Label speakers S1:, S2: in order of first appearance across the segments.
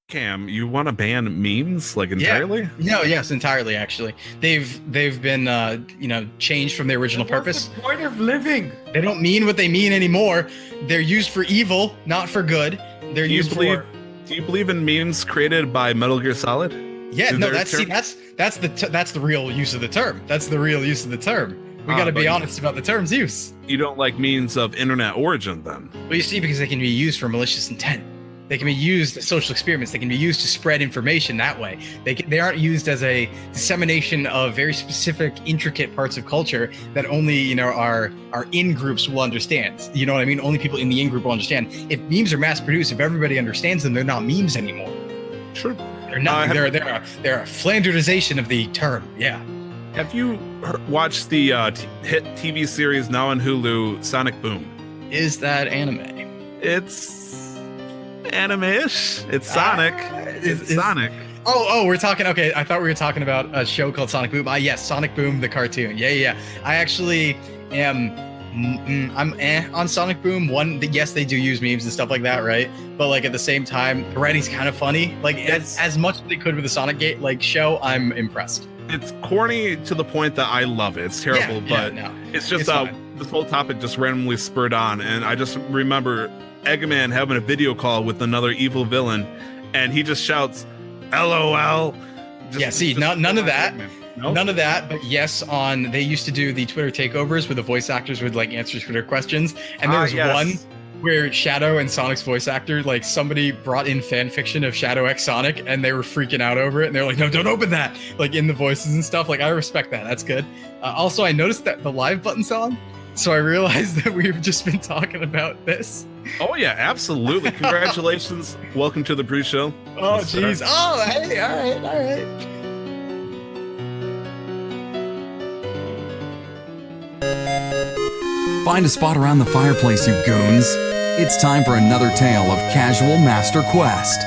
S1: Cam, you want to ban memes like entirely?
S2: No, yes, entirely. Actually, they've been changed from their original purpose.
S3: What's the point of living?
S2: They don't mean what they mean anymore. They're used for evil, not for good. They're used for.
S1: Do you believe in memes created by Metal Gear Solid?
S2: Yeah, no, that's the real use of the term. That's the real use of the term. We got to be honest about the term's use.
S1: You don't like memes of internet origin, then?
S2: Well, you see, because they can be used for malicious intent. They can be used as social experiments. They can be used to spread information that way. They aren't used as a dissemination of very specific, intricate parts of culture that only our in groups will understand. You know what I mean? Only people in the in group will understand. If memes are mass produced, if everybody understands them, they're not memes anymore.
S1: Sure.
S2: They're not. They're a flanderization of the term. Yeah.
S1: Have you watched the hit TV series now on Hulu, Sonic Boom?
S2: Is that anime?
S1: It's anime-ish. It's Sonic. It's Sonic.
S2: Oh, we're talking. Okay, I thought we were talking about a show called Sonic Boom. Yes, Sonic Boom, the cartoon. Yeah. I actually am. I'm on Sonic Boom. Yes, they do use memes and stuff like that, right? But like at the same time, the writing's kind of funny. Like as much as they could with the Sonic show, I'm impressed.
S1: It's corny to the point that I love it. It's terrible, but it's just this whole topic just randomly spurred on, and I just remember Eggman having a video call with another evil villain, and he just shouts, "LOL."
S2: None of that.
S1: Nope.
S2: None of that, but yes, they used to do the Twitter takeovers where the voice actors would like answer Twitter questions, and there was one where Shadow and Sonic's voice actor, like somebody brought in fan fiction of Shadow X Sonic, and they were freaking out over it, and they're like, "No, don't open that!" Like in the voices and stuff. Like I respect that. That's good. Also, I noticed that the live button's on, so I realized that we've just been talking about this.
S1: Oh yeah, absolutely! Congratulations! Welcome to the pre-show.
S2: Oh jeez. Oh hey, all right.
S4: Find a spot around the fireplace, you goons. It's time for another tale of Casual Master Quest.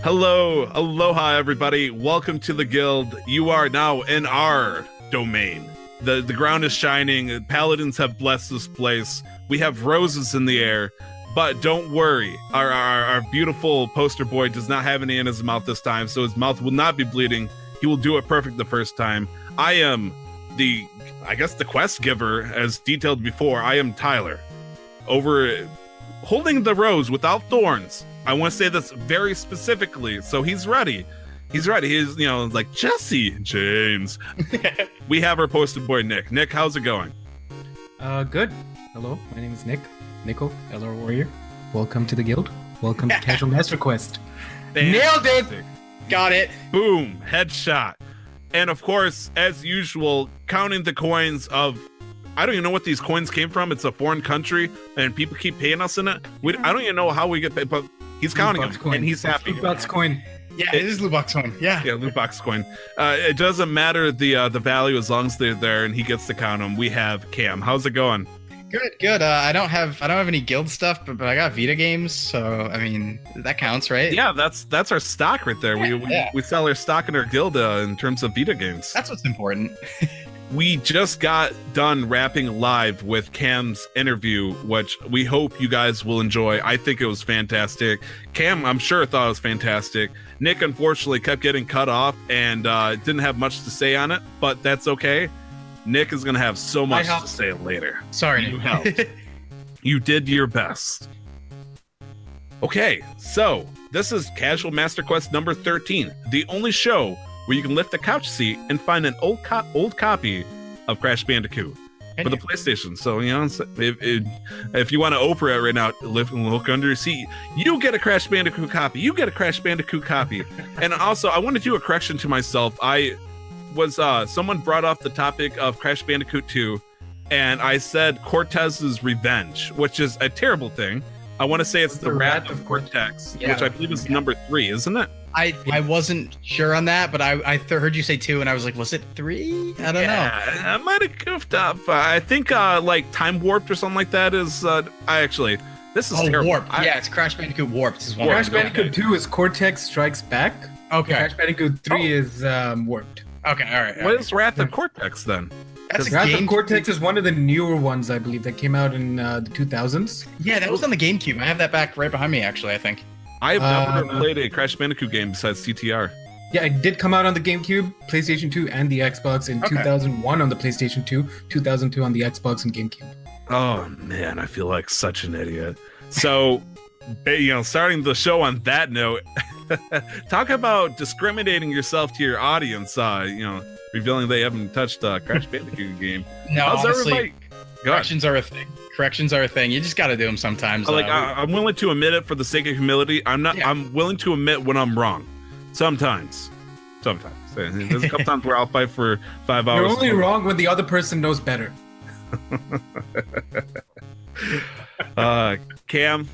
S1: Hello, aloha everybody. Welcome to the guild. You are now in our domain. The ground is shining. Paladins have blessed this place. We have roses in the air. But don't worry, our beautiful poster boy does not have any in his mouth this time, so his mouth will not be bleeding. He will do it perfect the first time. I am the quest giver, as detailed before. I am Tyler, over holding the rose without thorns. I want to say this very specifically, so he's ready. He's like Jesse James. We have our poster boy Nick. Nick, how's it going?
S3: Good. Hello, my name is Nick. Nik-O, Elder Warrior. Welcome to the guild. Welcome to Casual Master Quest.
S2: Nailed it! Got it.
S1: Boom, headshot. And of course, as usual, counting the coins of, I don't even know what these coins came from. It's a foreign country, and people keep paying us in it. I don't even know how we get paid, but he's counting them, and he's happy.
S3: Loot box coin.
S2: Yeah, it is loot box coin. Yeah,
S1: loot box coin. It doesn't matter the value as long as they're there, and he gets to count them. We have Cam. How's it going?
S2: Good. I don't have any guild stuff, but I got Vita games, so I mean that counts, right?
S1: Yeah, that's our stock right there. We sell our stock in our guild in terms of Vita games.
S2: That's what's important.
S1: We just got done wrapping live with Cam's interview, which we hope you guys will enjoy. I think it was fantastic. Cam, I'm sure, thought it was fantastic. Nick, unfortunately, kept getting cut off and didn't have much to say on it, but that's okay. Nick is going to have so much to say later.
S2: Sorry,
S1: you helped. You did your best. Okay, so this is Casual Master Quest number 13, the only show where you can lift a couch seat and find an old copy of Crash Bandicoot for the PlayStation. So, if you want to Oprah it right now, look under your seat. You get a Crash Bandicoot copy. You get a Crash Bandicoot copy. And also, I want to do a correction to myself. Someone brought up the topic of Crash Bandicoot 2, and I said Cortez's Revenge, which is a terrible thing. I want to say it's the Wrath of Cortex, which I believe is number 3, isn't it?
S2: I wasn't sure on that, but I heard you say 2, and I was like, was it 3? I don't know.
S1: I might have goofed up. I think like Time Warped or something like that is. This is terrible.
S2: Warped. Yeah, it's Crash Bandicoot Warped.
S3: Crash Bandicoot 2 is Cortex Strikes Back.
S2: Okay.
S3: Crash Bandicoot 3 is Warped.
S2: Okay, all right.
S1: What is Wrath of Cortex then?
S2: That's a
S3: Wrath of
S2: GameCube.
S3: Cortex is one of the newer ones, I believe, that came out in the 2000s.
S2: Yeah, that was on the GameCube. I have that back right behind me, actually, I think.
S1: I've never played a Crash Bandicoot game besides CTR.
S3: Yeah, it did come out on the GameCube, PlayStation 2, and the Xbox in 2001 on the PlayStation 2, 2002 on the Xbox and GameCube.
S1: Oh man, I feel like such an idiot. So, starting the show on that note, talk about discriminating yourself to your audience. Revealing they haven't touched a Crash Bandicoot game.
S2: No,
S1: how's
S2: honestly,
S1: everybody?
S2: corrections are a thing. Corrections are a thing. You just got to do them sometimes.
S1: I'm willing to admit it for the sake of humility. I'm willing to admit when I'm wrong. Sometimes. There's a couple times where I'll fight for 5 hours.
S3: You're only wrong when the other person knows better.
S1: Cam,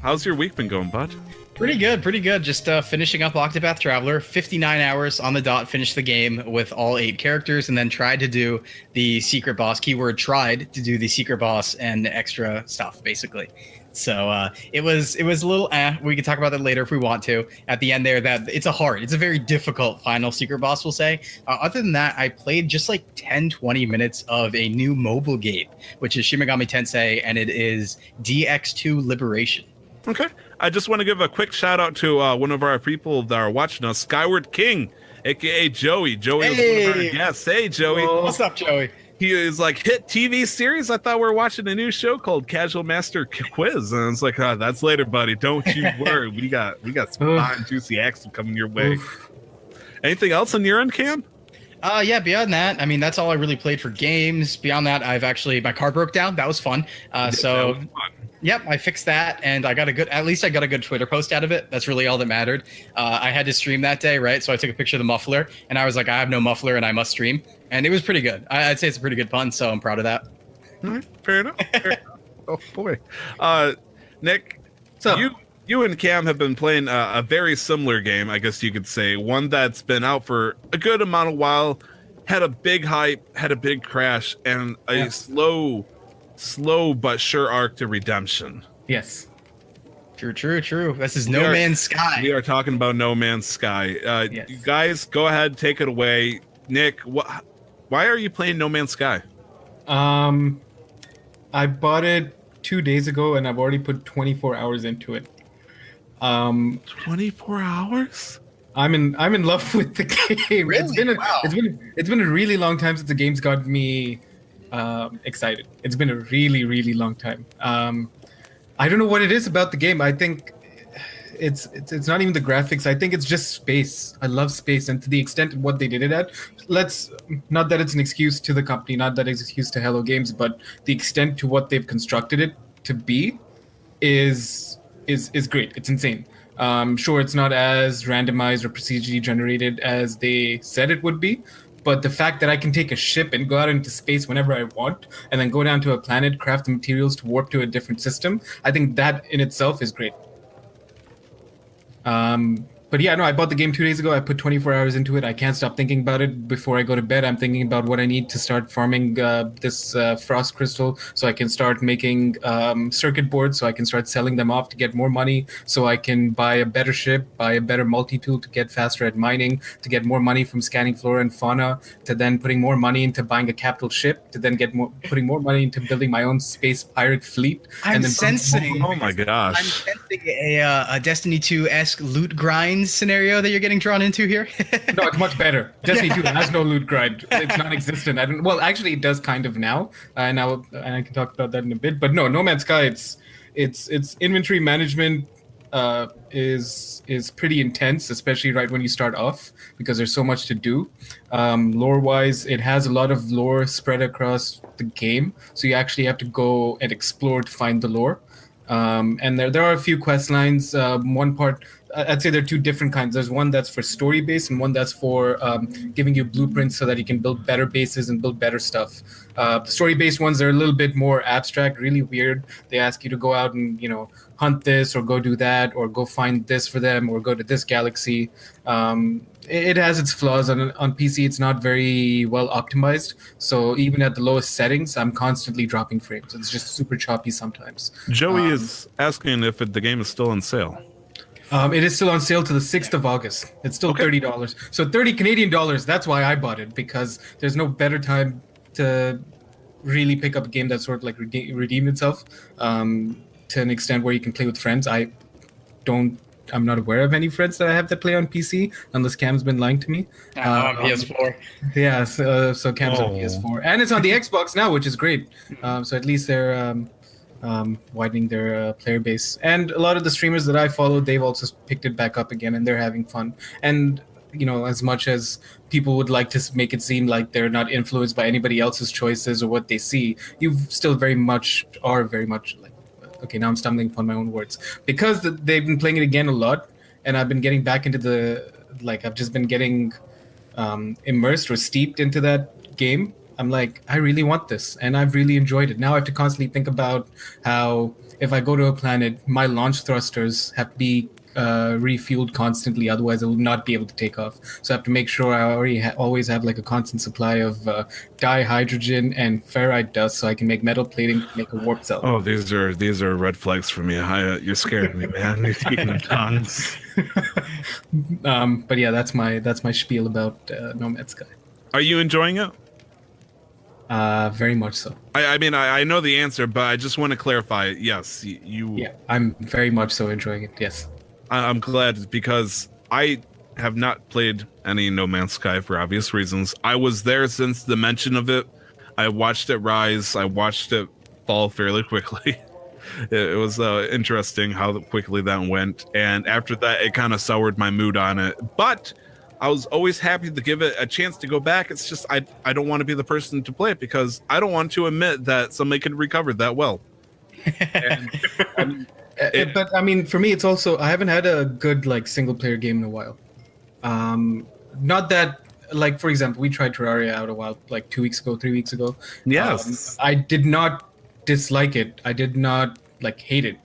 S1: how's your week been going, bud?
S2: Pretty good. Just finishing up Octopath Traveler. 59 hours on the dot. Finished the game with all 8 characters, and then tried to do the secret boss. Keyword tried to do the secret boss and extra stuff, basically. So it was a little. We can talk about that later if we want to. At the end there, that it's a very difficult final secret boss. We'll say. Other than that, I played just like 10-20 minutes of a new mobile game, which is Shin Megami Tensei, and it is DX2 Liberation.
S1: Okay. I just want to give a quick shout out to one of our people that are watching us, Skyward King, aka Joey. Joey was one of our guests. Hey, Joey.
S2: What's up, Joey?
S1: He is like, hit TV series. I thought we were watching a new show called Casual Master Quiz, and it's like, that's later, buddy. Don't you worry. We got some fine, juicy action coming your way. Anything else on your end, Cam?
S2: Yeah, beyond that, I mean, that's all I really played for games. Beyond that, my car broke down. That was fun. Yep, I fixed that, and at least I got a good Twitter post out of it. That's really all that mattered. I had to stream that day, right? So I took a picture of the muffler, and I was like, I have no muffler, and I must stream. And it was pretty good. I'd say it's a pretty good pun, so I'm proud of that.
S1: All right, fair enough. Oh, boy. Nick, you and Cam have been playing a very similar game, I guess you could say. One that's been out for a good amount of while, had a big hype, had a big crash, and a slow but sure arc to redemption.
S3: Yes.
S2: True. This is No Man's Sky.
S1: We are talking about No Man's Sky.
S3: Yes.
S1: You guys, go ahead, take it away. Nick, why are you playing No Man's Sky?
S3: I bought it 2 days ago, and I've already put 24 hours into it.
S1: 24 hours?
S3: I'm in love with the game.
S2: Really?
S3: It's been a really long time since the game's got me excited. It's been a really, really long time. I don't know what it is about the game. I think it's not even the graphics. I think it's just space. I love space, and to the extent of what they did it at, not that it's an excuse to the company, not that it's an excuse to Hello Games, but the extent to what they've constructed it to be is great. It's insane. Sure, it's not as randomized or procedurally generated as they said it would be, but the fact that I can take a ship and go out into space whenever I want, and then go down to a planet, craft the materials to warp to a different system, I think that in itself is great. But yeah, no, I bought the game 2 days ago. I put 24 hours into it. I can't stop thinking about it. Before I go to bed, I'm thinking about what I need to start farming this frost crystal, so I can start making circuit boards, so I can start selling them off to get more money, so I can buy a better ship, buy a better multi-tool to get faster at mining, to get more money from scanning flora and fauna, to then putting more money into buying a capital ship, to then putting more money into building my own space pirate fleet.
S2: I'm sensing.
S1: Oh my gosh!
S2: I'm sensing a Destiny 2-esque loot grind scenario that you're getting drawn into here.
S3: No, it's much better. Destiny 2 has no loot grind. It's non-existent. Well, actually, it does kind of now. And I can talk about that in a bit. But no Man's Sky, it's inventory management is pretty intense, especially right when you start off, because there's so much to do. Lore-wise, it has a lot of lore spread across the game, so you actually have to go and explore to find the lore. And there are a few quest lines. One part, I'd say there are two different kinds. There's one that's for story based, and one that's for giving you blueprints so that you can build better bases and build better stuff. The story based ones are a little bit more abstract, really weird. They ask you to go out and hunt this, or go do that, or go find this for them, or go to this galaxy. It has its flaws. On PC, it's not very well optimized. So even at the lowest settings, I'm constantly dropping frames. It's just super choppy sometimes.
S1: Joey is asking if the game is still on sale.
S3: It is still on sale to the 6th of August. It's still $30. So 30 Canadian dollars. That's why I bought it, because there's no better time to really pick up a game that sort of like redeemed itself to an extent where you can play with friends. I'm not aware of any friends that I have that play on PC, unless Cam's been lying to me.
S2: On PS4.
S3: Yeah, so Cam's on PS4. And it's on the Xbox now, which is great. So at least they're widening their player base. And a lot of the streamers that I follow, they've also picked it back up again, and they're having fun. And, you know, as much as people would like to make it seem like they're not influenced by anybody else's choices or what they see, you still very much like, okay, now I'm stumbling upon my own words, because they've been playing it again a lot, and I've been getting back into I've just been getting immersed or steeped into that game. I'm like, I really want this, and I've really enjoyed it. Now I have to constantly think about how if I go to a planet, my launch thrusters have to be refueled constantly, otherwise I will not be able to take off. So I have to make sure I already always have like a constant supply of dihydrogen and ferrite dust, so I can make metal plating to make a warp cell.
S1: Oh, these are red flags for me. You're scaring me, man. You're speaking of tongues.
S3: But yeah, that's my spiel about No Man's Sky.
S1: Are you enjoying it?
S3: Very much so.
S1: I mean, I know the answer, but I just want to clarify. Yes, you.
S3: Yeah, I'm very much so enjoying it. Yes.
S1: I'm glad, because I have not played any No Man's Sky for obvious reasons. I was there since the mention of it. I watched it rise. I watched it fall fairly quickly. It was interesting how quickly that went. And after that, it kind of soured my mood on it. But I was always happy to give it a chance to go back. It's just I don't want to be the person to play it, because I don't want to admit that somebody could recover that well. And,
S3: but I mean, for me, it's also, I haven't had a good like single player game in a while. Not that, like, for example, we tried Terraria out a while, like 3 weeks ago.
S1: Yes.
S3: I did not dislike it. I did not like hate it,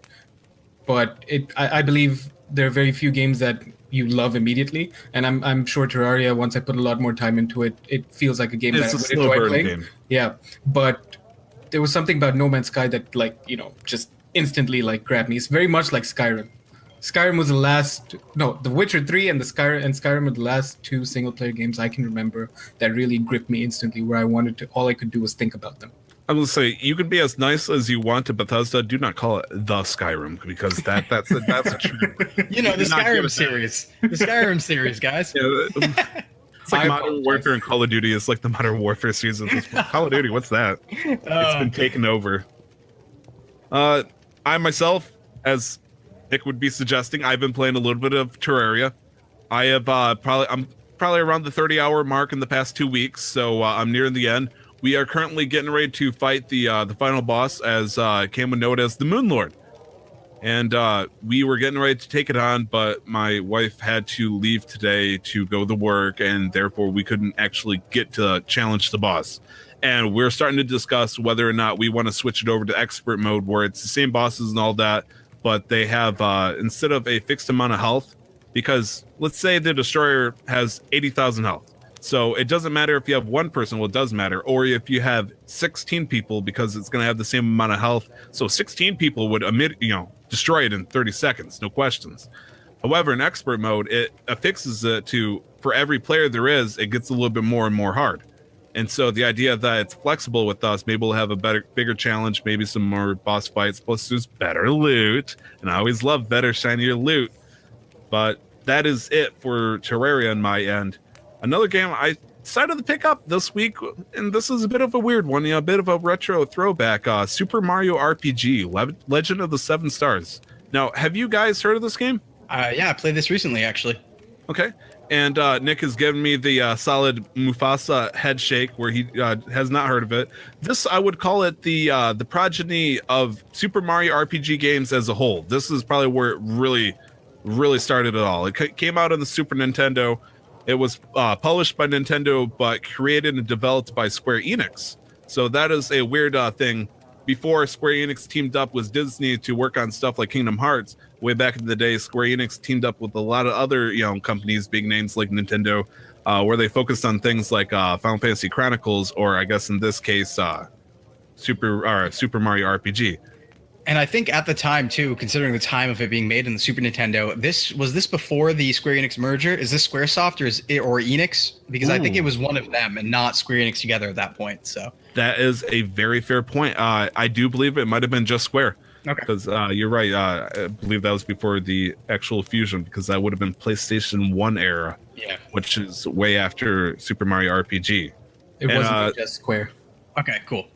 S3: but I believe there are very few games that you love immediately, and I'm sure Terraria, once I put a lot more time into it, it feels like a game that I would enjoy playing. Game. Yeah, but there was something about No Man's Sky that, like, you know, just instantly like grabbed me. It's very much like Skyrim. Skyrim was The Witcher 3 and Skyrim are the last two single player games I can remember that really gripped me instantly, where all I could do was think about them.
S1: I will say, you can be as nice as you want to Bethesda. Do not call it the Skyrim, because that's a true.
S2: You know, the Skyrim series. The Skyrim series, guys.
S1: Yeah, it's like Modern Warfare and Call of Duty is like the Modern Warfare series. Call of Duty, what's that? It's been taken over. I myself, as Nick would be suggesting, I've been playing a little bit of Terraria. I have I'm probably around the 30-hour mark in the past 2 weeks, so I'm nearing the end. We are currently getting ready to fight the final boss, as Cam would know it as the Moon Lord. And we were getting ready to take it on, but my wife had to leave today to go to work, and therefore we couldn't actually get to challenge the boss. And we're starting to discuss whether or not we want to switch it over to expert mode, where it's the same bosses and all that, but they have, instead of a fixed amount of health, because let's say the destroyer has 80,000 health. So it doesn't matter if you have one person, well, it does matter, or if you have 16 people, because it's going to have the same amount of health. So 16 people would destroy it in 30 seconds, no questions. However, in expert mode, it affixes it to, for every player there is, it gets a little bit more and more hard. And so the idea that it's flexible with us, maybe we'll have a bigger challenge, maybe some more boss fights, plus there's better loot. And I always love better, shinier loot. But that is it for Terraria on my end. Another game I decided to pick up this week, and this is a bit of a weird one, a bit of a retro throwback, Super Mario RPG, Legend of the Seven Stars. Now, have you guys heard of this game?
S2: Yeah, I played this recently, actually.
S1: Okay. And Nick has given me the solid Mufasa head shake, where he has not heard of it. This, I would call it the progeny of Super Mario RPG games as a whole. This is probably where it really started it all. It came out on the Super Nintendo. It was published by Nintendo, but created and developed by Square Enix. So that is a weird thing. Before Square Enix teamed up with Disney to work on stuff like Kingdom Hearts, way back in the day, Square Enix teamed up with a lot of other companies, big names like Nintendo, where they focused on things like Final Fantasy Chronicles, or I guess in this case, Super Mario RPG.
S2: And I think at the time too, considering the time of it being made in the Super Nintendo, was this before the Square Enix merger? Is this SquareSoft or Enix? Because I think it was one of them and not Square Enix together at that point. So
S1: that is a very fair point. I do believe it might have been just Square.
S2: Okay.
S1: Because you're right. I believe that was before the actual fusion, because that would have been PlayStation 1 era.
S2: Yeah.
S1: Which is way after Super Mario RPG.
S3: It wasn't just Square.
S2: Okay, cool.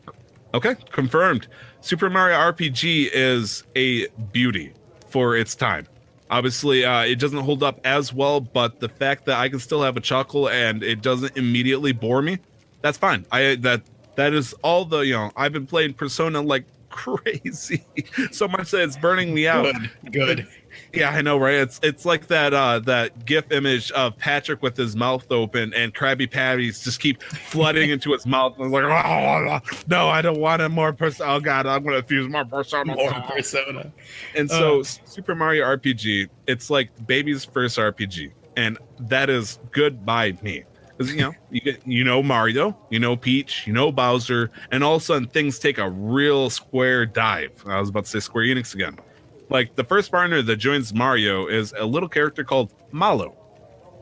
S1: Okay, confirmed. Super Mario RPG is a beauty for its time. Obviously, it doesn't hold up as well, but the fact that I can still have a chuckle and it doesn't immediately bore me, that's fine. That is all the, I've been playing Persona like crazy, so much that it's burning me out.
S2: Good.
S1: Yeah, I know, right? It's like that GIF image of Patrick with his mouth open and Krabby Patties just keep flooding into his mouth. I was like, oh, no, I don't want it more Persona. Oh God, I'm gonna fuse more Persona.
S2: More Persona.
S1: And so Super Mario RPG, it's like baby's first RPG, and that is good by me. Because you get Mario, Peach, Bowser, and all of a sudden things take a real Square dive. I was about to say Square Enix again. Like the first partner that joins Mario is a little character called Mallow.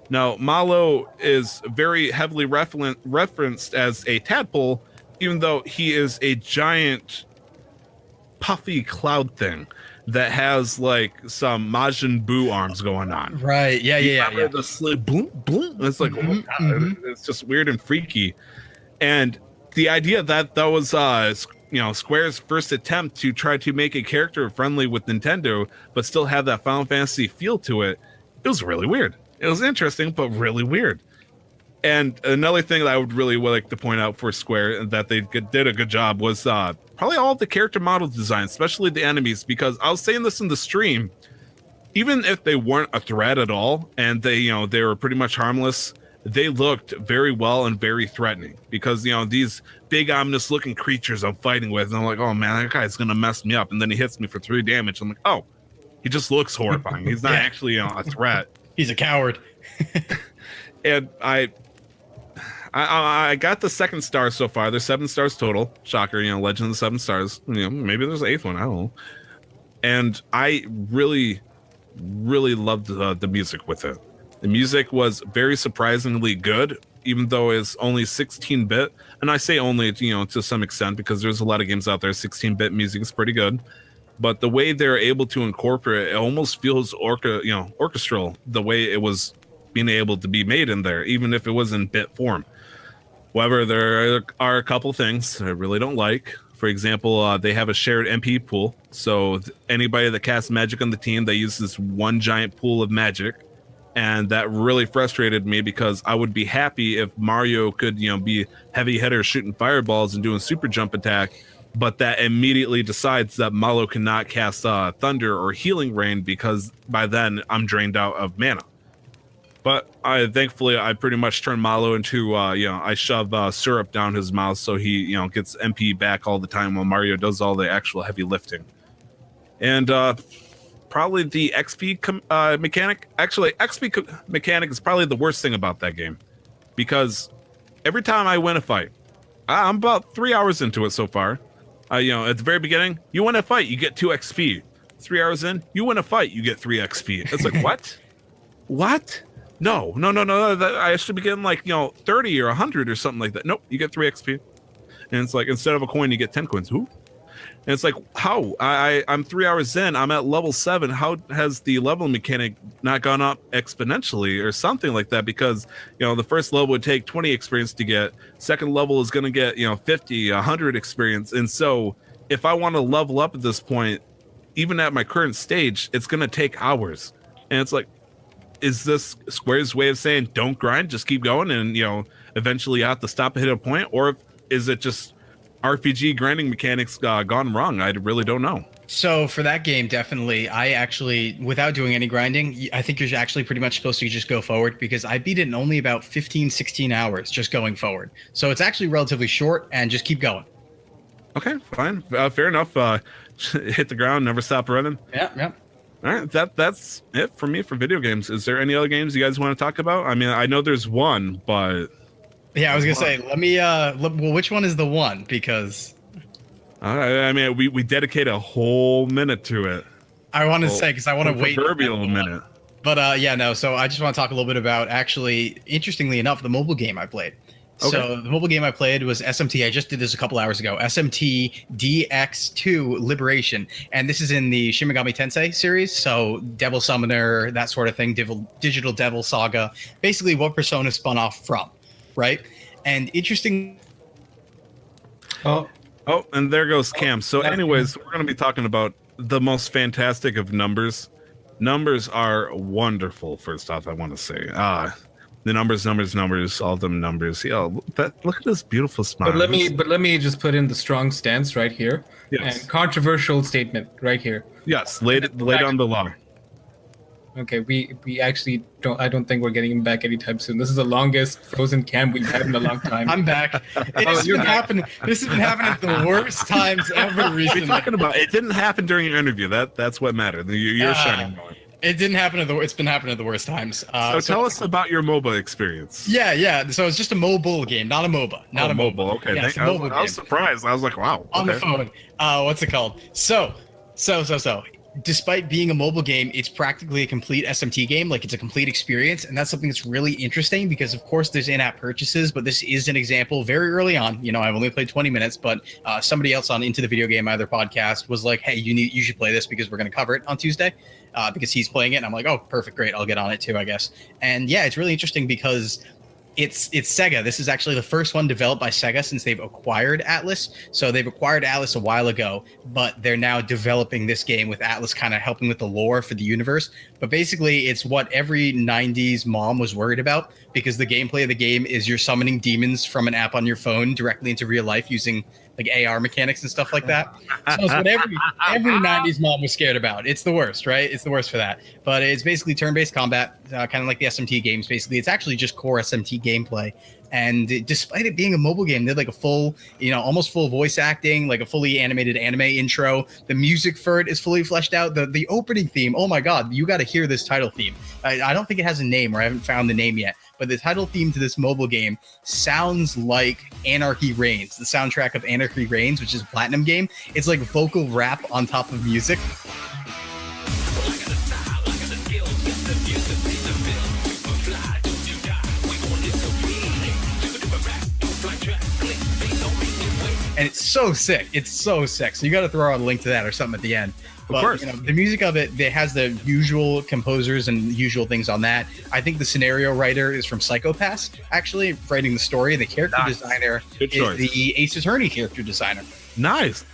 S1: Now, Mallow is very heavily referenced as a tadpole, even though he is a giant puffy cloud thing that has like some Majin Buu arms going on.
S2: Right. Yeah.
S1: The boom, boom. It's like, oh God, it's just weird and freaky. And the idea that was Square's first attempt to try to make a character friendly with Nintendo, but still have that Final Fantasy feel to it, it was really weird. It was interesting, but really weird. And another thing that I would really like to point out for Square that they did a good job was probably all of the character model design, especially the enemies, because I was saying this in the stream, even if they weren't a threat at all and they were pretty much harmless, they looked very well and very threatening, because these big ominous looking creatures I'm fighting with, and I'm like, oh man, that guy's gonna mess me up, and then he hits me for 3 damage. I'm like, oh, he just looks horrifying. He's not actually a threat.
S2: He's a coward.
S1: And I got the 2nd star so far. There's 7 stars total. Shocker, Legend of the 7 stars. Maybe there's an 8th one. I don't know. And I really, really loved the music with it. The music was very surprisingly good, even though it's only 16-bit. And I say only, to some extent, because there's a lot of games out there. 16-bit music is pretty good. But the way they're able to incorporate it almost feels orchestral, the way it was being able to be made in there, even if it was in bit form. However, there are a couple things I really don't like. For example, they have a shared MP pool. So anybody that casts magic on the team, they use this one giant pool of magic. And that really frustrated me, because I would be happy if Mario could, be heavy hitter shooting fireballs and doing super jump attack. But that immediately decides that Mallow cannot cast Thunder or Healing Rain, because by then I'm drained out of mana. But thankfully I pretty much turn Mallow into, I shove syrup down his mouth so he, gets MP back all the time while Mario does all the actual heavy lifting. And probably the XP mechanic. Actually, XP mechanic is probably the worst thing about that game, because every time I win a fight, I'm about 3 hours into it so far. At the very beginning, you win a fight, you get 2 XP. 3 hours in, you win a fight, you get 3 XP. It's like, what? What? No. I should be getting 30 or 100 or something like that. Nope, you get 3 XP. And it's like, instead of a coin, you get 10 coins. Who? And it's like, how? I'm 3 hours in, I'm at level 7. How has the level mechanic not gone up exponentially or something like that? Because, the first level would take 20 experience to get. Second level is going to get, 50, 100 experience. And so if I want to level up at this point, even at my current stage, it's going to take hours. And it's like, is this Square's way of saying don't grind, just keep going, and eventually you have to stop and hit a point? Or is it just RPG grinding mechanics gone wrong? I really don't know.
S2: So for that game, definitely, I actually, without doing any grinding, I think you're actually pretty much supposed to just go forward, because I beat it in only about 15, 16 hours just going forward. So it's actually relatively short, and just keep going.
S1: Okay, fine. Fair enough. Hit the ground, never stop running.
S2: Yeah.
S1: All right, that's it for me for video games. Is there any other games you guys want to talk about? I mean, I know there's one, but...
S2: Yeah, I was going to say, let me... well, which one is the one? Because...
S1: I mean, we dedicate a whole minute to it.
S2: I want to say, because I want to wait.
S1: Proverbial minute.
S2: But yeah, no. So I just want to talk a little bit about, actually, interestingly enough, the mobile game I played. Okay. So the mobile game I played was SMT. I just did this a couple hours ago. SMT DX2 Liberation. And this is in the Shin Megami Tensei series. So Devil Summoner, that sort of thing. Digital Devil Saga. Basically what Persona spun off from, right? And interesting.
S1: Oh, and there goes Cam. So anyways, we're going to be talking about the most fantastic of numbers. Numbers are wonderful, first off, I want to say. The numbers, all them numbers. Look at this beautiful smile.
S3: But let me just put in the strong stance right here.
S1: Yes.
S3: And controversial statement right here.
S1: Yes, lay on the law.
S3: Okay, we actually I don't think we're getting him back anytime soon. This is the longest frozen cam we've had in a long time.
S2: I'm back. This has been happening at the worst times ever recently.
S1: What are you talking about? It didn't happen during your interview. That's what mattered. You're shining on.
S2: It didn't happen it's been happening at the worst times.
S1: So tell us about your MOBA experience.
S2: Yeah. So it's just a mobile game, not a MOBA. Not a
S1: mobile. Okay.
S2: Yeah,
S1: I was surprised. I was like, wow.
S2: On the phone. What's it called? So. Despite being a mobile game, it's practically a complete SMT game. Like, it's a complete experience, and that's something that's really interesting because, of course, there's in-app purchases, but this is an example very early on. I've only played 20 minutes, but somebody else on Into the Video Game, my other podcast, was like, hey, you should play this because we're going to cover it on Tuesday because he's playing it. And I'm like, oh, perfect, great. I'll get on it too, I guess. And yeah, it's really interesting because it's Sega. This is actually the first one developed by Sega since they've acquired Atlas. So they've acquired Atlas a while ago, but they're now developing this game with Atlas kind of helping with the lore for the universe. But basically, it's what every 90s mom was worried about because the gameplay of the game is you're summoning demons from an app on your phone directly into real life using like AR mechanics and stuff like that. So it's what every 90s mom was scared about. It's the worst, right? It's the worst for that. But it's basically turn-based combat, kind of like the SMT games. Basically, it's actually just core SMT gameplay. And despite it being a mobile game, they had like a full, almost full voice acting, like a fully animated anime intro. The music for it is fully fleshed out. The opening theme, oh my God, you got to hear this title theme. I don't think it has a name, or I haven't found the name yet. But the title theme to this mobile game sounds like Anarchy Reigns, the soundtrack of Anarchy Reigns, which is a Platinum game. It's like vocal rap on top of music. And it's so sick. So you got to throw out a link to that or something at the end. But,
S1: of course.
S2: The music of it has the usual composers and usual things on that. I think the scenario writer is from Octopath, actually, writing the story. The character designer is the Ace Attorney character designer.
S1: Nice.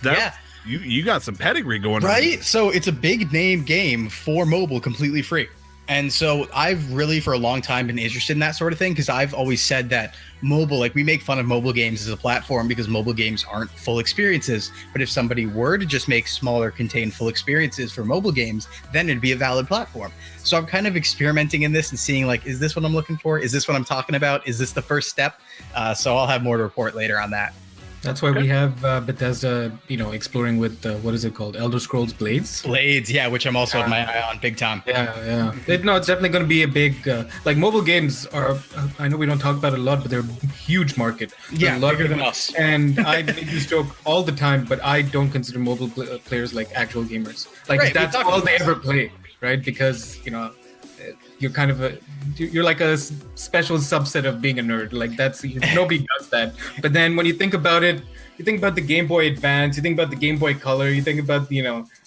S1: You got some pedigree going on.
S2: Right? So it's a big name game for mobile, completely free. And so I've really, for a long time, been interested in that sort of thing because I've always said that mobile, like we make fun of mobile games as a platform because mobile games aren't full experiences. But if somebody were to just make smaller, contained full experiences for mobile games, then it'd be a valid platform. So I'm kind of experimenting in this and seeing like, is this what I'm looking for? Is this what I'm talking about? Is this the first step? So I'll have more to report later on that.
S3: That's why we have Bethesda, exploring with what is it called, Elder Scrolls Blades.
S2: Blades, yeah, which I'm also have my eye on big time.
S3: Yeah. It's definitely going to be a big like mobile games are. I know we don't talk about it a lot, but they're a huge market.
S2: Yeah, bigger than us.
S3: And I make this joke all the time, but I don't consider mobile players like actual gamers. Like right, that's all they ever play, right? Because you're kind of you're like a special subset of being a nerd. Like nobody does that. But then when you think about it, you think about the Game Boy Advance, you think about the Game Boy Color, you think about the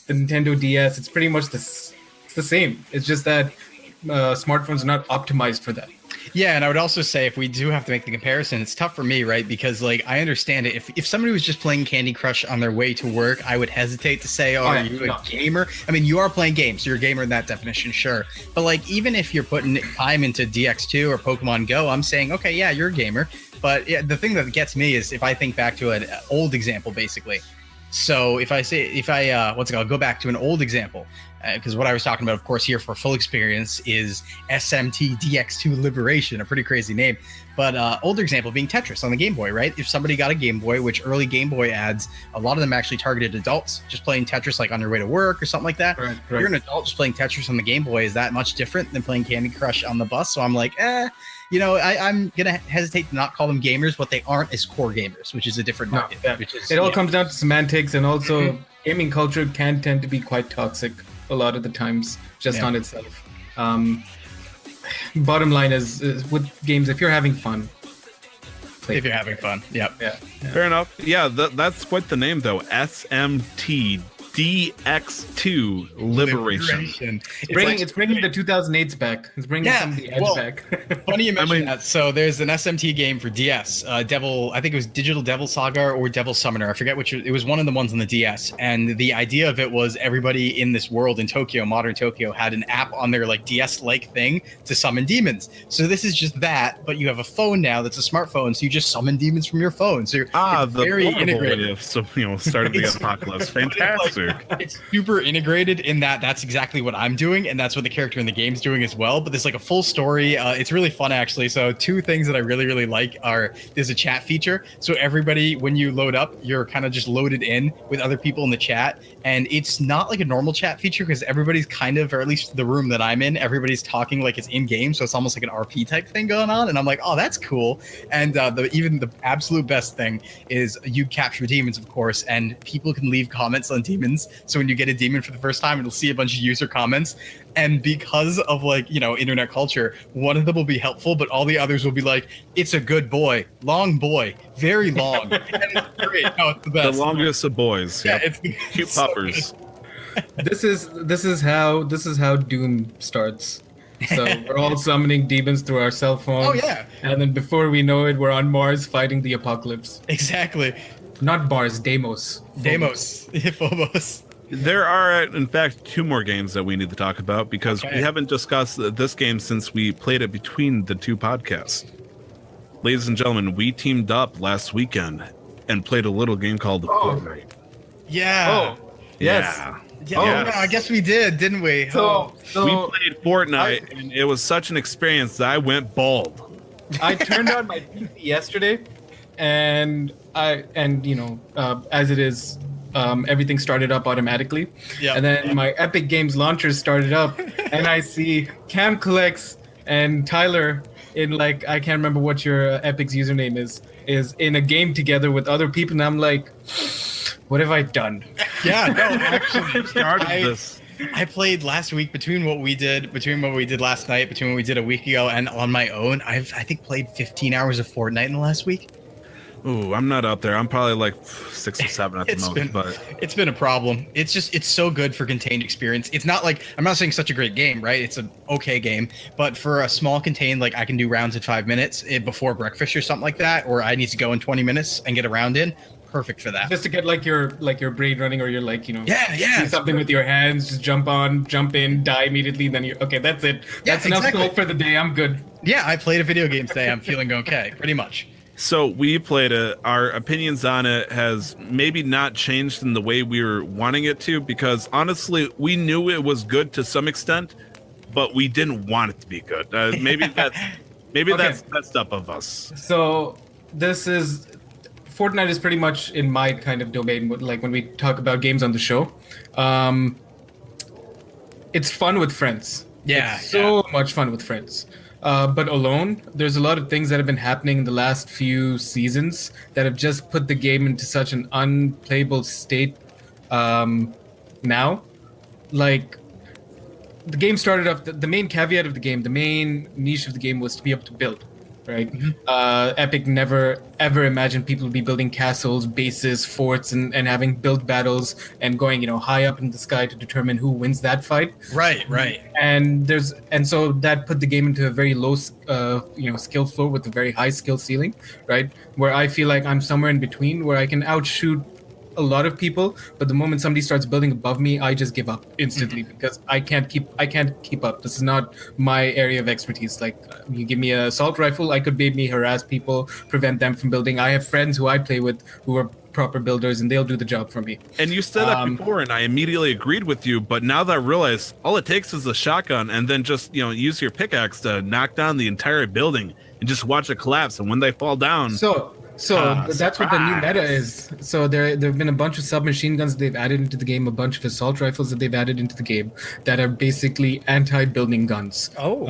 S3: Nintendo DS. It's pretty much it's the same. It's just that smartphones are not optimized for that.
S2: Yeah, and I would also say if we do have to make the comparison, it's tough for me, right? Because like I understand it. If somebody was just playing Candy Crush on their way to work, I would hesitate to say, "Oh, are you a gamer?" I mean, you are playing games, so you're a gamer in that definition, sure. But like even if you're putting time into DX2 or Pokemon Go, I'm saying, okay, yeah, you're a gamer. But yeah, the thing that gets me is if I think back to an old example, basically. So if I go back to an old example, because what I was talking about, of course, here for full experience is SMT DX2 Liberation, a pretty crazy name. But older example being Tetris on the Game Boy, right? If somebody got a Game Boy, which early Game Boy ads, a lot of them actually targeted adults, just playing Tetris like on their way to work or something like that.
S3: Right.
S2: If you're an adult just playing Tetris on the Game Boy, is that much different than playing Candy Crush on the bus? So I'm like, I'm gonna hesitate to not call them gamers, but they aren't as core gamers, which is a different market.
S3: It all comes down to semantics, and also gaming culture can tend to be quite toxic a lot of the times, just on itself. Bottom line is with games, if you're having fun, play.
S2: If you're having fun, yeah.
S1: Fair enough. Yeah, that's quite the name though. SMT. DX2 Liberation.
S3: It's bringing the 2008s back. It's bringing some of the edge back.
S2: Funny you mention that. So there's an SMT game for DS. I think it was Digital Devil Saga or Devil Summoner. I forget which. It was one of the ones on the DS. And the idea of it was everybody in this world in Tokyo, modern Tokyo, had an app on their like DS-like thing to summon demons. So this is just that, but you have a phone now that's a smartphone, so you just summon demons from your phone. So
S1: the very integrated. So starting the apocalypse. Fantastic.
S2: It's super integrated in that's exactly what I'm doing, and that's what the character in the game's doing as well. But there's like a full story. It's really fun actually. So two things that I really, really like are there's a chat feature. So everybody, when you load up, you're kind of just loaded in with other people in the chat. And it's not like a normal chat feature because everybody's kind of, or at least the room that I'm in, everybody's talking like it's in game. So it's almost like an RP type thing going on. And I'm like, oh, that's cool. And even the absolute best thing is you capture demons, of course, and people can leave comments on demons. So when you get a demon for the first time, it'll see a bunch of user comments. And because of internet culture, one of them will be helpful, but all the others will be like, it's a good boy, long boy, very long. And it's great. No, it's the best.
S1: The longest of boys.
S2: Yeah, it's
S1: cute
S2: so
S1: puppers.
S3: This is how Doom starts. So we're all summoning demons through our cell phones.
S2: Oh yeah.
S3: And then before we know it, we're on Mars fighting the apocalypse.
S2: Exactly.
S3: Not Mars, Deimos.
S2: Phobos.
S1: There are, in fact, two more games that we need to talk about because we haven't discussed this game since we played it between the two podcasts. Ladies and gentlemen, we teamed up last weekend and played a little game called Fortnite.
S2: Yeah.
S3: Oh, yes.
S2: Yeah, I guess we did, didn't we?
S3: So
S1: we played Fortnite, and it was such an experience that I went bald.
S3: I turned on my PC yesterday, and as it is, everything started up automatically. Yeah. And then my Epic Games launcher started up, and I see Cam Collects and Tyler in I can't remember what your Epic's username is in a game together with other people, and I'm like, what have I done?
S2: Yeah, no, actually, I played last week between what we did last night, between what we did a week ago, and on my own. I think played 15 hours of Fortnite in the last week.
S1: Ooh, I'm not up there. I'm probably like 6 or 7 at the moment. But
S2: it's been a problem. It's so good for contained experience. It's not like, I'm not saying such a great game, right? It's an okay game, but for a small contained, I can do rounds in 5 minutes before breakfast or something like that, or I need to go in 20 minutes and get a round in. Perfect for that.
S3: Just to get your brain running, or you're
S2: do
S3: something with your hands, just jump in, die immediately, then you're okay. That's it. That's enough smoke for the day. I'm good.
S2: Yeah, I played a video game today. I'm feeling okay, pretty much.
S1: So we played it. Our opinions on it has maybe not changed in the way we were wanting it to, because honestly, we knew it was good to some extent, but we didn't want it to be good. Maybe that's up of us.
S3: So Fortnite is pretty much in my kind of domain. When we talk about games on the show, it's fun with friends.
S2: Yeah,
S3: it's so much fun with friends. But alone, there's a lot of things that have been happening in the last few seasons that have just put the game into such an unplayable state now. The game started off, the main caveat of the game, the main niche of the game was to be able to build, right? Mm-hmm. Epic never ever imagined people would be building castles, bases, forts, and having build battles and going high up in the sky to determine who wins that fight.
S2: Right.
S3: And so that put the game into a very low skill floor with a very high skill ceiling, right? Where I feel like I'm somewhere in between, where I can outshoot a lot of people, but the moment somebody starts building above me, I just give up instantly because I can't keep up. This is not my area of expertise. You give me an assault rifle, I could maybe harass people, prevent them from building. I have friends who I play with who are proper builders, and they'll do the job for me.
S1: And you said that before, and I immediately agreed with you. But now that I realize all it takes is a shotgun, and then just use your pickaxe to knock down the entire building and just watch it collapse. And when they fall down,
S3: So that's what the new meta is. So there have been a bunch of submachine guns that they've added into the game, a bunch of assault rifles that they've added into the game that are basically anti-building guns.
S2: Oh.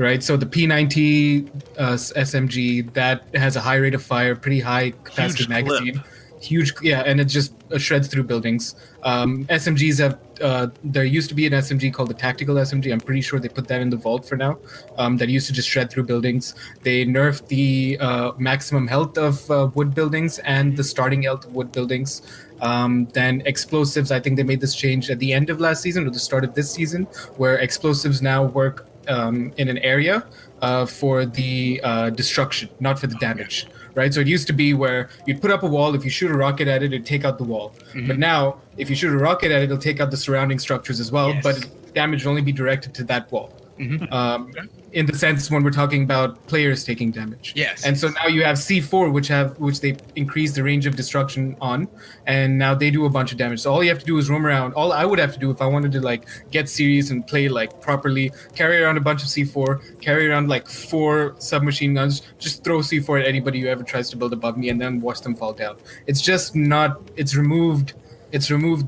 S3: right? So the P90 SMG that has a high rate of fire, pretty high capacity magazine, huge, yeah, and it just shreds through buildings. SMGs have there used to be an SMG called the tactical SMG. I'm pretty sure they put that in the vault for now. That used to just shred through buildings. They nerfed the maximum health of wood buildings and the starting health of wood buildings. Then explosives, I think they made this change at the end of last season or the start of this season, where explosives now work in an area for the destruction, not for the damage. Right, so it used to be where you'd put up a wall. If you shoot a rocket at it, it'd take out the wall. But now, if you shoot a rocket at it, it'll take out the surrounding structures as well. Yes. But damage will only be directed to that wall. In the sense when we're talking about players taking damage.
S2: Yes.
S3: And so now you have C4, which they increase the range of destruction on, and now they do a bunch of damage. So all you have to do is roam around. All I would have to do if I wanted to like get serious and play like properly, carry around a bunch of C4, carry around like 4 submachine guns, just throw C4 at anybody who ever tries to build above me, and then watch them fall down. It's just not. It's removed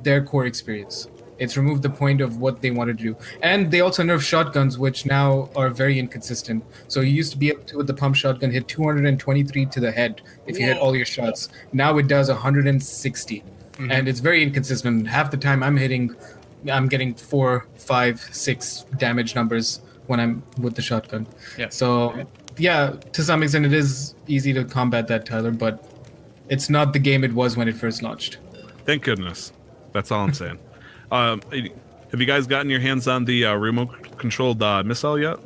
S3: their core experience. It's removed the point of what they wanted to do. And they also nerfed shotguns, which now are very inconsistent. So you used to be able to, with the pump shotgun, hit 223 to the head if you hit all your shots. Now it does 160. And it's very inconsistent. Half the time I'm getting 4, 5, 6 damage numbers when I'm with the shotgun. Yeah. So, yeah, to some extent it is easy to combat that, Tyler, but it's not the game it was when it first launched.
S1: Thank goodness. That's all I'm saying. Have you guys gotten your hands on the remote-controlled missile yet?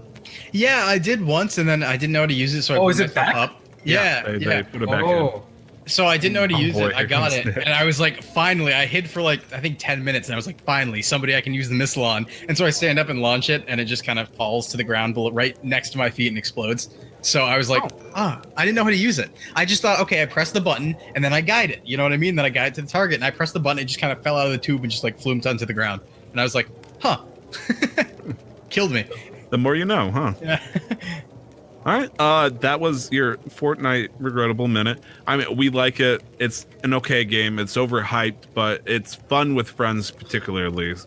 S2: Yeah, I did once, and then I didn't know how to use it, so I put it back up. Yeah,
S1: they put it back in.
S2: So I didn't know how to use it. I got it, and I was like, finally, I hid for like, I think 10 minutes, and I was like, finally, somebody I can use the missile on. And so I stand up and launch it, and it just kind of falls to the ground right next to my feet and explodes. So I was like, I didn't know how to use it. I just thought, okay, I press the button and then I guide it. You know what I mean? Then I guide it to the target and I press the button. It just kind of fell out of the tube and just like flumed onto the ground. And I was like, killed me.
S1: The more you know, huh?
S2: Yeah.
S1: All right. That was your Fortnite regrettable minute. I mean, we like it. It's an okay game. It's overhyped, but it's fun with friends, particularly. It's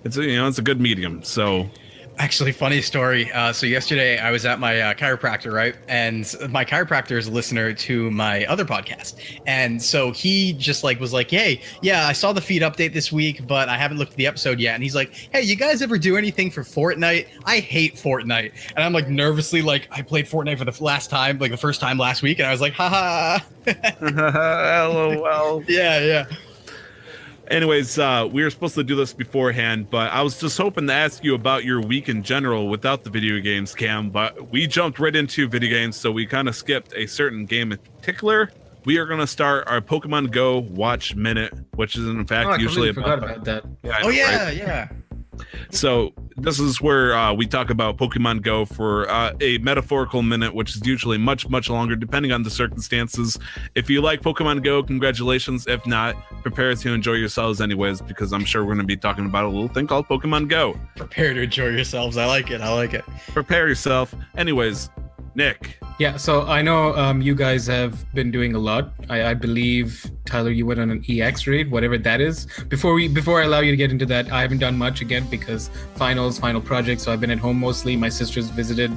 S1: it's a good medium. So.
S2: Actually, funny story. So yesterday I was at my chiropractor, right? And my chiropractor is a listener to my other podcast. And so he just was like, hey, yeah, I saw the feed update this week, but I haven't looked at the episode yet. And he's like, hey, you guys ever do anything for Fortnite? I hate Fortnite. And I'm like nervously I played Fortnite for the first time last week. And I was like, haha.
S1: LOL.
S2: Yeah.
S1: Anyways, we were supposed to do this beforehand, but I was just hoping to ask you about your week in general without the video games, Cam, but we jumped right into video games, so we kind of skipped a certain game in particular. We are going to start our Pokemon Go Watch Minute, which is in fact usually
S3: about that.
S1: Yeah,
S2: Yeah.
S1: So this is where we talk about Pokemon Go for a metaphorical minute, which is usually much, much longer, depending on the circumstances. If you like Pokemon Go, congratulations. If not, prepare to enjoy yourselves anyways, because I'm sure we're going to be talking about a little thing called Pokemon Go.
S2: Prepare to enjoy yourselves. I like it.
S1: Prepare yourself. Anyways, Nick.
S3: Yeah, so I know you guys have been doing a lot. I believe, Tyler, you went on an EX raid, whatever that is. Before I allow you to get into that, I haven't done much again because final projects. So I've been at home mostly. My sister's visited.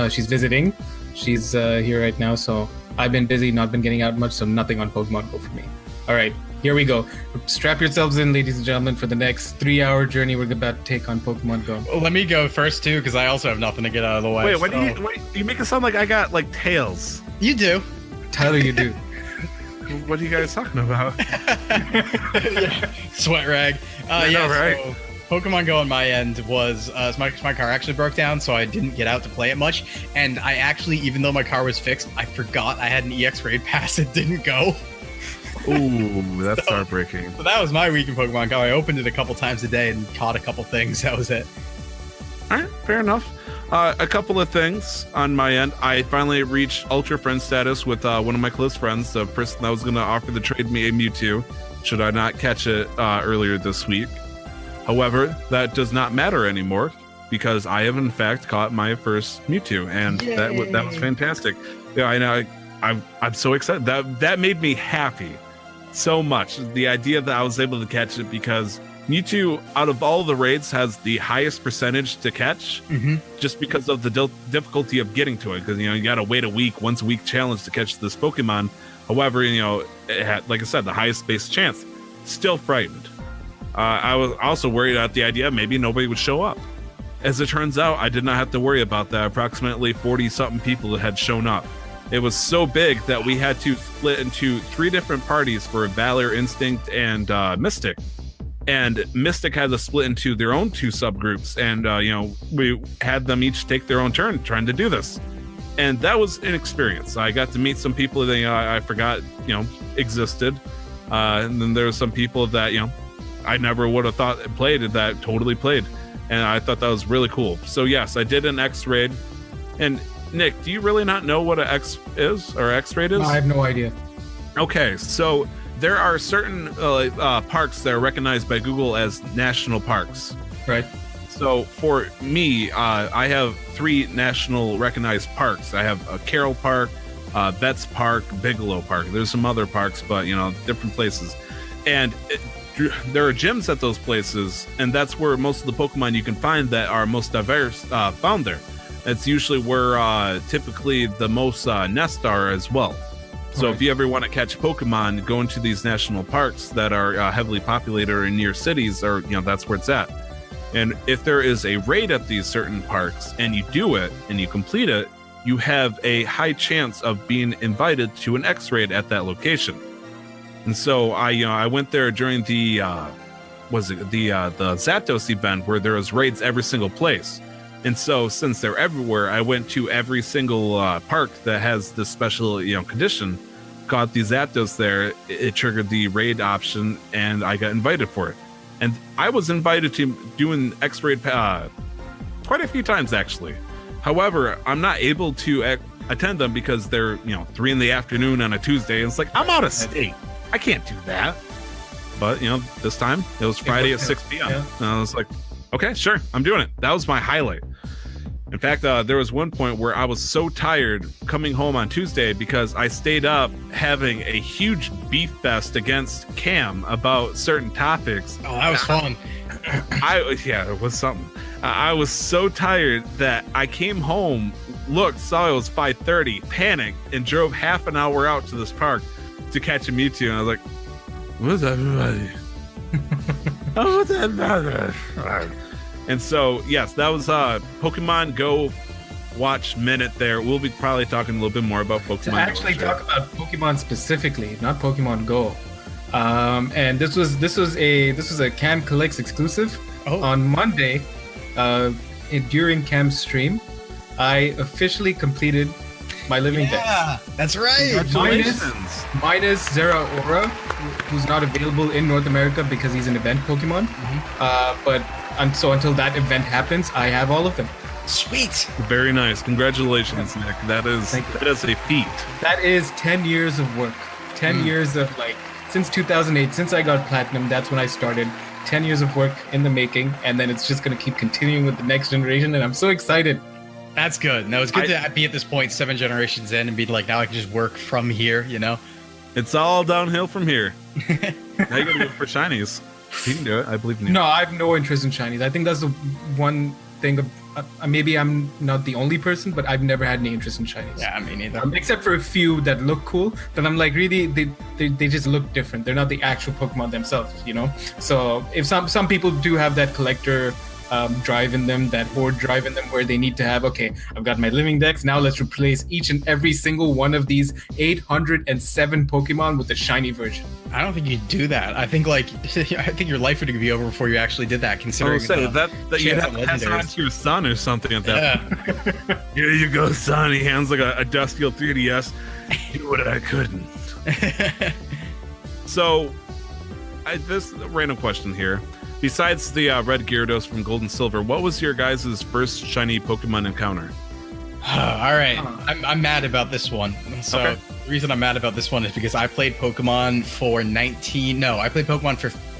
S3: She's visiting. She's here right now. So I've been busy, not been getting out much. So nothing on Pokemon Go for me. All right, here we go. Strap yourselves in, ladies and gentlemen, for the next 3-hour journey we're about to take on Pokemon Go.
S2: Well, let me go first too, because I also have nothing to get out of the way.
S1: Wait, you make it sound like I got tails.
S2: You do.
S3: Tyler, you do.
S1: What are you guys talking about?
S2: Yeah. Sweat rag.
S1: Right?
S2: So Pokemon Go on my end was my car actually broke down, so I didn't get out to play it much. And I actually, even though my car was fixed, I forgot I had an EX raid pass. It didn't go.
S1: Ooh, that's heartbreaking.
S2: So that was my week in Pokemon Go. I opened it a couple times a day and caught a couple things. That was it.
S1: All right, fair enough. A couple of things on my end. I finally reached Ultra Friend status with one of my close friends, the person that was going to offer to trade me a Mewtwo, should I not catch it earlier this week. However, that does not matter anymore because I have in fact caught my first Mewtwo, and that was fantastic. Yeah, I know. I'm so excited. That made me happy. so much. The idea that I was able to catch it because Mewtwo, out of all the raids, has the highest percentage to catch, just because of the difficulty of getting to it. Because you got to wait once a week challenge to catch this Pokemon. However, it had, like I said, the highest base chance. Still frightened. I was also worried about the idea maybe nobody would show up. As it turns out, I did not have to worry about that. Approximately 40-something people had shown up. It was so big that we had to split into 3 different parties for Valor, Instinct, and Mystic. And Mystic had to split into their own 2 subgroups, and we had them each take their own turn trying to do this, and that was an experience. I got to meet some people that I forgot existed, and then there were some people that I never would have thought played that totally played, and I thought that was really cool. So yes, I did an X raid. And Nick, do you really not know what an X is or X raid is?
S3: No, I have no idea.
S1: Okay, so there are certain parks that are recognized by Google as national parks.
S3: Right.
S1: So for me, I have 3 national recognized parks. I have a Carroll Park, Betts Park, Bigelow Park. There's some other parks, but different places. And there are gyms at those places, and that's where most of the Pokemon you can find that are most diverse found there. It's usually where typically the most nests are as well. So if you ever want to catch Pokemon, go into these national parks that are heavily populated or near cities, or that's where it's at. And if there is a raid at these certain parks and you do it and you complete it, you have a high chance of being invited to an X raid at that location. And so I went there during the Zapdos event where there was raids every single place. And so since they're everywhere, I went to every single park that has this special condition, got the Zapdos there. It triggered the raid option, and I got invited for it. And I was invited to do an X raid quite a few times actually. However, I'm not able to attend them because they're 3 p.m. on a Tuesday, and it's like I'm out of state. I can't do that. But this time it was Friday at 6 p.m. Yeah. And I was like, okay, sure, I'm doing it. That was my highlight. In fact, there was one point where I was so tired coming home on Tuesday because I stayed up having a huge beef fest against Cam about certain topics.
S2: Oh, that was fun.
S1: It was something. I was so tired that I came home, looked, saw it was 5:30, panicked, and drove half an hour out to this park to catch a Mewtwo. And I was like, what's everybody? What's everybody? And so, yes, that was Pokemon Go Watch Minute there. We'll be probably talking a little bit more about Pokemon
S3: to actually talk about Pokemon specifically, not Pokemon Go. And this was a Cam Collects exclusive. On Monday, during Cam's stream, I officially completed my living dex.
S2: Yeah, that's right.
S3: Minus Zeraora, who's not available in North America because he's an event Pokemon. But until that event happens, I have all of them.
S2: Sweet.
S1: Very nice. Congratulations, Nick. That is a feat.
S3: That is 10 years of work. 10 years of since 2008, since I got platinum, that's when I started. 10 years of work in the making, and then it's just going to keep continuing with the next generation, and I'm so excited.
S2: That's good. No, it's good to be at this point 7 generations in and be like, now I can just work from here,
S1: It's all downhill from here. Now you got to go for shinies. You can do it. I believe in you.
S3: No, I have no interest in shinies. I think that's the one thing. Maybe I'm not the only person, but I've never had any interest in shinies.
S2: Yeah, me neither.
S3: Except for a few that look cool, but I'm like, really, they just look different. They're not the actual Pokemon themselves, So if some people do have that collector drive in them, that horde drive in them, where they need to have, okay, I've got my living dex, now let's replace each and every single one of these 807 Pokemon with the shiny version.
S2: I don't think you'd do that. I think your life would be over before you actually did that, considering
S1: that you have to pass it on to your son or something at that point. Here you go, son. He hands like a Duskeel 3DS. Do what I couldn't. So, this random question here. Besides the red Gyarados from Gold and Silver, what was your guys' first shiny Pokemon encounter?
S2: All right, I'm mad about this one. So the reason I'm mad about this one is because I played Pokemon for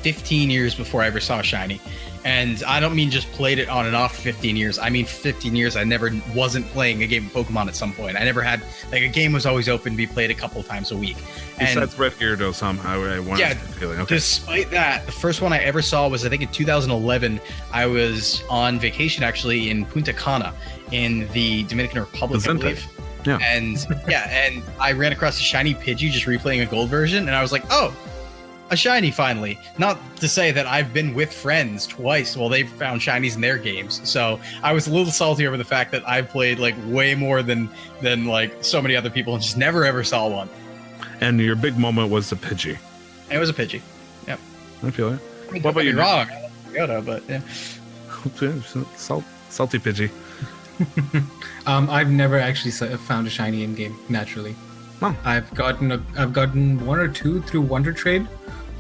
S2: 15 years before I ever saw a shiny. And I don't mean just played it on and off for 15 years. I mean, for 15 years, I never wasn't playing a game of Pokemon at some point. I never had, like, a game was always open to be played a couple of times a week.
S1: Besides Red Gyarados somehow, I wanted
S2: yeah,
S1: feeling. Okay.
S2: Despite that, the first one I ever saw was, I think, in 2011. I was on vacation, actually, in Punta Cana in the Dominican Republic, I believe.
S1: Yeah.
S2: And I ran across a shiny Pidgey just replaying a gold version, and I was like, oh, a shiny finally. Not to say that I've been with friends twice while they've found shinies in their games. So I was a little salty over the fact that I've played like way more than like so many other people and just never ever saw one.
S1: And your big moment was the Pidgey.
S2: It was a Pidgey. Yep.
S1: I feel it.
S2: I mean,
S1: what about you?
S2: Wrong, Yoda, but yeah.
S1: Salty Pidgey.
S3: I've never actually found a shiny in game naturally.
S1: Oh.
S3: I've gotten one or two through Wonder Trade,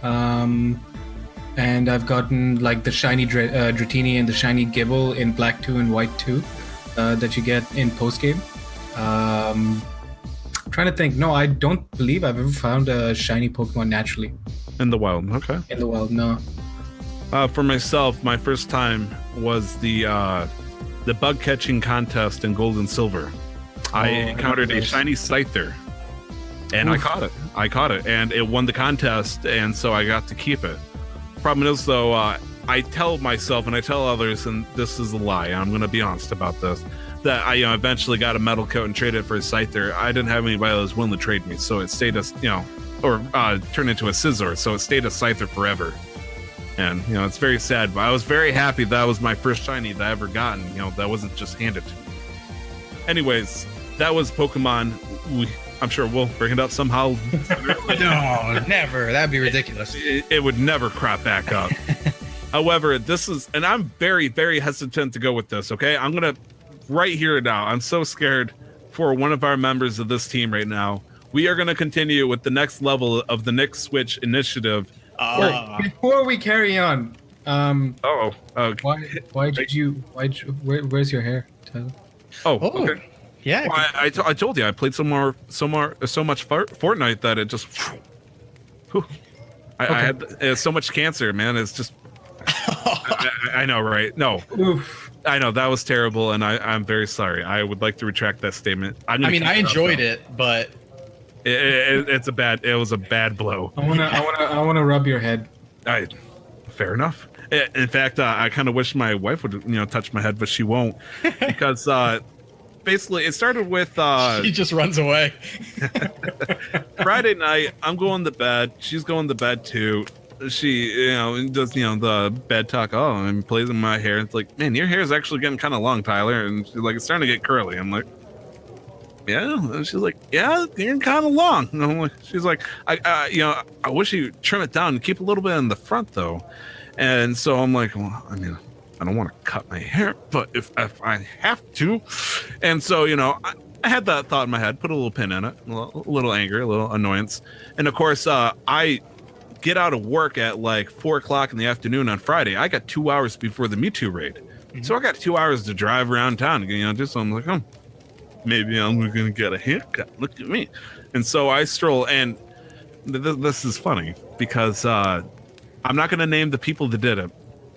S3: and I've gotten like the shiny Dratini and the shiny Gibble in Black 2 and White 2 that you get in post game. I'm trying to think. No, I don't believe I've ever found a shiny Pokemon naturally.
S1: In the wild, okay.
S3: In the wild, no.
S1: For myself, my first time was the bug catching contest in Gold and Silver. I encountered a shiny Scyther, and I caught it, and it won the contest, and so I got to keep it. Problem is, though, I tell myself and I tell others, and this is a lie, I'm going to be honest about this, that I eventually got a metal coat and traded it for a Scyther. I didn't have anybody that was willing to trade me, so it stayed as, or turned into a Scizor, so it stayed a Scyther forever. And, it's very sad, but I was very happy that was my first shiny that I ever gotten, that wasn't just handed to me. Anyways, that was Pokemon. I'm sure we'll bring it up somehow.
S2: No, never. That'd be ridiculous.
S1: It would never crop back up. However, this is, and I'm very, very hesitant to go with this, okay? I'm going to, right here now, I'm so scared for one of our members of this team right now. We are going to continue with the next level of the Nick Switch initiative.
S3: Before we carry on,
S1: okay.
S3: Where's your hair, Tyler?
S1: Okay.
S2: Yeah.
S1: Well, I told you I played so much Fortnite that it just. I had so much cancer, man. It's just. I know, right? No.
S3: Oof.
S1: I know that was terrible, and I'm very sorry. I would like to retract that statement. I
S2: enjoyed it, but.
S1: It was a bad blow.
S3: I wanna rub your head.
S1: Fair enough. In fact, I kind of wish my wife would touch my head, but she won't, because basically it started with
S2: she just runs away.
S1: Friday night, I'm going to bed. She's going to bed too. She does the bed talk. And plays in my hair. It's like, man, your hair is actually getting kind of long, Tyler. And she's like, it's starting to get curly. I'm like, yeah. And she's like, yeah, you're kind of long. And I'm like, she's like, I wish you trim it down and keep a little bit in the front though. And so I'm like, well, I mean, I don't want to cut my hair, but if I have to. And so, I had that thought in my head, put a little pin in it, a little anger, a little annoyance. And of course, I get out of work at like 4:00 in the afternoon on Friday. I got 2 hours before the Mewtwo raid. Mm-hmm. So I got 2 hours to drive around town and, do something. Like, maybe I'm going to get a haircut. Look at me. And so I stroll, and this is funny because I'm not going to name the people that did it,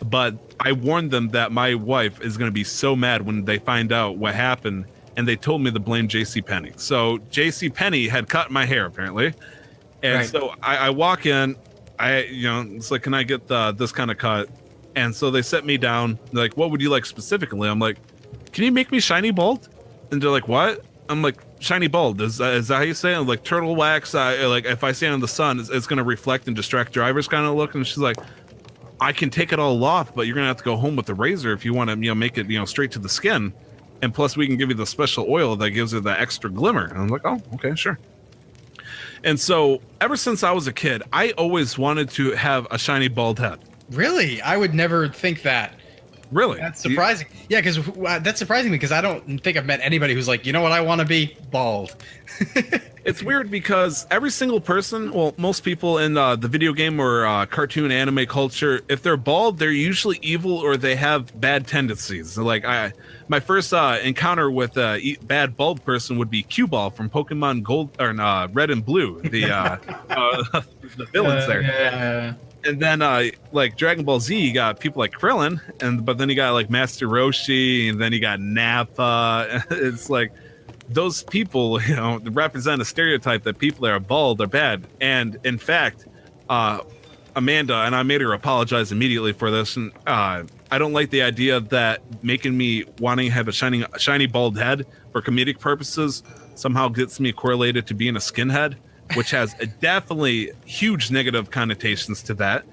S1: but I warned them that my wife is going to be so mad when they find out what happened, and they told me to blame JCPenney. So JCPenney had cut my hair, apparently. And right. So I walk in, it's like, can I get this kind of cut? And so they set me down. They're like, what would you like specifically? I'm like, can you make me shiny bald? And they're like, what? I'm like, shiny bald. Is that how you say it? I'm like, turtle wax. Like, if I stand in the sun, it's going to reflect and distract drivers kind of look. And she's like, I can take it all off, but you're going to have to go home with the razor if you want to, make it, straight to the skin. And plus, we can give you the special oil that gives it that extra glimmer. And I'm like, oh, okay, sure. And so, ever since I was a kid, I always wanted to have a shiny bald head.
S2: Really? I would never think that.
S1: Really?
S2: That's surprising. Yeah, because that's surprising me because I don't think I've met anybody who's like, you know what, I want to be bald.
S1: It's weird because every single person, well, most people in the video game or cartoon anime culture, if they're bald, they're usually evil or they have bad tendencies. Like my first encounter with a bad bald person would be Q-Ball from Pokemon Gold or Red and Blue, the villains there.
S3: Yeah.
S1: And then like Dragon Ball Z, you got people like Krillin, but then you got like Master Roshi, and then you got Nappa. It's like those people, represent a stereotype that people that are bald are bad. And in fact, Amanda, and I made her apologize immediately for this, and I don't like the idea that making me wanting to have a shiny bald head for comedic purposes somehow gets me correlated to being a skinhead, which has definitely huge negative connotations to that.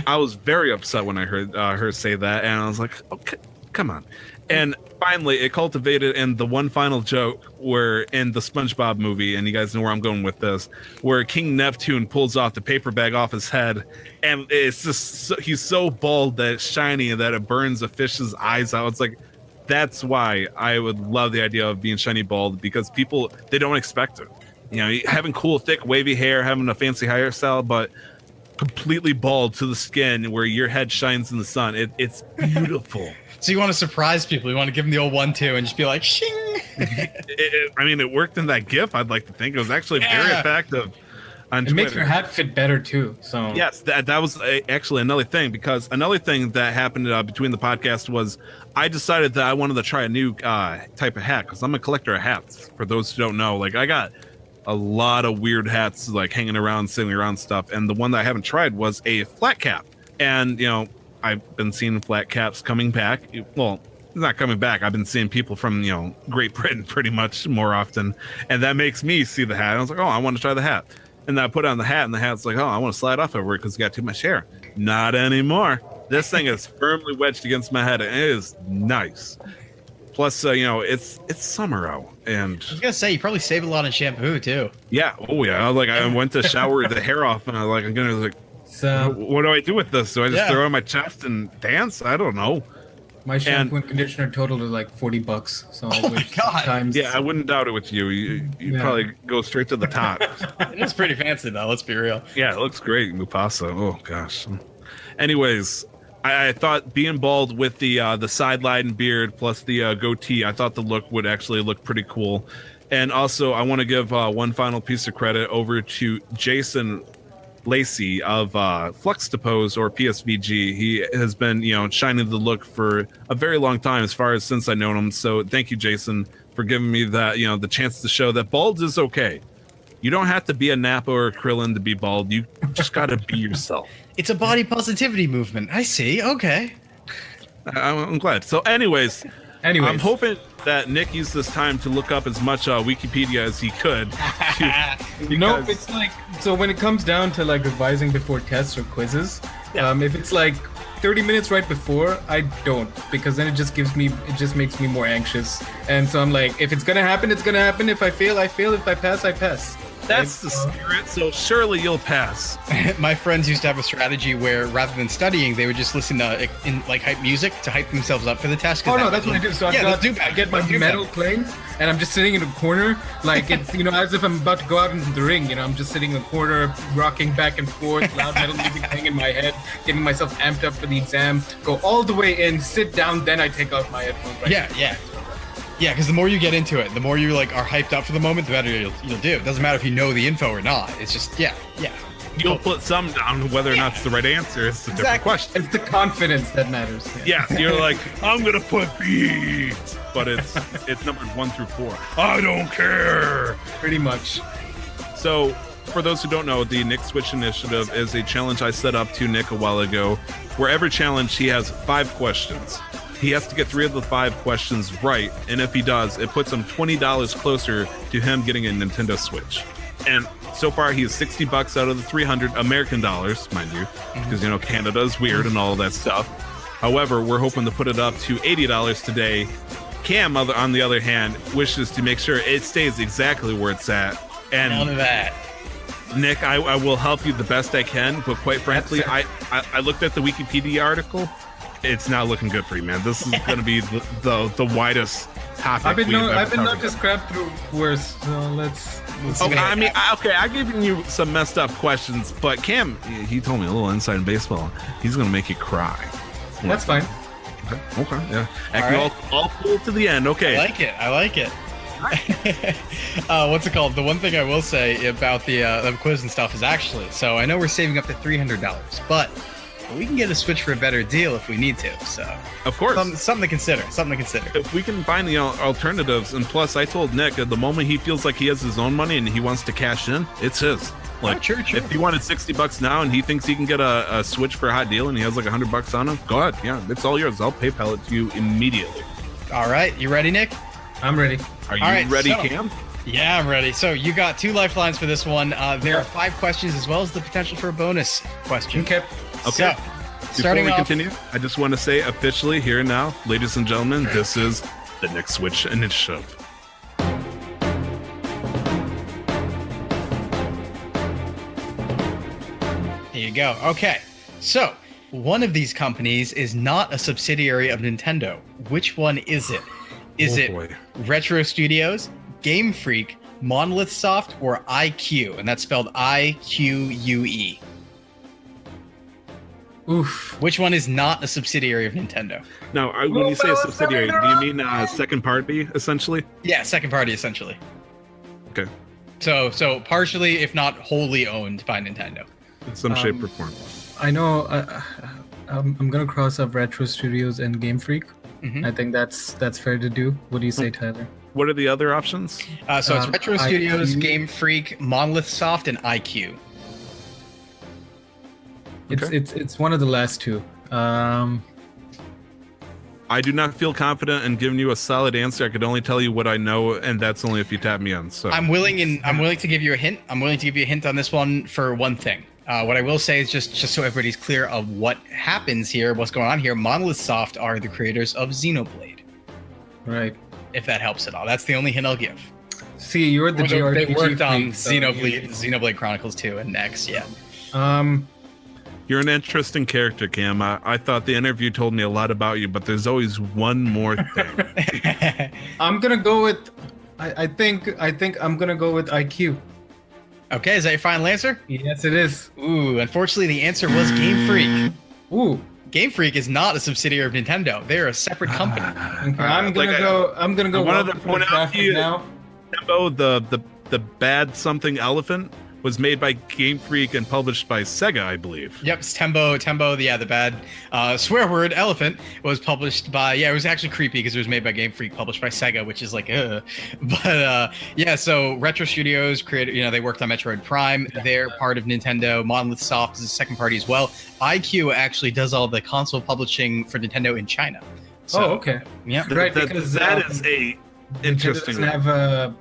S1: I was very upset when I heard her say that, and I was like, okay, come on. And finally, it cultivated in the one final joke where in the SpongeBob movie, and you guys know where I'm going with this, where King Neptune pulls off the paper bag off his head, and it's just he's so bald that it's shiny and that it burns a fish's eyes out. It's like, that's why I would love the idea of being shiny bald, because people, they don't expect it. Having cool, thick, wavy hair, having a fancy hairstyle, but completely bald to the skin where your head shines in the sun. It's beautiful.
S2: So you want to surprise people. You want to give them the old 1-2 and just be like, shing.
S1: It worked in that GIF. I'd like to think it was actually very effective on Twitter.
S3: It makes your hat fit better too. So
S1: yes, that was actually another thing, because another thing that happened between the podcast was I decided that I wanted to try a new type of hat, because I'm a collector of hats. For those who don't know, like I got a lot of weird hats like hanging around, sitting around stuff, and the one that I haven't tried was a flat cap. And I've been seeing flat caps coming back. Well, it's not coming back. I've been seeing people from, Great Britain pretty much more often. And that makes me see the hat. I was like, oh, I want to try the hat. And then I put on the hat, and the hat's like, oh, I want to slide off over it because it's got too much hair. Not anymore. This thing is firmly wedged against my head, and it is nice. Plus, it's summer out. And
S2: I was going to say, you probably save a lot in shampoo, too.
S1: Yeah. Oh, yeah. I went to shower the hair off, and I was like, I'm going to
S3: so
S1: what do I do with this? Do I just throw it on my chest and dance? I don't know.
S3: My shampoo and conditioner totaled like $40. So
S2: oh my god!
S3: Times.
S1: Yeah, I wouldn't doubt it with you. You probably go straight to the top.
S2: It's pretty fancy though. Let's be real.
S1: Yeah, it looks great, Mufasa. Oh gosh. Anyways, I thought being bald with the sideline beard plus the goatee, I thought the look would actually look pretty cool. And also, I want to give one final piece of credit over to Jason Lacey of Fluxtapose or PSVG. He has been, shining the look for a very long time, as far as since I've known him. So thank you, Jason, for giving me that, the chance to show that bald is okay. You don't have to be a Nappa or a Krillin to be bald. You just got to be yourself.
S2: It's a body positivity movement. I see. Okay.
S1: I'm glad. So anyways, I'm hoping that Nick used this time to look up as much Wikipedia as he could.
S3: Nope, it's like, so when it comes down to like revising before tests or quizzes, if it's like 30 minutes right before, I don't, because then it just makes me more anxious. And so I'm like, if it's gonna happen, it's gonna happen. If I fail, I fail. If I pass, I pass.
S1: That's the spirit, so surely you'll pass.
S2: My friends used to have a strategy where rather than studying, they would just listen to hype music to hype themselves up for the test.
S3: Oh no, that's what I do. So I get my metal playing, and I'm just sitting in a corner, like it's as if I'm about to go out into the ring. I'm just sitting in the corner, rocking back and forth, loud metal music playing in my head, getting myself amped up for the exam. Go all the way in, sit down, then I take off my headphones. Right
S2: Yeah, because the more you get into it, the more you are hyped up for the moment, the better you'll do. It doesn't matter if you know the info or not. It's just
S1: You'll put some down, whether or not it's the right answer. It's a different question.
S3: It's the confidence that matters.
S1: Yeah, you're like, I'm gonna put B, but it's numbers 1 through 4. I don't care.
S3: Pretty much.
S1: So, for those who don't know, the Nick Switch Initiative is a challenge I set up to Nick a while ago, where every challenge he has 5 questions. He has to get 3 of the 5 questions right, and if he does, it puts him $20 closer to him getting a Nintendo Switch. And so far, he is $60 out of the 300 American dollars, mind you, because Canada is weird and all that stuff. However, we're hoping to put it up to $80 today. Cam, on the other hand, wishes to make sure it stays exactly where it's at. And
S2: none of that.
S1: Nick, I will help you the best I can, but quite frankly, I looked at the Wikipedia article. It's not looking good for you, man. This is going to be the widest topic.
S3: I've been not just crap through worse. So let's
S1: okay, I've given you some messed up questions, but Cam, he told me a little inside baseball. He's going to make you cry.
S3: That's fine.
S1: Okay, yeah. Acting all cool to the end. Okay.
S2: I like it. What's it called? The one thing I will say about the quiz and stuff is actually, so I know we're saving up to $300, but we can get a Switch for a better deal if we need to. So
S1: of course,
S2: something to consider.
S1: If we can find the alternatives, and plus, I told Nick at the moment he feels like he has his own money and he wants to cash in, it's his. Like,
S2: true.
S1: If he wanted $60 now and he thinks he can get a Switch for a hot deal and he has like $100 on him, go ahead. Yeah, it's all yours. I'll PayPal it to you immediately.
S2: All right, you ready, Nick?
S3: I'm ready.
S1: Are you ready, Cam?
S2: Yeah, I'm ready. So you got 2 lifelines for this one. There are 5 questions as well as the potential for a bonus question.
S3: Okay.
S2: So,
S1: Before we continue, I just want to say officially here and now, ladies and gentlemen, this is the Nick Switch Initiative.
S2: There you go. Okay. So, one of these companies is not a subsidiary of Nintendo. Which one is it? Is it Retro Studios, Game Freak, Monolith Soft, or IQ? And that's spelled IQUE.
S3: Oof.
S2: Which one is not a subsidiary of Nintendo?
S1: Now, when you say a subsidiary, do you mean second party, essentially?
S2: Yeah, second party, essentially.
S1: Okay.
S2: So partially, if not wholly owned by Nintendo.
S1: In some shape or form.
S3: I know. I'm gonna cross up Retro Studios and Game Freak.
S2: Mm-hmm.
S3: I think that's fair to do. What do you say, Tyler?
S1: What are the other options?
S2: So it's Retro Studios,
S3: IQ.
S2: Game Freak, Monolith Soft, and IQ.
S3: It's one of the last 2.
S1: I do not feel confident in giving you a solid answer. I could only tell you what I know, and that's only if you tap me in. So
S2: I'm willing to give you a hint. I'm willing to give you a hint on this one for one thing. What I will say is just so everybody's clear of what happens here, what's going on here. Monolith Soft are the creators of Xenoblade.
S3: Right.
S2: If that helps at all, that's the only hint I'll give.
S3: See, you're the JRPG
S2: They worked on
S3: freak,
S2: Xenoblade Chronicles 2 and Next. Yeah.
S1: You're an interesting character, Cam. I thought the interview told me a lot about you, but there's always one more thing.
S3: I'm gonna go with. I think I'm gonna go with IQ.
S2: Okay, is that your final answer?
S3: Yes, it is.
S2: Ooh, unfortunately, the answer was Game Freak.
S3: Ooh.
S2: Game Freak is not a subsidiary of Nintendo. They're a separate company.
S3: Okay, I'm gonna go. I
S1: wanted to point out to you
S3: now.
S1: Tembo, the bad something elephant was made by Game Freak and published by Sega, I believe.
S2: Yep, it's Tembo, the bad swear word elephant was published by, it was actually creepy because it was made by Game Freak, published by Sega, which is like, But so Retro Studios created, they worked on Metroid Prime. They're part of Nintendo. Monolith Soft is a second party as well. IQ actually does all the console publishing for Nintendo in China. So,
S3: okay.
S2: Yeah.
S3: Right,
S1: because that is a interesting.
S3: Nintendo doesn't have a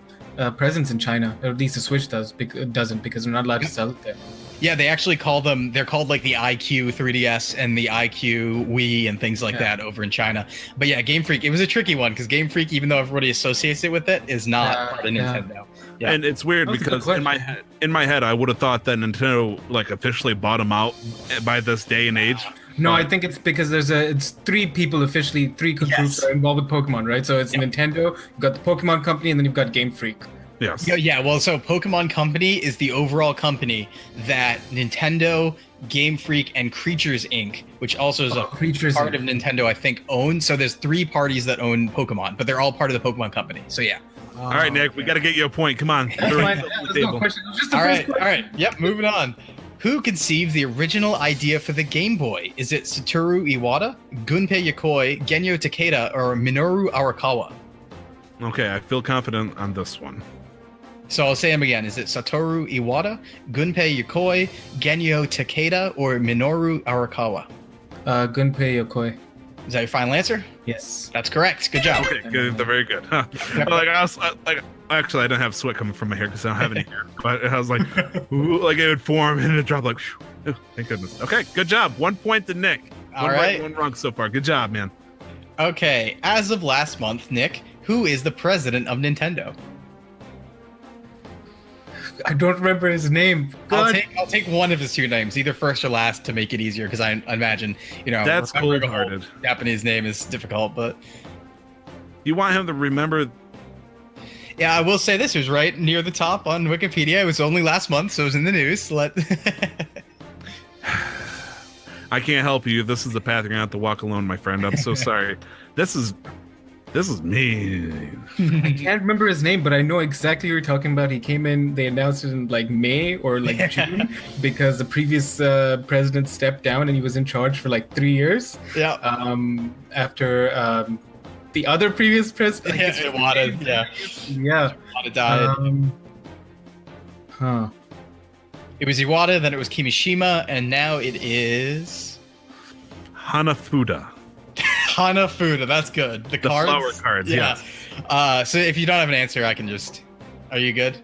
S3: presence in China, or at least the Switch doesn't because they're not allowed to sell it there.
S2: Yeah, they actually call them. They're called like the IQ 3DS and the IQ Wii and things like that over in China. But yeah, Game Freak. It was a tricky one because Game Freak, even though everybody associates it with it, is not part of Nintendo. Yeah.
S1: And it's weird because in my head, I would have thought that Nintendo like officially bought them out by this day and age.
S3: No, I think it's because it's 3 people officially, 3 groups are involved with Pokemon, right? So it's Nintendo, you've got the Pokemon Company, and then you've got Game Freak.
S1: Yes.
S2: Yeah, well, so Pokemon Company is the overall company that Nintendo, Game Freak, and Creatures Inc., which also is part of Nintendo, I think, owns. So there's 3 parties that own Pokemon, but they're all part of the Pokemon Company. So yeah.
S1: All right, Nick, we got to get you a point. Come on.
S3: That's fine. No question. Just the first question.
S2: All right. Yep, moving on. Who conceived the original idea for the Game Boy? Is it Satoru Iwata, Gunpei Yokoi, Genyo Takeda, or Minoru Arakawa?
S1: Okay, I feel confident on this one.
S2: So I'll say them again. Is it Satoru Iwata, Gunpei Yokoi, Genyo Takeda, or Minoru Arakawa?
S3: Gunpei Yokoi.
S2: Is that your final answer?
S3: Yes.
S2: That's correct. Good job.
S1: Okay, good. They're very good. Huh. Actually, I don't have sweat coming from my hair because I don't have any hair. But I was like, ooh, like it would form and it dropped like, oh, thank goodness. Okay, good job. 1 point to Nick.
S2: All right.
S1: 1 wrong so far. Good job, man.
S2: Okay, as of last month, Nick, who is the president of Nintendo?
S3: I don't remember his name.
S2: I'll take one of his 2 names, either first or last, to make it easier, because I imagine,
S1: that's cold-hearted.
S2: Japanese name is difficult, but
S1: you want him to remember.
S2: Yeah, I will say this was right near the top on Wikipedia. It was only last month, so it was in the news.
S1: I can't help you. This is the path you're gonna have to walk alone, my friend. I'm so sorry. This is This is me.
S3: I can't remember his name, but I know exactly what you're talking about. He came in, they announced it in like May or like June because the previous president stepped down and he was in charge for like 3 years.
S2: Yeah.
S3: After the other previous president.
S2: Iwata, yeah.
S3: Yeah.
S2: Iwata died. It was Iwata, then it was Kimishima, and now it is
S1: Hanafuda.
S2: Hanafuda. That's good. The cards?
S1: Flower cards,
S2: yeah. Yes. So if you don't have an answer, I can just... Are you good?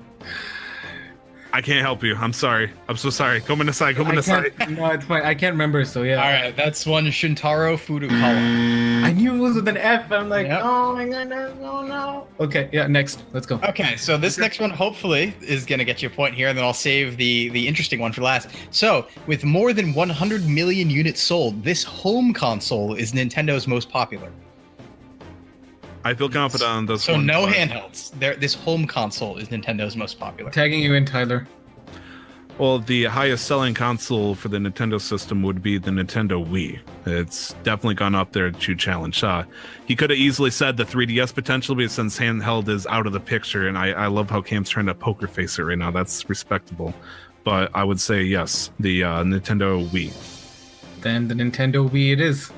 S1: I can't help you. I'm sorry. I'm so sorry. Come on aside.
S3: No, it's fine. I can't remember, so yeah.
S2: All right, that's one Shintaro Furukawa.
S3: I knew it was with an F. I'm like,
S2: Yep.
S3: oh my goodness, no. Okay, yeah, next. Let's go.
S2: Okay, so this next one hopefully is going to get you a point here, and then I'll save the interesting one for last. So, with more than 100 million units sold, this home console is Nintendo's most popular.
S1: I feel confident on this
S2: So
S1: one.
S2: no handhelds. This home console is Nintendo's most popular.
S3: Tagging you in, Tyler.
S1: Well, the highest selling console for the Nintendo system would be the Nintendo Wii. It's definitely gone up there to challenge. He could have easily said the 3DS potential, but since handheld is out of the picture, and I love how Cam's trying to poker face it right now. That's respectable. But I would say yes, the Nintendo Wii.
S3: Then the Nintendo Wii it is.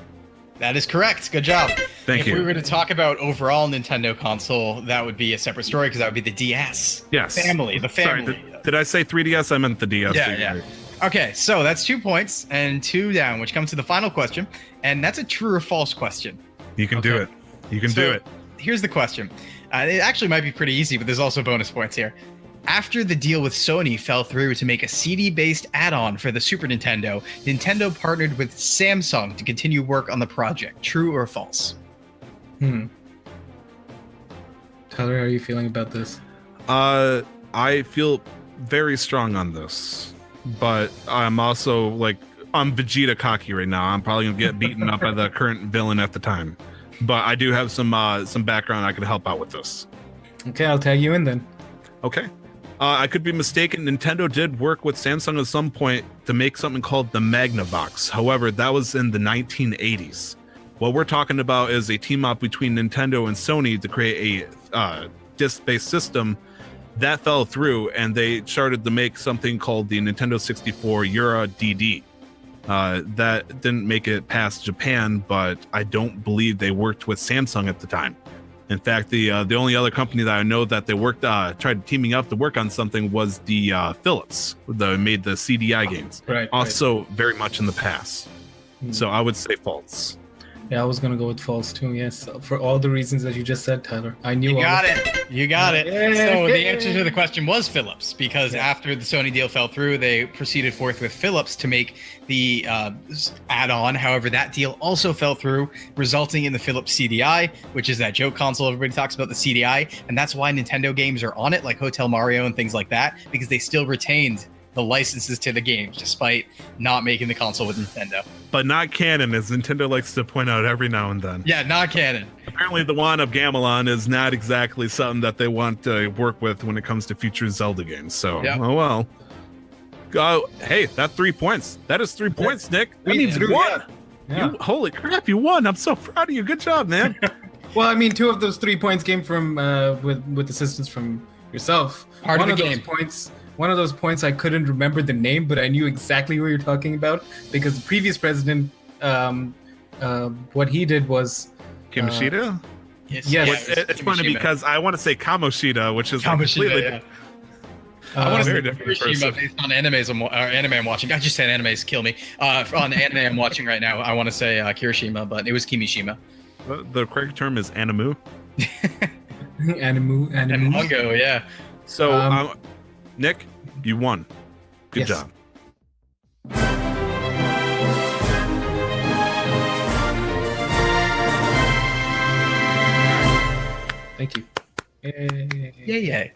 S2: That is correct. Good job.
S1: Thank you.
S2: If we were to talk about overall Nintendo console, that would be a separate story because that would be the DS.
S1: Yes.
S2: The family.
S1: Sorry, did I say 3DS? I meant the DS.
S2: Yeah. Okay, so that's 2 points and 2 down, which comes to the final question, and that's a true or false question.
S1: You can do it. You can do it.
S2: Here's the question. It actually might be pretty easy, but there's also bonus points here. After the deal with Sony fell through to make a CD-based add-on for the Super Nintendo, Nintendo partnered with Samsung to continue work on the project. True or false?
S3: Tyler, how are you feeling about this?
S1: I feel very strong on this, but I'm also like I'm Vegeta cocky right now. I'm probably gonna get beaten up by the current villain at the time, but I do have some background I can help out with this.
S3: Okay, I'll tag you in then.
S1: Okay. I could be mistaken. Nintendo did work with Samsung at some point to make something called the Magnavox. However, that was in the 1980s. What we're talking about is a team up between Nintendo and Sony to create a disc-based system that fell through, and they started to make something called the Nintendo 64 Euro DD. That didn't make it past Japan, but I don't believe they worked with Samsung at the time. In fact, the only other company that I know that they tried teaming up to work on something was the Philips, that made the CDI games.
S3: Right.
S1: Also, very much in the past. So I would say false.
S3: Yeah, I was gonna go with false too. Yes, for all the reasons that you just said, Tyler. I knew.
S2: You got it. You got it. So the answer to the
S3: the
S2: question was Philips, because after the Sony deal fell through, they proceeded forth with Philips to make the add-on. However, that deal also fell through, resulting in the Philips CDI, which is that joke console everybody talks about, the CDI, and that's why Nintendo games are on it, like Hotel Mario and things like that, because they still retained the licenses to the games, despite not making the console with Nintendo.
S1: But not canon, as Nintendo likes to point out every now and then.
S2: Yeah, not canon.
S1: Apparently, the wand of Gamelon is not exactly something that they want to work with when it comes to future Zelda games. So, oh well. Hey, that's 3 points. That is 3 points, Nick. That means you won.
S3: Yeah.
S1: Holy crap, you won. I'm so proud of you. Good job, man.
S3: Well, I mean, 2 of those 3 points came from with assistance from yourself.
S2: Part of the game.
S3: One of those points, I couldn't remember the name, but I knew exactly what you're talking about because the previous president, what he did was
S1: Kimishida?
S2: Yes.
S1: It's funny because I want to say Kamoshida, which is completely
S2: yeah. I want to say
S1: different
S2: Kirishima
S1: person.
S2: based on anime I'm watching. I just said animes kill me. On the anime I'm watching right now, I want to say Kirishima, but it was Kimishima.
S1: The correct term is animu.
S3: Animu.
S2: And Mungo, yeah.
S1: So, Nick, you won. Good job.
S3: Thank you.
S2: Yay.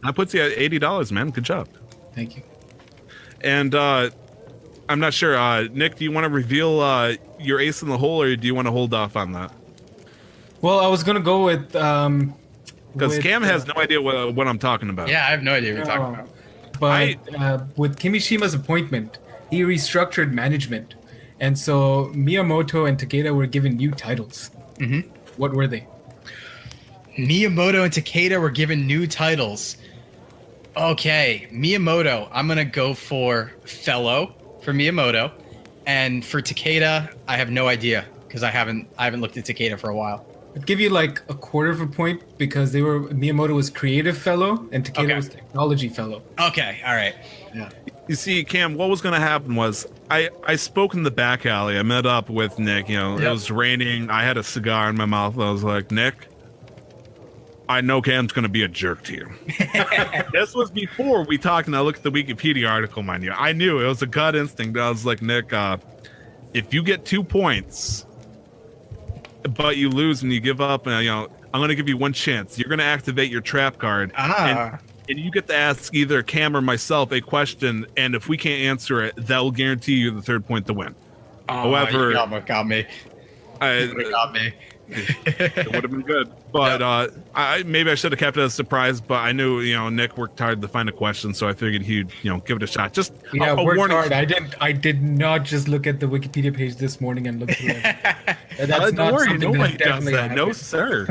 S1: That puts you at $80, man. Good job.
S3: Thank you.
S1: And I'm not sure. Nick, do you want to reveal your ace in the hole, or do you want to hold off on that?
S3: Well, I was going to go with...
S1: Because Cam has no idea what I'm talking about.
S2: Yeah, I have no idea what you're talking about.
S3: But with Kimishima's appointment, he restructured management. And so Miyamoto and Takeda were given new titles.
S2: Mm-hmm.
S3: What were they?
S2: Miyamoto and Takeda were given new titles. Okay, Miyamoto, I'm gonna go for Fellow for Miyamoto, and for Takeda, I have no idea because I haven't looked at Takeda for a while.
S3: I'd give you like a quarter of a point because Miyamoto was Creative Fellow and Takeda was Technology Fellow.
S2: Okay, all right. Yeah.
S1: You see, Cam, what was going to happen was I spoke in the back alley. I met up with Nick. You know, It was raining. I had a cigar in my mouth. I was like, Nick, I know Cam's going to be a jerk to you. This was before we talked, and I looked at the Wikipedia article, mind you. I knew it was a gut instinct. I was like, Nick, if you get 2 points, but you lose and you give up, and I'm going to give you one chance. You're going to activate your trap card, and you get to ask either Cam or myself a question, and if we can't answer it, that will guarantee you the 3rd point to win. However,
S2: you got me.
S1: It would have been good, but maybe I should have kept it a surprise. But I knew Nick worked hard to find a question, so I figured he'd give it a shot. Just a
S3: worked
S1: warning.
S3: hard. I did not just look at the Wikipedia page this morning and look through it. That's
S1: don't worry, nobody does
S3: definitely
S1: that. No, sir.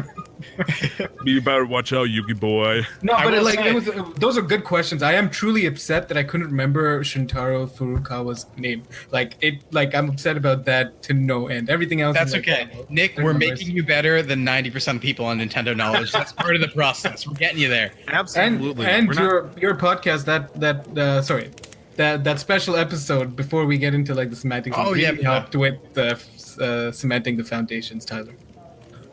S1: You better watch out, Yuki boy.
S3: No, but those are good questions. I am truly upset that I couldn't remember Shintaro Furukawa's name. I'm upset about that to no end. Everything else.
S2: That's okay. Nick, we're making you better than 90% of people on Nintendo knowledge. That's part of the process. We're getting you there.
S1: Absolutely.
S3: And your podcast that special episode before we get into like the semantics. Helped with cementing the foundations, Tyler.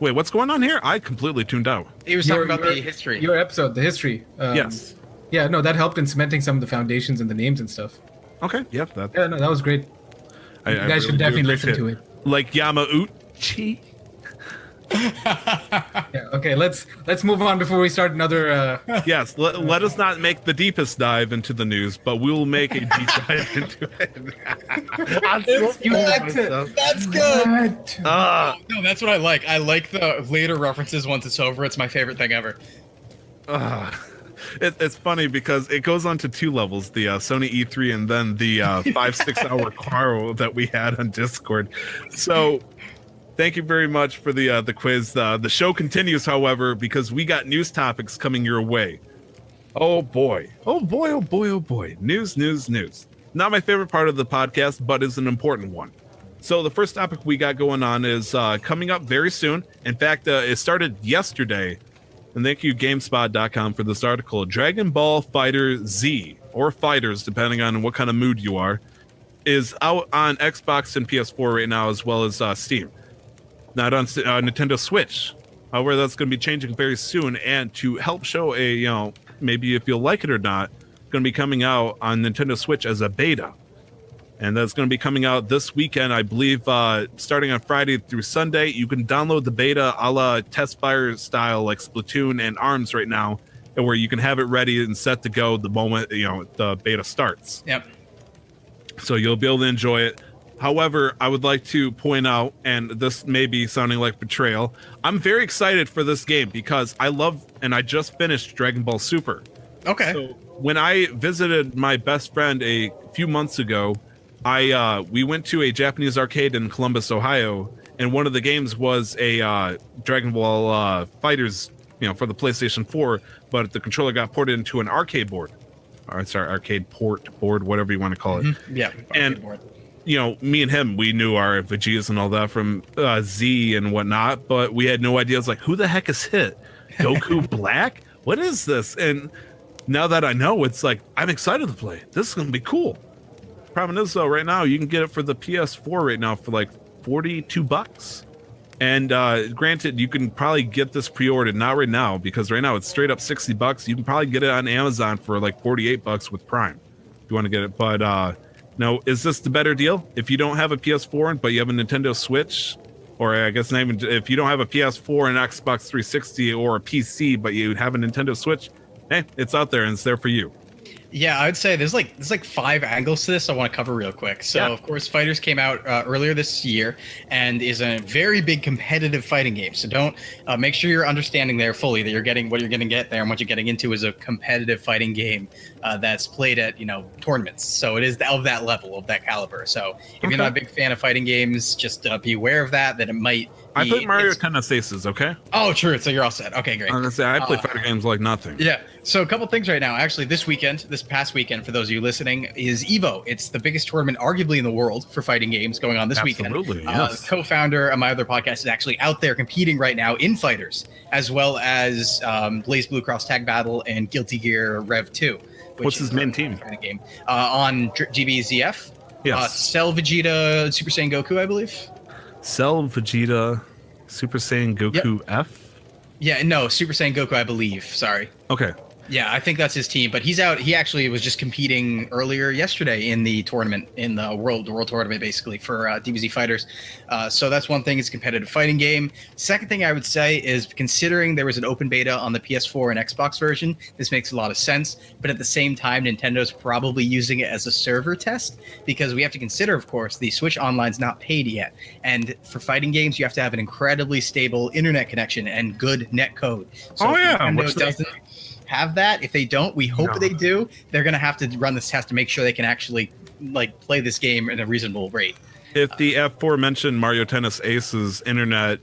S1: Wait, what's going on here? I completely tuned out.
S2: He was talking about the history.
S3: Your episode, the history.
S1: Yes.
S3: Yeah, no, that helped in cementing some of the foundations and the names and stuff.
S1: Okay, yeah.
S3: That was great. You guys should definitely listen to it.
S1: Like Yamauchi.
S3: Yeah, okay, let's move on before we start another
S1: Yes, let us not make the deepest dive into the news, but we'll make a deep dive into it.
S2: That's good. No, that's what I like. I like the later references once it's over. It's my favorite thing ever.
S1: It's funny because it goes on to 2 levels, the Sony E3 and then the 5-6 hour quarrel that we had on Discord. So thank you very much for the quiz. The show continues, however, because we got news topics coming your way. Oh boy. News. Not my favorite part of the podcast, but is an important one. So the first topic we got going on is coming up very soon. In fact, it started yesterday. And thank you, GameSpot.com, for this article. Dragon Ball Fighter Z, or Fighters, depending on what kind of mood you are, is out on Xbox and PS4 right now, as well as Steam. Not on Nintendo Switch. However, that's going to be changing very soon. And to help show maybe if you'll like it or not, it's going to be coming out on Nintendo Switch as a beta. And that's going to be coming out this weekend, I believe, starting on Friday through Sunday. You can download the beta a la test fire style, like Splatoon and ARMS right now, where you can have it ready and set to go the moment the beta starts.
S2: Yep.
S1: So you'll be able to enjoy it. However, I would like to point out, and this may be sounding like betrayal, I'm very excited for this game because I love, and I just finished Dragon Ball Super.
S2: Okay.
S1: So when I visited my best friend a few months ago, we went to a Japanese arcade in Columbus, Ohio, and one of the games was a Dragon Ball Fighters, for the PlayStation 4, but the controller got ported into an arcade board. Arcade port board, whatever you want to call it.
S2: Mm-hmm. Yeah.
S1: And
S2: board.
S1: Me and him, we knew our Vegetas and all that from Z and whatnot, but we had no idea. I was like, who the heck is Hit? Goku Black? What is this? And now that I know, it's like, I'm excited to play. This is going to be cool. Problem is, though, right now you can get it for the PS4 right now for like $42. And granted, you can probably get this pre-ordered, not right now, because right now it's straight up $60. You can probably get it on Amazon for like $48 with Prime if you want to get it. But no, is this the better deal? If you don't have a PS4 but you have a Nintendo Switch, or I guess not even if you don't have a PS4 and Xbox 360 or a PC, but you have a Nintendo Switch, hey, it's out there and it's there for you.
S2: Yeah, I would say there's like 5 angles to this I want to cover real quick. So, Of course, Fighters came out earlier this year and is a very big competitive fighting game. So don't make sure you're understanding there fully that you're getting what you're going to get there, and what you're getting into is a competitive fighting game that's played at tournaments. So it is of that level, of that caliber. So if you're not a big fan of fighting games, just be aware of that it might
S1: I played Mario Tennis Aces, okay?
S2: Oh, true. So you're all set. Okay, great.
S1: I'm gonna say I play fighter games like nothing.
S2: Yeah. So a couple things right now. Actually, this past weekend, for those of you listening, is EVO. It's the biggest tournament, arguably in the world, for fighting games going on this weekend.
S1: Absolutely, yes.
S2: The co-founder of my other podcast is actually out there competing right now in fighters, as well as Blaze Blue Cross Tag Battle and Guilty Gear Rev 2.
S1: What's his main team?
S2: Game. On GBZF.
S1: Yes.
S2: Cell, Vegeta, Super Saiyan Goku, I believe.
S1: Cell, Vegeta, Super Saiyan Goku F?
S2: Yeah, no, Super Saiyan Goku, I believe. Sorry.
S1: Okay.
S2: Yeah, I think that's his team, but he's out. He actually was just competing earlier yesterday in the tournament, in the world tournament, basically for DBZ fighters. So that's one thing. It's a competitive fighting game. Second thing I would say is, considering there was an open beta on the PS4 and Xbox version, this makes a lot of sense. But at the same time, Nintendo's probably using it as a server test, because we have to consider, of course, the Switch Online's not paid yet, and for fighting games, you have to have an incredibly stable internet connection and good net code. So Nintendo doesn't have that. If they don't, we hope they do. They're going to have to run this test to make sure they can actually play this game at a reasonable rate.
S1: If the aforementioned Mario Tennis Aces internet,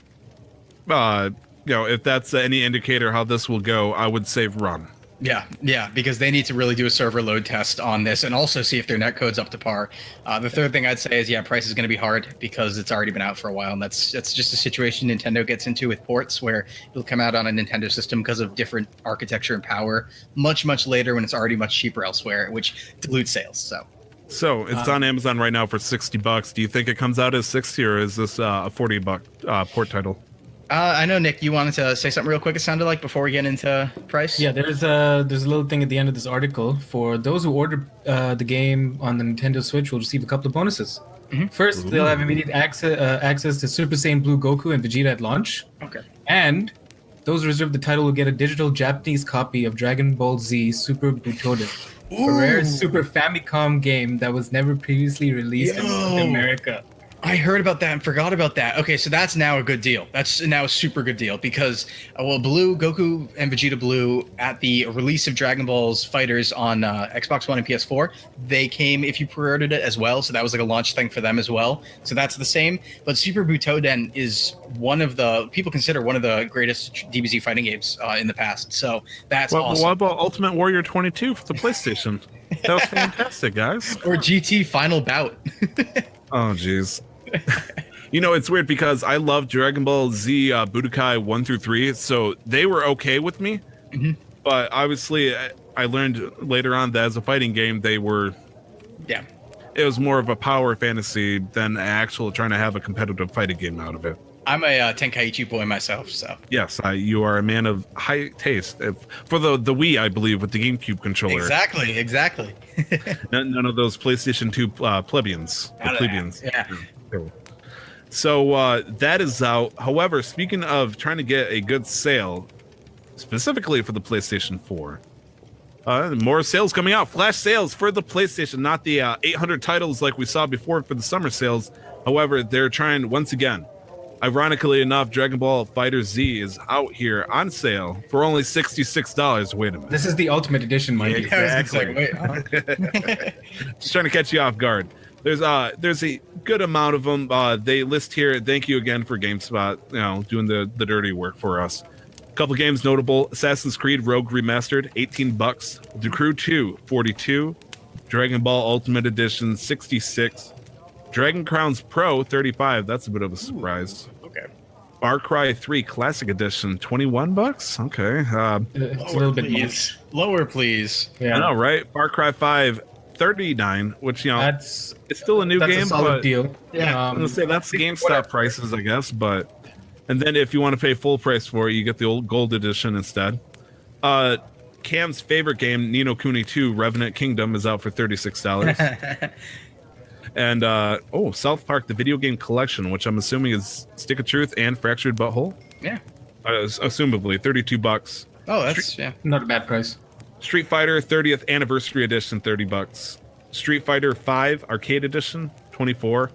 S1: if that's any indicator how this will go, I would say run.
S2: Yeah, because they need to really do a server load test on this and also see if their netcode's up to par. The third thing I'd say is, price is going to be hard because it's already been out for a while, and that's just a situation Nintendo gets into with ports, where it'll come out on a Nintendo system because of different architecture and power much later, when it's already much cheaper elsewhere, which dilutes sales.
S1: So it's on Amazon right now for $60. Do you think it comes out as 60, or is this a $40 port title?
S2: I know, Nick, you wanted to say something real quick, it sounded like, before we get into price?
S3: Yeah, there's a little thing at the end of this article. For those who order the game on the Nintendo Switch will receive a couple of bonuses. Mm-hmm. First, they'll have immediate access to Super Saiyan Blue Goku and Vegeta at launch.
S2: Okay.
S3: And those who reserve the title will get a digital Japanese copy of Dragon Ball Z Super Butoden, a rare Super Famicom game that was never previously released in North America.
S2: I heard about that and forgot about that. Okay, so that's now a good deal. That's now a super good deal, because Blue, Goku and Vegeta Blue, at the release of Dragon Ball's Fighters on Xbox One and PS4, they came if you pre-ordered it as well. So that was like a launch thing for them as well. So that's the same. But Super Butoden is people consider one of the greatest DBZ fighting games in the past. So that's awesome.
S1: What about Ultimate Warrior 22 for the PlayStation? That was fantastic, guys.
S2: Or GT Final Bout.
S1: Oh, jeez. It's weird because I love Dragon Ball Z Budokai 1 through 3, so they were okay with me. Mm-hmm. But obviously, I learned later on that as a fighting game, they were...
S2: Yeah.
S1: It was more of a power fantasy than actual trying to have a competitive fighting game out of it.
S2: I'm a Tenkaichi boy myself, so...
S1: Yes, you are a man of high taste. For the Wii, I believe, with the GameCube controller.
S2: Exactly.
S1: None of those PlayStation 2 plebeians.
S2: Yeah.
S1: So that is out. However, speaking of trying to get a good sale, specifically for the PlayStation 4, more sales coming out. Flash sales for the PlayStation, not the 800 titles like we saw before for the summer sales. However, they're trying once again. Ironically enough, Dragon Ball Fighter Z is out here on sale for only $66. Wait a minute.
S3: This is the Ultimate Edition, mind you.
S1: Exactly. Just trying to catch you off guard. There's a good amount of them. They list here. Thank you again for GameSpot, doing the dirty work for us. A couple games notable: Assassin's Creed Rogue Remastered, $18. The Crew 2, $42. Dragon Ball Ultimate Edition, $66. Dragon Crowns Pro, $35. That's a bit of a surprise.
S2: Ooh, okay.
S1: Far Cry 3 Classic Edition, $21. Okay.
S3: It's a little bit much.
S2: Lower, please.
S1: Yeah. I know, right? Far Cry 5, $39, which it's still a new game.
S3: That's a solid
S1: but
S3: deal.
S1: Yeah, I'm gonna say that's GameStop prices, I guess. And then if you want to pay full price for it, you get the old gold edition instead. Cam's favorite game, Ni no Kuni 2: Revenant Kingdom, is out for $36. And South Park: The Video Game Collection, which I'm assuming is Stick of Truth and Fractured Butthole.
S2: Yeah.
S1: Assumably $32.
S2: Oh, that's
S3: not a bad price.
S1: Street Fighter 30th Anniversary Edition, $30. Street Fighter 5 Arcade Edition, $24.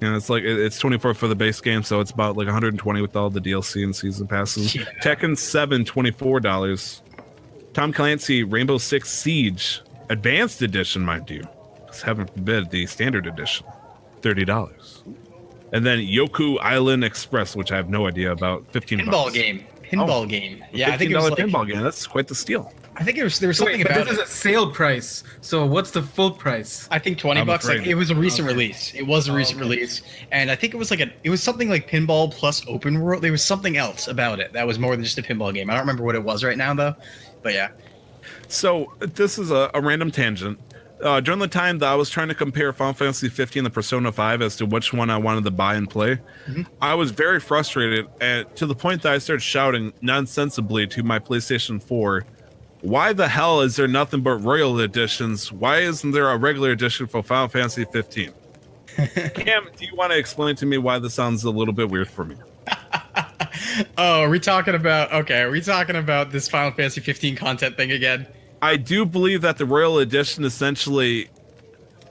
S1: It's $24 for the base game, so it's about like $120 with all the DLC and season passes. Yeah. Tekken 7, $24. Tom Clancy Rainbow Six Siege Advanced Edition, mind you. Heaven forbid, the standard edition, $30. And then Yoku Island Express, which I have no idea about.
S2: Pinball
S1: $15.
S2: game. Pinball game. Yeah, I think it was like,
S1: pinball game. That's quite the steal.
S2: I think there was something
S3: Wait, but
S2: about
S3: this is a sale price. So what's the full price?
S2: I think $20. Like, it was a recent release. It was a recent release, and I think it was it was something like pinball plus open world. There was something else about it that was more than just a pinball game. I don't remember what it was right now though, but yeah.
S1: So this is a random tangent. During the time that I was trying to compare Final Fantasy 15 and Persona 5 as to which one I wanted to buy and play, I was very frustrated to the point that I started shouting nonsensibly to my PlayStation 4, why the hell is there nothing but Royal Editions? Why isn't there a regular edition for Final Fantasy 15? Cam, do you want to explain to me why this sounds a little bit weird for me?
S2: Are we talking about this Final Fantasy 15 content thing again?
S1: I do believe that the Royal Edition essentially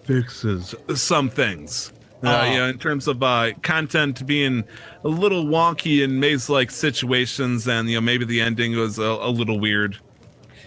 S1: fixes some things. In terms of content being a little wonky in maze-like situations, and maybe the ending was a little weird.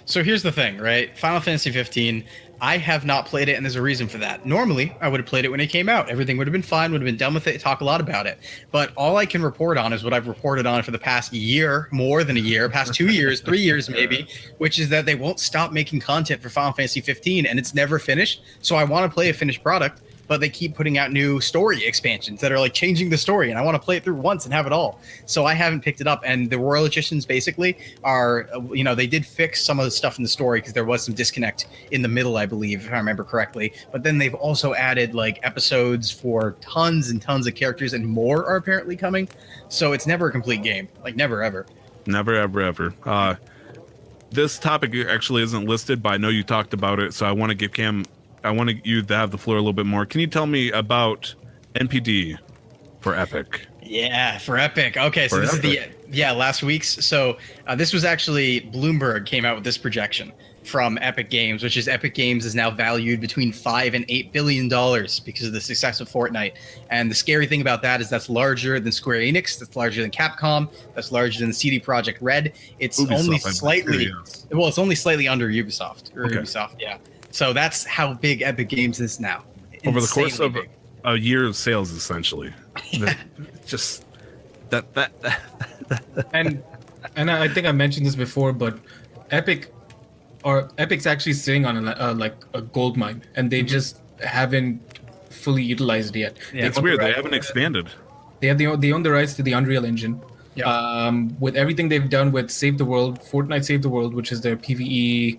S2: So here's the thing, right? Final Fantasy 15, I have not played it, and there's a reason for that. Normally, I would have played it when it came out. Everything would have been fine, would have been done with it, talk a lot about it. But all I can report on is what I've reported on for the past year, more than a year, past 2 years, 3 years maybe, which is that they won't stop making content for Final Fantasy 15, and it's never finished. So I want to play a finished product, but they keep putting out new story expansions that are like changing the story, and I want to play it through once and have it all. So I haven't picked it up, and the Royal Editions basically are, they did fix some of the stuff in the story because there was some disconnect in the middle, I believe, if I remember correctly. But then they've also added like episodes for tons and tons of characters, and more are apparently coming. So it's never a complete game, like never ever.
S1: Never ever ever. This topic actually isn't listed, but I know you talked about it, so I want to give Cam. I want you to have the floor a little bit more. Can you tell me about NPD for Epic?
S2: Yeah, for Epic. Okay, so this is last week's. So this was actually Bloomberg came out with this projection from Epic Games, which is Epic Games is now valued between $5 and $8 billion because of the success of Fortnite. And the scary thing about that is that's larger than Square Enix, that's larger than Capcom, that's larger than CD Projekt Red. It's
S1: Ubisoft,
S2: only slightly, it's only slightly under Ubisoft. Ubisoft, yeah. So that's how big Epic Games is now.
S1: Over the course of a year of sales, essentially. Just that.
S3: And I think I mentioned this before, but Epic's actually sitting on a gold mine, and they just haven't fully utilized it yet.
S1: Yeah, it's weird. They haven't expanded.
S3: They own the rights to the Unreal Engine. Yeah. With everything they've done with Save the World, Fortnite Save the World, which is their PvE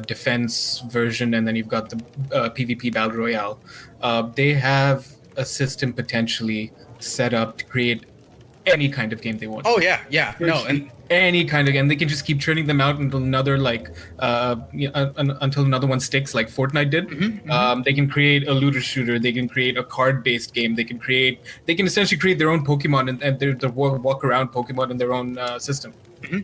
S3: defense version, and then you've got the PvP Battle Royale. They have a system potentially set up to create any kind of game they want.
S2: Oh yeah. No, and
S3: any kind of game. They can just keep churning them out until another until another one sticks, like Fortnite did. They can create a looter shooter. They can create a card-based game. They can essentially create their own Pokemon and their walk around Pokemon in their own system.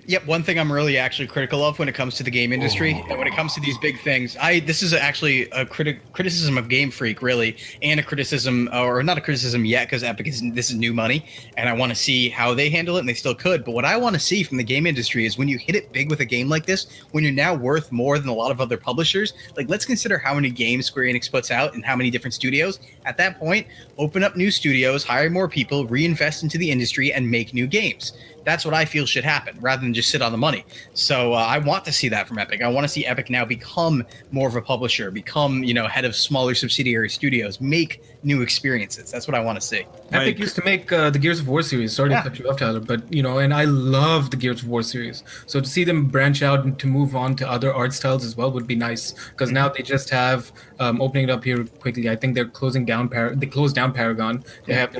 S2: Yep, one thing I'm really actually critical of when it comes to the game industry and when it comes to these big things, this is actually a criticism of Game Freak, really, and a criticism, or not a criticism yet, because Epic this is new money, and I want to see how they handle it, and they still could. But what I want to see from the game industry is when you hit it big with a game like this, when you're now worth more than a lot of other publishers, like let's consider how many games Square Enix puts out and how many different studios. At that point, open up new studios, hire more people, reinvest into the industry, and make new games. That's what I feel should happen, rather than just sit on the money. So I want to see that from Epic. I want to see Epic now become more of a publisher, become head of smaller subsidiary studios, make new experiences. That's what I want to see.
S3: Epic used to make the Gears of War series. Sorry to cut you off, Tyler, but and I love the Gears of War series. So to see them branch out and to move on to other art styles as well would be nice. Because now they just have opening it up here quickly. I think they're closing down. They closed down Paragon. They have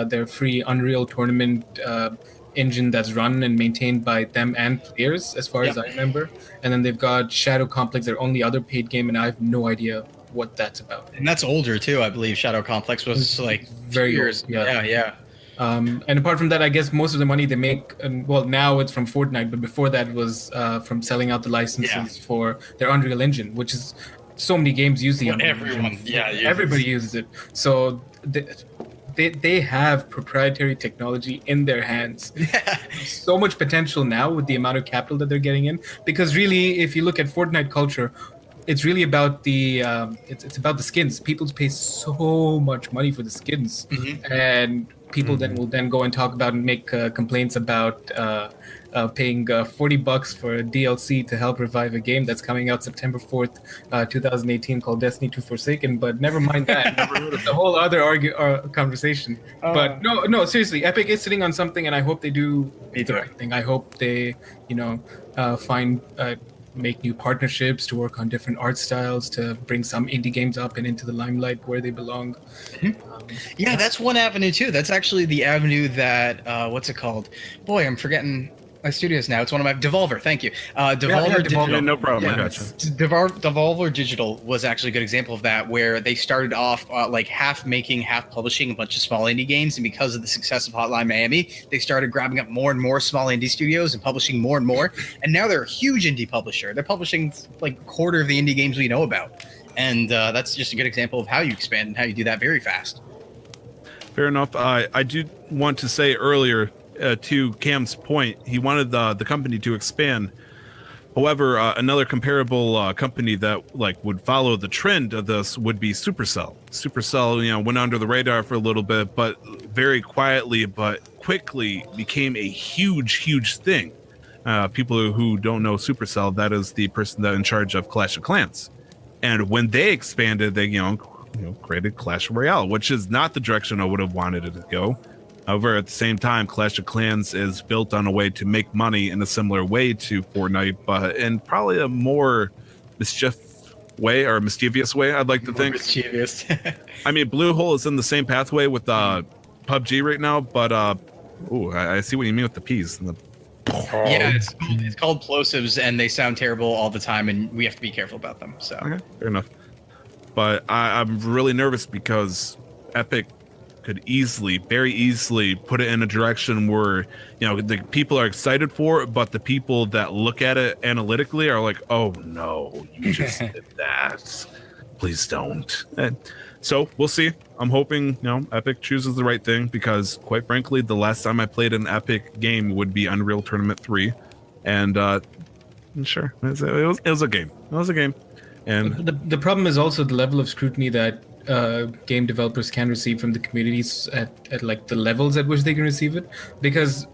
S3: their free Unreal tournament engine that's run and maintained by them and players, as far as I remember. And then they've got Shadow Complex, their only other paid game, and I have no idea what that's about.
S2: And that's older too, I believe. Shadow Complex was like very years. Yeah.
S3: And apart from that, I guess most of the money they make, now it's from Fortnite, but before that was from selling out the licenses for their Unreal Engine, which is so many games use the Unreal Engine. Everybody uses it. So they have proprietary technology in their hands. So much potential now with the amount of capital that they're getting in. Because really, if you look at Fortnite culture, it's really about the it's about the skins. People pay so much money for the skins, and people then will then go and talk about and make complaints about paying $40 for a DLC to help revive a game that's coming out September 4th, 2018, called Destiny 2 Forsaken. But never mind that. It's a whole other conversation. But no, seriously, Epic is sitting on something, and I hope they do the right thing. I hope they, make new partnerships to work on different art styles to bring some indie games up and into the limelight where they belong.
S2: Yeah, that's one avenue too. That's actually the avenue that what's it called? Boy, I'm forgetting my studios now. It's one of my Devolver. Thank you. Devolver Digital.
S1: No problem.
S2: Yeah,
S1: I gotcha.
S2: Devolver Digital was actually a good example of that, where they started off like half making, half publishing a bunch of small indie games, and because of the success of Hotline Miami, they started grabbing up more and more small indie studios and publishing more and more. And now they're a huge indie publisher. They're publishing like a quarter of the indie games we know about, and that's just a good example of how you expand and how you do that very fast.
S1: Fair enough. I do want to say earlier, to Cam's point, he wanted the company to expand. However, another comparable company that would follow the trend of this would be Supercell. Supercell, went under the radar for a little bit, but very quietly but quickly became a huge thing. People who don't know Supercell, that is the person that in charge of Clash of Clans. And when they expanded, they created Clash Royale, which is not the direction I would have wanted it to go. However, at the same time, Clash of Clans is built on a way to make money in a similar way to Fortnite, but in probably a more mischievous way, I'd like to think.
S2: Mischievous.
S1: I mean, Bluehole is in the same pathway with PUBG right now, but I see what you mean with the P's.
S2: Yeah, it's called plosives, and they sound terrible all the time, and we have to be careful about them. So
S1: okay, fair enough. But I'm really nervous because Epic could very easily put it in a direction where the people are excited for it, but the people that look at it analytically are like, oh no, you just did that, please don't. And so we'll see. I'm hoping Epic chooses the right thing, because quite frankly, the last time I played an Epic game would be Unreal Tournament 3, and sure, it was a game. And
S3: the problem is also the level of scrutiny that game developers can receive from the communities at like the levels at which they can receive it, because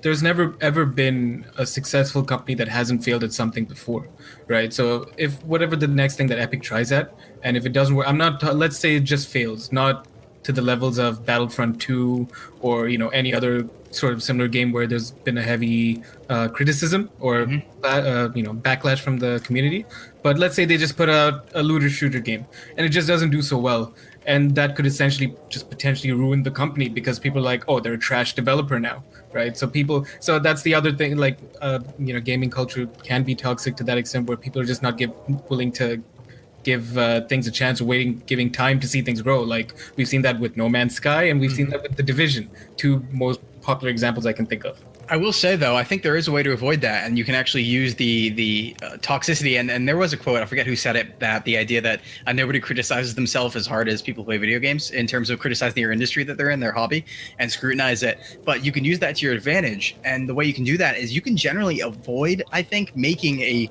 S3: there's never ever been a successful company that hasn't failed at something before, right? So if whatever the next thing that Epic tries at, and if it doesn't work, let's say it just fails, not to the levels of Battlefront 2 or any other sort of similar game where there's been a heavy criticism or backlash from the community. But let's say they just put out a looter shooter game and it just doesn't do so well, and that could essentially just potentially ruin the company, because people are like, oh, they're a trash developer now, right? So that's the other thing, gaming culture can be toxic to that extent, where people are just not willing to give things a chance, or giving time to see things grow. Like we've seen that with No Man's Sky, and we've seen that with The Division, two most popular examples I can think of.
S2: I will say, though, I think there is a way to avoid that, and you can actually use the toxicity. And there was a quote, I forget who said it, that the idea that nobody criticizes themselves as hard as people play video games, in terms of criticizing their industry that they're in, their hobby, and scrutinize it. But you can use that to your advantage. And the way you can do that is you can generally avoid, I think, making a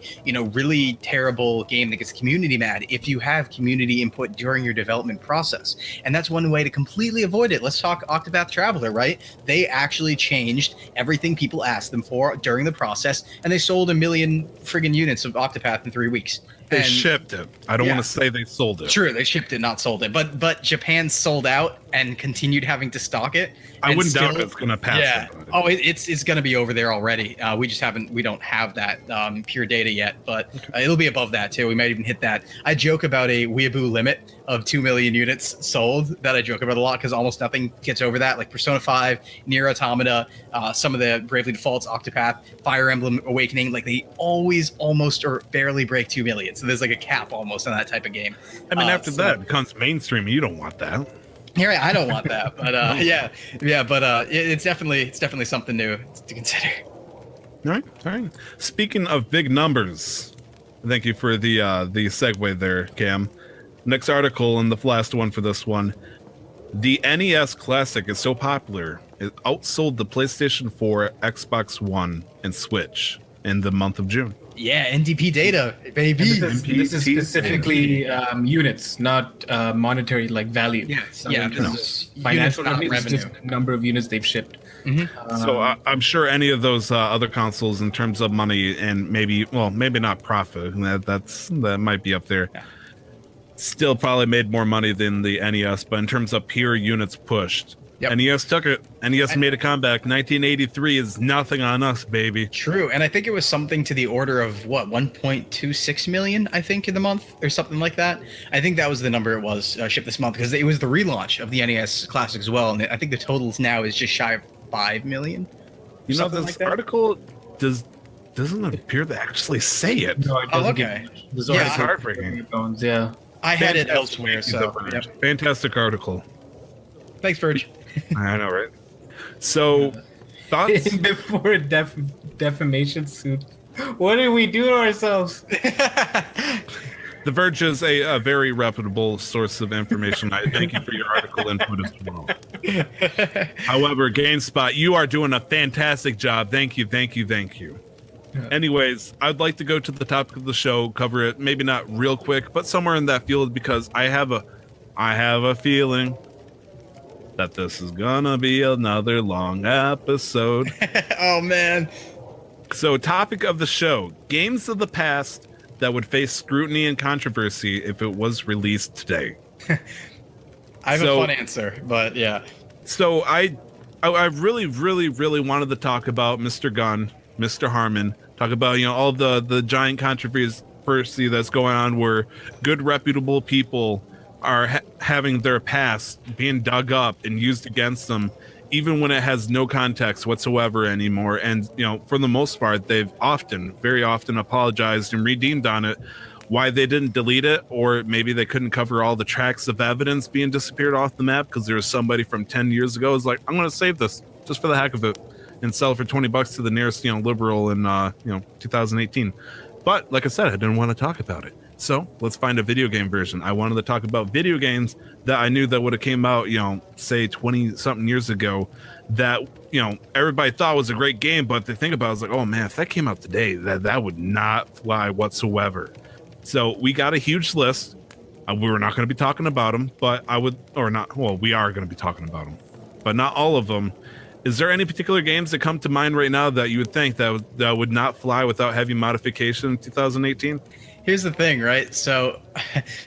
S2: really terrible game that gets community mad if you have community input during your development process. And that's one way to completely avoid it. Let's talk Octopath Traveler, right? They actually changed everything people asked them for during the process, and they sold 1 million friggin' units of Octopath in 3 weeks.
S1: They shipped it. I don't want to say they sold it.
S2: True, they shipped it, not sold it. But Japan sold out and continued having to stock it.
S1: I wouldn't doubt it's going to pass.
S2: Yeah. It's going to be over there already. We don't have that pure data yet, but it'll be above that too. We might even hit that. I joke about a weeaboo limit of 2 million units sold that I joke about a lot, because almost nothing gets over that. Like Persona 5, Nier Automata, some of the Bravely Defaults, Octopath, Fire Emblem Awakening, like they always almost or barely break 2 million. So there's like a cap almost on that type of game.
S1: I mean, after that it becomes mainstream. You don't want that.
S2: Yeah, I don't want that, but but it's definitely something new to consider.
S1: All right. Speaking of big numbers, thank you for the segue there, Cam. Next article, and the last one for this one. The NES Classic is so popular, it outsold the PlayStation 4, Xbox One, and Switch. in the month of June.
S2: Yeah, NDP data, baby.
S3: This is specifically units, not monetary like value.
S2: Yes,
S3: So
S2: yeah,
S3: this
S2: this
S3: is
S2: is
S3: financial
S2: units, not
S3: revenue. It's just
S2: revenue.
S3: number of units they've shipped.
S1: So I'm sure any of those other consoles, in terms of money and maybe not profit, that might be up there.
S2: Yeah.
S1: Still probably made more money than the NES, but in terms of pure units pushed,
S2: Yep.
S1: NES took it. NES made a comeback. 1983 is nothing on us, baby.
S2: True, and I think it was something to the order of what 1.26 million, I think, in the month or something like that. I think that was the number it was shipped this month because it was the relaunch of the NES Classic as well, and I think the totals now is just shy of 5 million.
S1: You know, this article doesn't appear to actually say it.
S3: No, it doesn't
S2: okay.
S3: This
S2: Yeah,
S3: is
S1: heartbreaking.
S3: bones. Yeah.
S2: I had it
S1: Fantastic.
S2: elsewhere, so yep.
S1: Fantastic article.
S2: Thanks, Verge.
S1: I know, right? So, thoughts?
S3: Before a defamation suit. What did we do to ourselves?
S1: The Verge is a very reputable source of information. I thank you for your article input as well. However, GameSpot, you are doing a fantastic job. Thank you.
S3: Yeah.
S1: Anyways, I'd like to go to the topic of the show, cover it, maybe not real quick, but somewhere in that field, because I have a feeling that this is gonna be another long episode.
S2: Oh man.
S1: So, topic of the show: games of the past that would face scrutiny and controversy if it was released today.
S2: I have a fun answer, but yeah.
S1: So I really wanted to talk about Mr. Gunn, Mr. Harmon, talk about all the giant controversy that's going on where good reputable people are having their past being dug up and used against them, even when it has no context whatsoever anymore. And for the most part, they've very often apologized and redeemed on it. Why they didn't delete it, or maybe they couldn't cover all the tracks of evidence being disappeared off the map because there was somebody from 10 years ago who's like, I'm going to save this just for the heck of it and sell it for $20 to the nearest liberal in 2018. But like I said, I didn't want to talk about it. So let's find a video game version. I wanted to talk about video games that I knew that would have came out, say 20 something years ago, that, everybody thought was a great game, but they think about it, it's like, oh man, if that came out today, that would not fly whatsoever. So we got a huge list. We were not going to be talking about them, but we are going to be talking about them, but not all of them. Is there any particular games that come to mind right now that you would think that would not fly without heavy modification in 2018?
S2: Here's the thing, right? So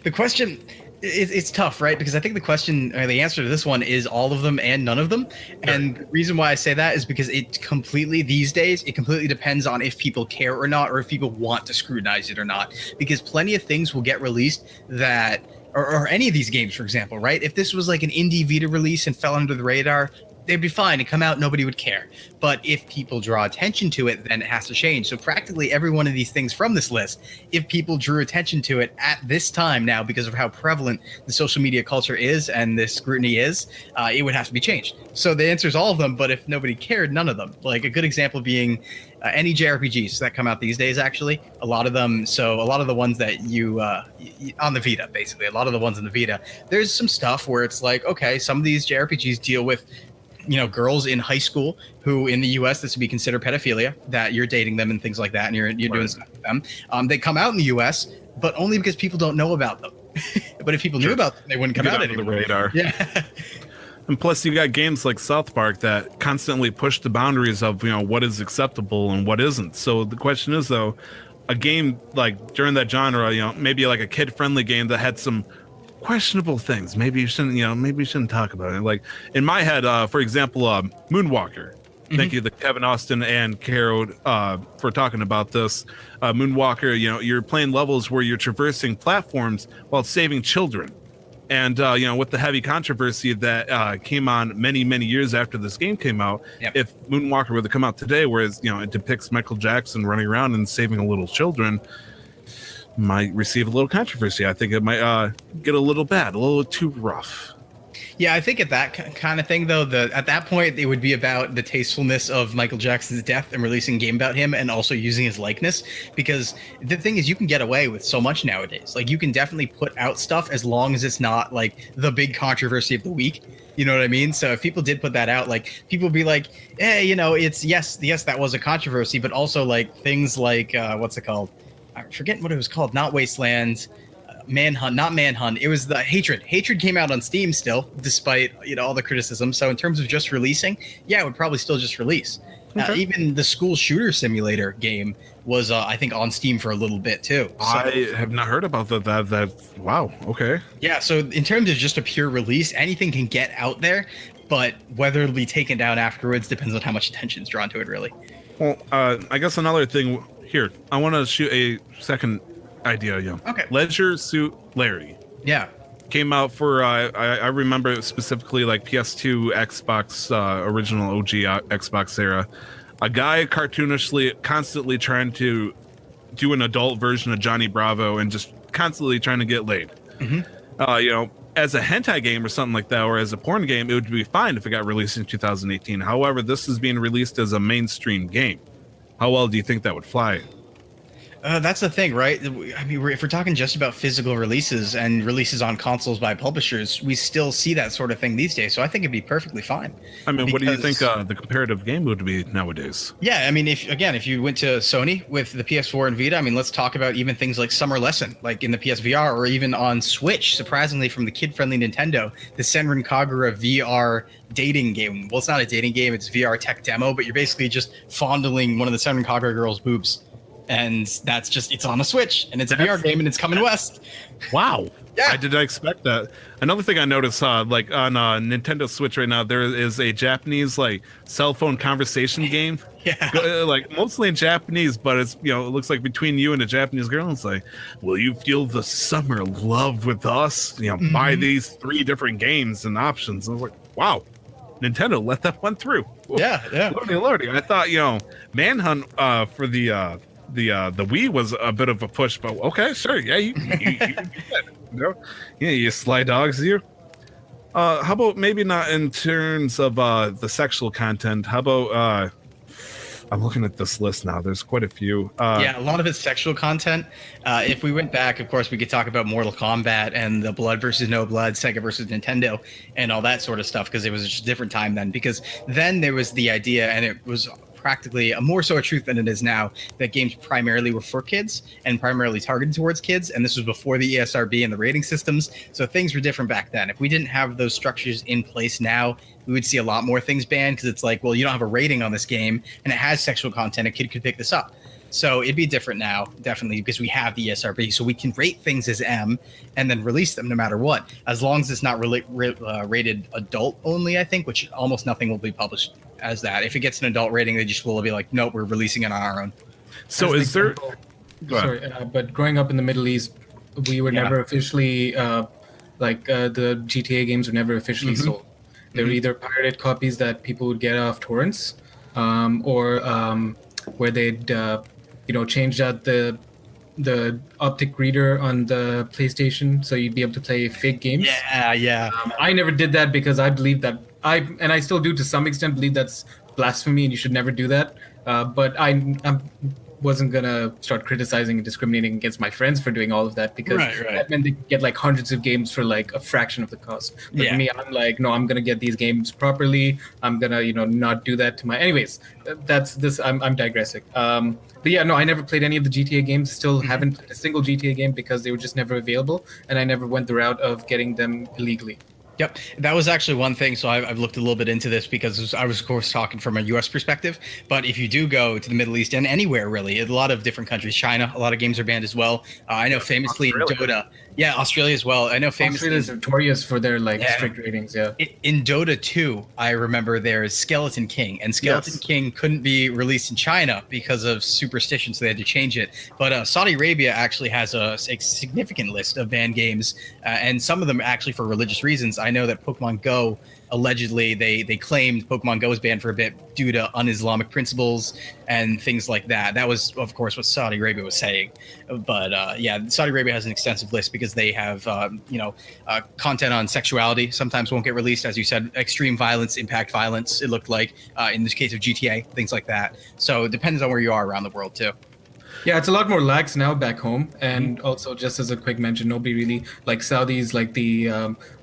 S2: the question, it's tough, right? Because I think the question, or the answer to this one is all of them and none of them. And the reason why I say that is because these days, it completely depends on if people care or not, or if people want to scrutinize it or not. Because plenty of things will get released that, or any of these games, for example, right? If this was like an indie Vita release and fell under the radar, they'd be fine and come out, nobody would care. But if people draw attention to it, then it has to change. So practically every one of these things from this list, if people drew attention to it at this time now, because of how prevalent the social media culture is and the scrutiny is, it would have to be changed. So the answer is all of them, but if nobody cared, none of them. Like a good example being any JRPGs that come out these days, actually, a lot of them. So a lot of the ones that on the Vita, basically, a lot of the ones in the Vita, there's some stuff where it's like, okay, some of these JRPGs deal with girls in high school who in the US this would be considered pedophilia, that you're dating them and things like that, and you're doing stuff with them. They come out in the US, but only because people don't know about them. But if people knew about them, they wouldn't come out anymore.
S1: The radar.
S2: Yeah.
S1: And plus, you got games like South Park that constantly push the boundaries of what is acceptable and what isn't. So the question is, though, a game like during that genre, maybe like a kid-friendly game that had some questionable things. Maybe you shouldn't talk about it. Like in my head, for example, Moonwalker. Thank you to Kevin Austin and Caro for talking about this. Moonwalker, you're playing levels where you're traversing platforms while saving children. And, with the heavy controversy that came on many, many years after this game came out, if Moonwalker were to come out today, whereas, it depicts Michael Jackson running around and saving little children, might receive a little controversy. I think it might get a little bad, a little too rough.
S2: Yeah, I think at that kind of thing, though, at that point, it would be about the tastefulness of Michael Jackson's death and releasing a game about him and also using his likeness. Because the thing is, you can get away with so much nowadays. Like, you can definitely put out stuff as long as it's not, like, the big controversy of the week. You know what I mean? So if people did put that out, like people would be like, hey, you know, it's yes, that was a controversy, but also like things like what's it called? I forget what it was called. Not Wasteland, Manhunt, not Manhunt. It was the Hatred. Hatred came out on Steam still, despite all the criticism. So in terms of just releasing, yeah, it would probably still just release. Okay. Even the school shooter simulator game was, I think, on Steam for a little bit too. So,
S1: I have not heard about that. That wow. Okay.
S2: Yeah. So in terms of just a pure release, anything can get out there, but whether it'll be taken down afterwards depends on how much attention is drawn to it. Really.
S1: Well, I guess another thing here. I want to shoot a second idea.
S2: Okay.
S1: Leisure Suit Larry.
S2: Yeah.
S1: Came out for I remember specifically like PS2, Xbox, original OG Xbox era. A guy cartoonishly constantly trying to do an adult version of Johnny Bravo and just constantly trying to get laid. Mm-hmm. As a hentai game or something like that, or as a porn game, it would be fine if it got released in 2018. However, this is being released as a mainstream game. How well do you think that would fly?
S2: That's the thing, right? I mean, if we're talking just about physical releases and releases on consoles by publishers, we still see that sort of thing these days. So I think it'd be perfectly fine.
S1: I mean, what do you think the comparative game would be nowadays?
S2: Yeah, I mean, if you went to Sony with the PS4 and Vita, I mean, let's talk about even things like Summer Lesson, like in the PSVR, or even on Switch, surprisingly from the kid-friendly Nintendo, the Senran Kagura VR dating game. Well, it's not a dating game, it's VR tech demo, but you're basically just fondling one of the Senran Kagura girls' boobs. And that's just, it's on a Switch, and it's a VR game, and it's coming west.
S1: Wow.
S2: Yeah.
S1: I did not expect that. Another thing I noticed, like on Nintendo Switch right now, there is a Japanese like cell phone conversation game.
S2: Yeah.
S1: Like mostly in Japanese, but it's, it looks like between you and a Japanese girl. It's like, will you feel the summer love with us?
S2: Mm-hmm.
S1: Buy these 3 different games and options. I was like, wow, Nintendo let that one through.
S2: Yeah.
S1: Lordy. I thought, Manhunt for the Wii was a bit of a push, but okay, sure, yeah, you you sly dogs, you. How about maybe not in terms of the sexual content? How about I'm looking at this list now. There's quite a few.
S2: Yeah, a lot of it's sexual content. If we went back, of course, we could talk about Mortal Kombat and the blood versus no blood, Sega versus Nintendo, and all that sort of stuff, because it was just a different time then. Because then there was the idea, and it was practically more so a truth than it is now, that games primarily were for kids and primarily targeted towards kids, and this was before the ESRB and the rating systems, so things were different back then. If we didn't have those structures in place now, we would see a lot more things banned, because it's like, well, you don't have a rating on this game and it has sexual content, a kid could pick this up. So it'd be different now, definitely, because we have the ESRB, so we can rate things as M and then release them no matter what, as long as it's not rated adult only, I think, which almost nothing will be published as that. If it gets an adult rating, they just will be like, nope, we're releasing it on our own.
S1: So is there...
S3: but growing up in the Middle East, we were never officially, the GTA games were never officially sold. They were either pirated copies that people would get off torrents, or where they'd changed out the optic reader on the PlayStation, so you'd be able to play fake games.
S2: Yeah.
S3: I never did that because I believe that I still do to some extent believe that's blasphemy and you should never do that. But I wasn't gonna start criticizing and discriminating against my friends for doing all of that, because that meant they could get like hundreds of games for like a fraction of the cost. But for me, I'm like, no, I'm gonna get these games properly. I'm gonna not do that to my. Anyways, that's this. I'm digressing. But yeah, no, I never played any of the GTA games. Still haven't played a single GTA game because they were just never available, and I never went the route of getting them illegally.
S2: Yep, that was actually one thing. So I've looked a little bit into this, because I was, of course, talking from a U.S. perspective. But if you do go to the Middle East and anywhere, really, a lot of different countries, China, a lot of games are banned as well. I know famously in Dota. Yeah, Australia as well. I know famously
S3: Australia's notorious for their strict ratings. Yeah.
S2: In Dota 2, I remember there's Skeleton King, and Skeleton King couldn't be released in China because of superstition, so they had to change it. But Saudi Arabia actually has a significant list of banned games, and some of them actually for religious reasons. I know that Pokemon Go, allegedly, they claimed Pokemon Go was banned for a bit due to un-Islamic principles and things like that. That was, of course, what Saudi Arabia was saying. But Saudi Arabia has an extensive list because they have, content on sexuality sometimes won't get released, as you said, extreme violence, impact violence. It looked like in this case of GTA, things like that. So it depends on where you are around the world too.
S3: Yeah, it's a lot more lax now back home, and also just as a quick mention, nobody really like Saudis, like the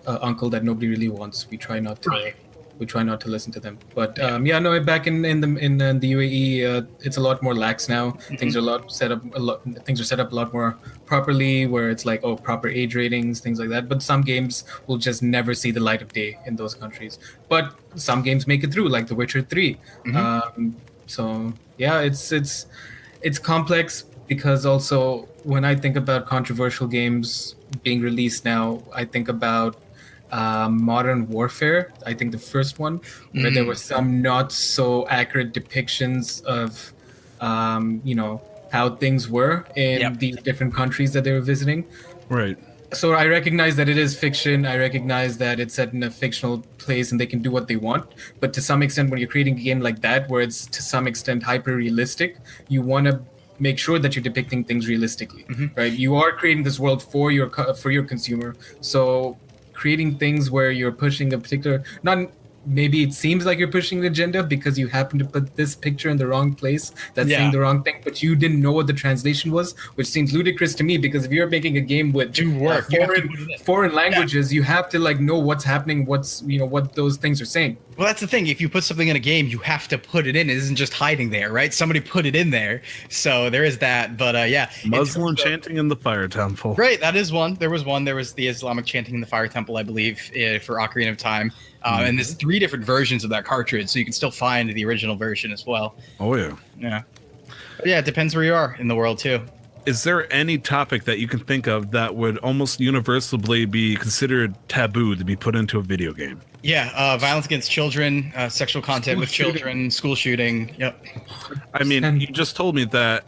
S3: uncle that nobody really wants. We try not to. We try not to listen to them. But yeah, no, back in the UAE, it's a lot more lax now. Things are Things are set up a lot more properly, where it's like proper age ratings, things like that. But some games will just never see the light of day in those countries. But some games make it through, like The Witcher 3. So yeah, it's complex because also when I think about controversial games being released now, I think about Modern Warfare. I think the first one, where there were some not so accurate depictions of, how things were in these different countries that they were visiting.
S1: Right.
S3: So I recognize that it is fiction. I recognize that it's set in a fictional place and they can do what they want. But to some extent, when you're creating a game like that, where it's to some extent hyper realistic, you want to make sure that you're depicting things realistically, right? You are creating this world for your consumer. So creating things where you're pushing a particular, not maybe it seems like you're pushing the agenda because you happen to put this picture in the wrong place that's saying the wrong thing, but you didn't know what the translation was, which seems ludicrous to me, because if you're making a game with foreign languages, you have to like know what's happening, what those things are saying.
S2: Well, that's the thing. If you put something in a game, you have to put it in. It isn't just hiding there, right? Somebody put it in there. So there is that. But
S1: Muslim chanting in the Fire Temple.
S2: Right, that is one. There was one. There was the Islamic chanting in the Fire Temple, I believe, for Ocarina of Time. And there's 3 different versions of that cartridge, so you can still find the original version as well.
S1: Oh, yeah.
S2: Yeah. But yeah, it depends where you are in the world, too.
S1: Is there any topic that you can think of that would almost universally be considered taboo to be put into a video game?
S2: Yeah, violence against children, sexual content with children, school shooting. Yep.
S1: I mean, you just told me that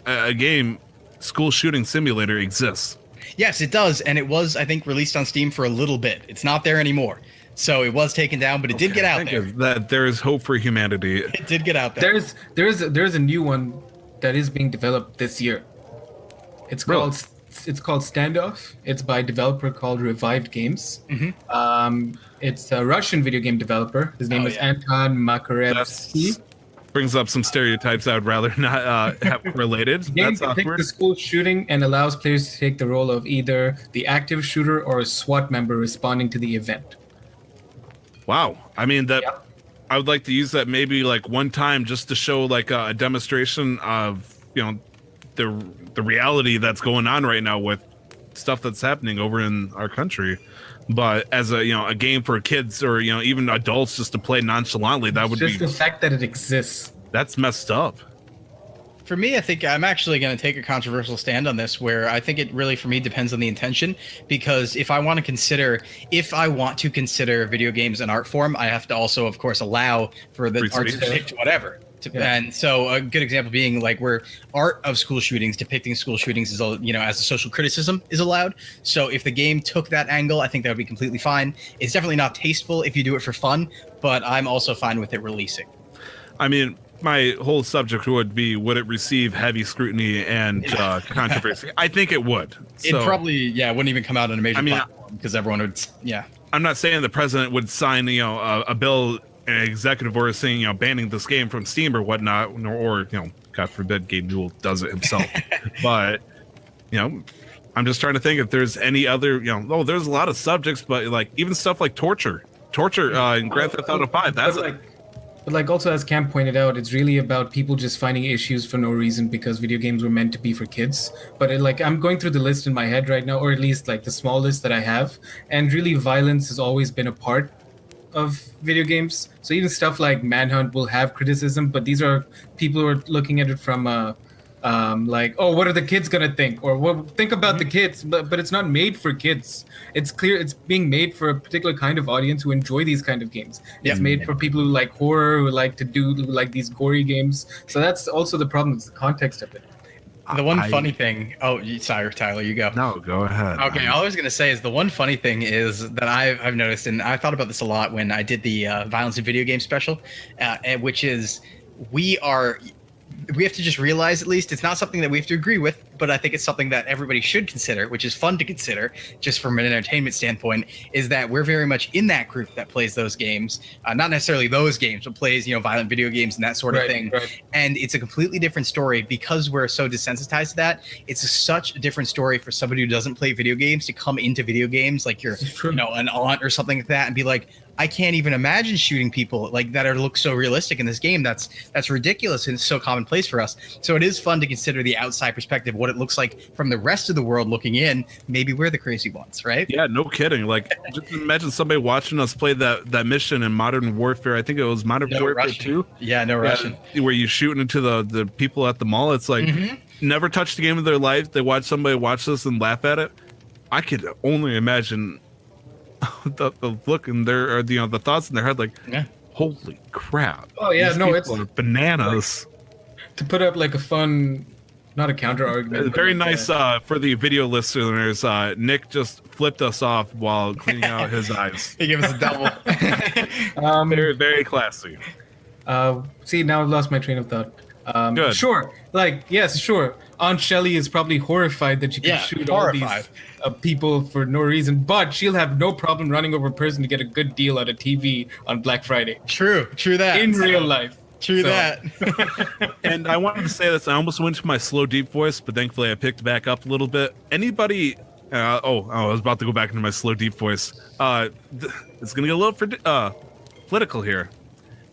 S1: a game, School Shooting Simulator, exists.
S2: Yes, it does, and it was, I think, released on Steam for a little bit. It's not there anymore. So it was taken down, but it did get out there.
S1: That there is hope for humanity.
S2: It did get out there.
S3: There's a new one that is being developed this year. It's called Standoff. It's by a developer called Revived Games. It's a Russian video game developer. His name is Anton Makarevsky.
S1: Brings up some stereotypes I would rather not have related.
S3: The game depicts the school shooting and allows players to take the role of either the active shooter or a SWAT member responding to the event.
S1: Wow. I mean, I would like to use that maybe like one time just to show like a demonstration of, the reality that's going on right now with stuff that's happening over in our country. But as a game for kids or, even adults just to play nonchalantly, that would be
S3: just the fact that it exists.
S1: That's messed up.
S2: For me, I think I'm actually going to take a controversial stand on this, where I think it really, for me, depends on the intention. Because if I want to consider video games an art form, I have to also, of course, allow for the art to depict whatever. And so a good example being like where art of school shootings, depicting school shootings is, as a social criticism is allowed. So if the game took that angle, I think that would be completely fine. It's definitely not tasteful if you do it for fun, but I'm also fine with it releasing.
S1: I mean, my whole subject would it receive heavy scrutiny and controversy? I think it would.
S2: It probably, wouldn't even come out on a major platform because everyone would,
S1: I'm not saying the president would sign, a bill, an executive order saying, banning this game from Steam or whatnot, or, God forbid, Gabe Newell does it himself. But, I'm just trying to think if there's any other, there's a lot of subjects, but like even stuff like torture in Grand Theft Auto 5, that's
S3: But also, as Cam pointed out, it's really about people just finding issues for no reason because video games were meant to be for kids. But I'm going through the list in my head right now, or at least like the small list that I have, and really violence has always been a part of video games. So even stuff like Manhunt will have criticism, but these are people who are looking at it from what are the kids gonna think, or think about the kids, but it's not made for kids. It's clear it's being made for a particular kind of audience who enjoy these kind of games. It's made for people who like horror, who like these gory games. So that's also the problem. It's the context of it.
S2: The one funny thing. Oh, sorry, Tyler, you go.
S1: No, go ahead.
S2: Okay, all I was gonna say is the one funny thing is that I've noticed, and I thought about this a lot when I did the violence in video game special, which is we have to just realize, at least, it's not something that we have to agree with, but I think it's something that everybody should consider, which is fun to consider, just from an entertainment standpoint, is that we're very much in that group that plays those games. Not necessarily those games, but plays, violent video games and that sort of thing. Right. And it's a completely different story because we're so desensitized to that. It's such a different story for somebody who doesn't play video games to come into video games, like you're, an aunt or something like that, and be like, I can't even imagine shooting people like that look so realistic in this game. That's ridiculous, and it's so commonplace for us. So it is fun to consider the outside perspective, what it looks like from the rest of the world looking in. Maybe we're the crazy ones, right?
S1: Yeah, no kidding. Like, just imagine somebody watching us play that mission in Modern Warfare. I think it was Modern Warfare 2.
S2: Yeah, no Russian.
S1: Where you're shooting into the people at the mall. It's like, never touched the game of their life. They watch somebody watch this and laugh at it. I could only imagine the look in their, or the thoughts in their head, like, holy crap.
S3: Oh yeah, no, it's
S1: bananas.
S3: Like, to put up like a fun, not a counter argument.
S1: Very nice for the video listeners. Nick just flipped us off while cleaning out his eyes.
S2: He gave us a double.
S1: Very, very classy.
S3: See, now I've lost my train of thought.
S1: Good.
S3: Sure, like, yes, sure. Aunt Shelley is probably horrified that you can shoot all these people for no reason, but she'll have no problem running over a person to get a good deal at a TV on Black Friday.
S2: True that.
S3: In real life.
S2: True that.
S1: And I wanted to say this. I almost went to my slow, deep voice, but thankfully I picked back up a little bit. Anybody... I was about to go back into my slow, deep voice. It's going to get a little political here.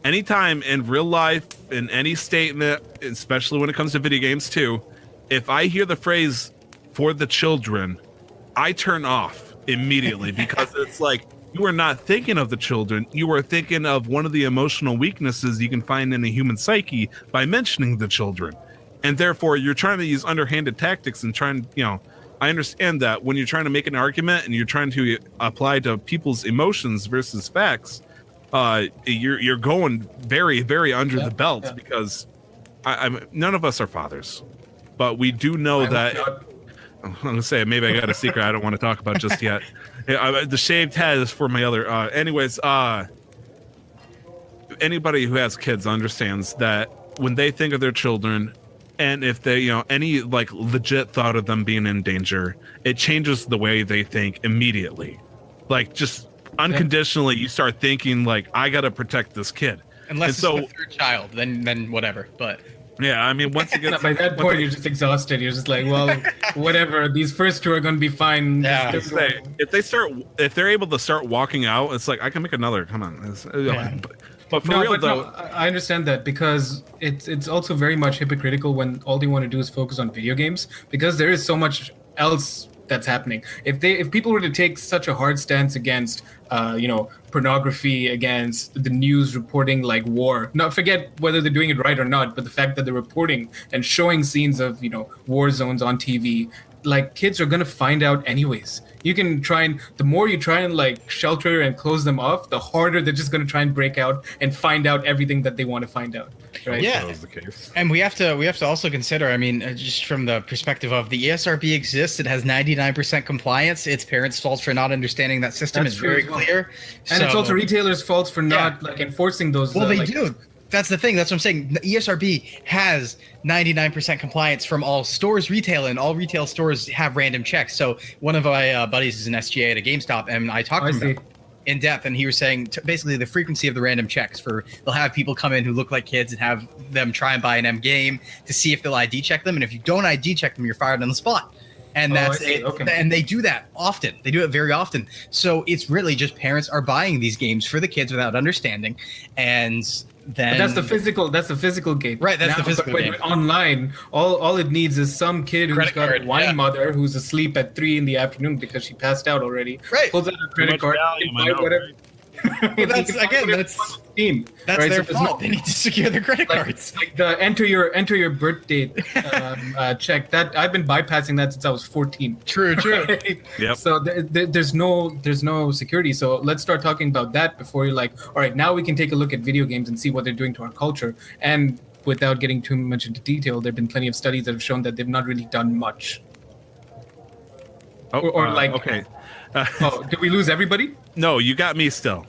S1: Anytime in real life, in any statement, especially when it comes to video games too, if I hear the phrase "for the children," I turn off immediately because it's like, you are not thinking of the children. You are thinking of one of the emotional weaknesses you can find in a human psyche by mentioning the children. And therefore, you're trying to use underhanded tactics and trying, I understand that when you're trying to make an argument and you're trying to apply to people's emotions versus facts, you're going very, very under the belt because none of us are fathers. But we do know that... I'm going to say, maybe I got a secret I don't want to talk about just yet. The shaved head is for my other... anyways, anybody who has kids understands that when they think of their children, and if they, any like legit thought of them being in danger, it changes the way they think immediately. Like, just unconditionally, you start thinking like, I got to protect this kid.
S2: Unless it's the third child, then whatever. But...
S1: yeah, I mean, once it gets...
S3: by that point, you're just exhausted. You're just like, well, whatever. These first two are going to be fine.
S2: Yeah.
S1: If they're able to start walking out, it's like, I can make another. Come on. But for real, though...
S3: I understand that because it's also very much hypocritical when all they want to do is focus on video games, because there is so much else that's happening. If people were to take such a hard stance against pornography, against the news reporting like war, not forget whether they're doing it right or not, but the fact that they're reporting and showing scenes of war zones on TV, like, kids are gonna find out anyways. You can try and the more you try and like shelter and close them off, the harder they're just gonna try and break out and find out everything that they want to find out. Right?
S2: Yeah,
S1: that was the case.
S2: And we have to also consider, I mean, just from the perspective of the ESRB exists, it has 99% compliance. It's parents' fault for not understanding that system. It's very clear,
S3: and it's also retailers' fault for not like enforcing those.
S2: Well, they do. That's the thing. That's what I'm saying. The ESRB has 99% compliance from all stores retail, and all retail stores have random checks. So one of my buddies is an SGA at a GameStop, and I talked to him in depth, and he was saying basically the frequency of the random checks. They'll have people come in who look like kids and have them try and buy an M game to see if they'll ID check them, and if you don't ID check them, you're fired on the spot. And that's it. Okay. And they do that often. They do it very often. So it's really just parents are buying these games for the kids without understanding, and then
S3: but that's the physical game.
S2: Right, that's the physical game.
S3: Online, all it needs is some kid who's got a wine mother who's asleep at 3 p.m. because she passed out already.
S2: Right.
S3: Pulls out a credit card, buy whatever.
S2: Well, that's
S3: Steam.
S2: That's their fault. They need to secure their credit cards.
S3: Like the enter your birth date check. That I've been bypassing that since I was 14.
S2: True.
S3: Right?
S1: Yep.
S3: So there's no security. So let's start talking about that before you're like, all right, now we can take a look at video games and see what they're doing to our culture. And without getting too much into detail, there've been plenty of studies that have shown that they've not really done much.
S1: Okay.
S3: Did we lose everybody?
S1: No, you got me still.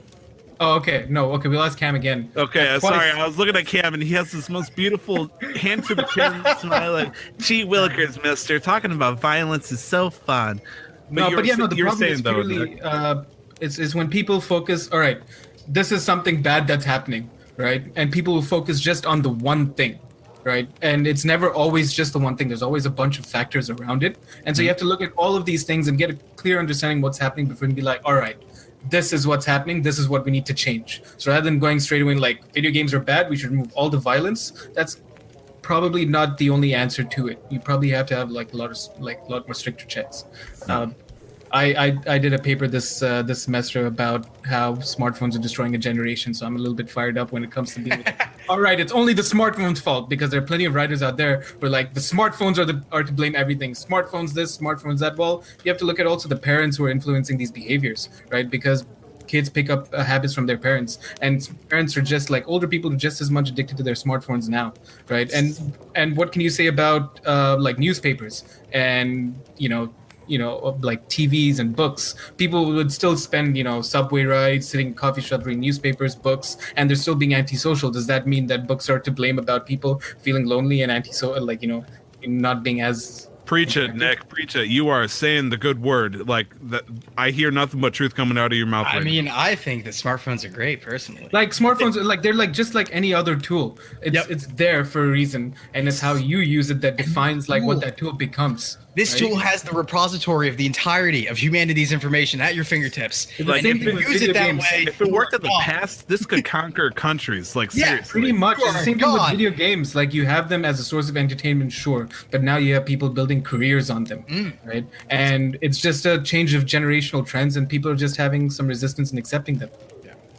S3: Oh, okay. No, okay. We'll ask Cam again.
S1: Okay, sorry. I was looking at Cam, and he has this most beautiful hand to the chin smile. Like, gee willikers, mister. Talking about violence is so fun.
S3: The problem is purely, is when people focus, all right, this is something bad that's happening, right? And people will focus just on the one thing, right? And it's never always just the one thing. There's always a bunch of factors around it. And so you have to look at all of these things and get a clear understanding what's happening before you be like, all right, this is what's happening. This is what we need to change. So rather than going straight away like video games are bad, we should remove all the violence. That's probably not the only answer to it. You probably have to have like a lot more stricter checks. I did a paper this semester about how smartphones are destroying a generation, so I'm a little bit fired up when it comes to being all right, it's only the smartphone's fault, because there are plenty of writers out there who are like, the smartphones are to blame everything. Smartphones this, smartphones that. Well, you have to look at also the parents who are influencing these behaviors, right? Because kids pick up habits from their parents, and parents are just like older people are just as much addicted to their smartphones now, right? And what can you say about like newspapers and like TVs and books? People would still spend, subway rides, sitting in coffee shop reading newspapers, books, and they're still being antisocial. Does that mean that books are to blame about people feeling lonely and not being as...
S1: Preach it, Nick. Preach it. You are saying the good word. Like that, I hear nothing but truth coming out of your mouth.
S2: I think that smartphones are great, personally.
S3: Like smartphones, they're like just like any other tool. It's there for a reason, and it's how you use it that defines like what that tool becomes.
S2: This tool has the repository of the entirety of humanity's information at your fingertips.
S1: Like, if it worked in the past, this could conquer countries. Like, seriously.
S3: Pretty much. It's the same thing with video games. Like, you have them as a source of entertainment, sure, but now you have people building careers on them, right? And it's just a change of generational trends, and people are just having some resistance in accepting them.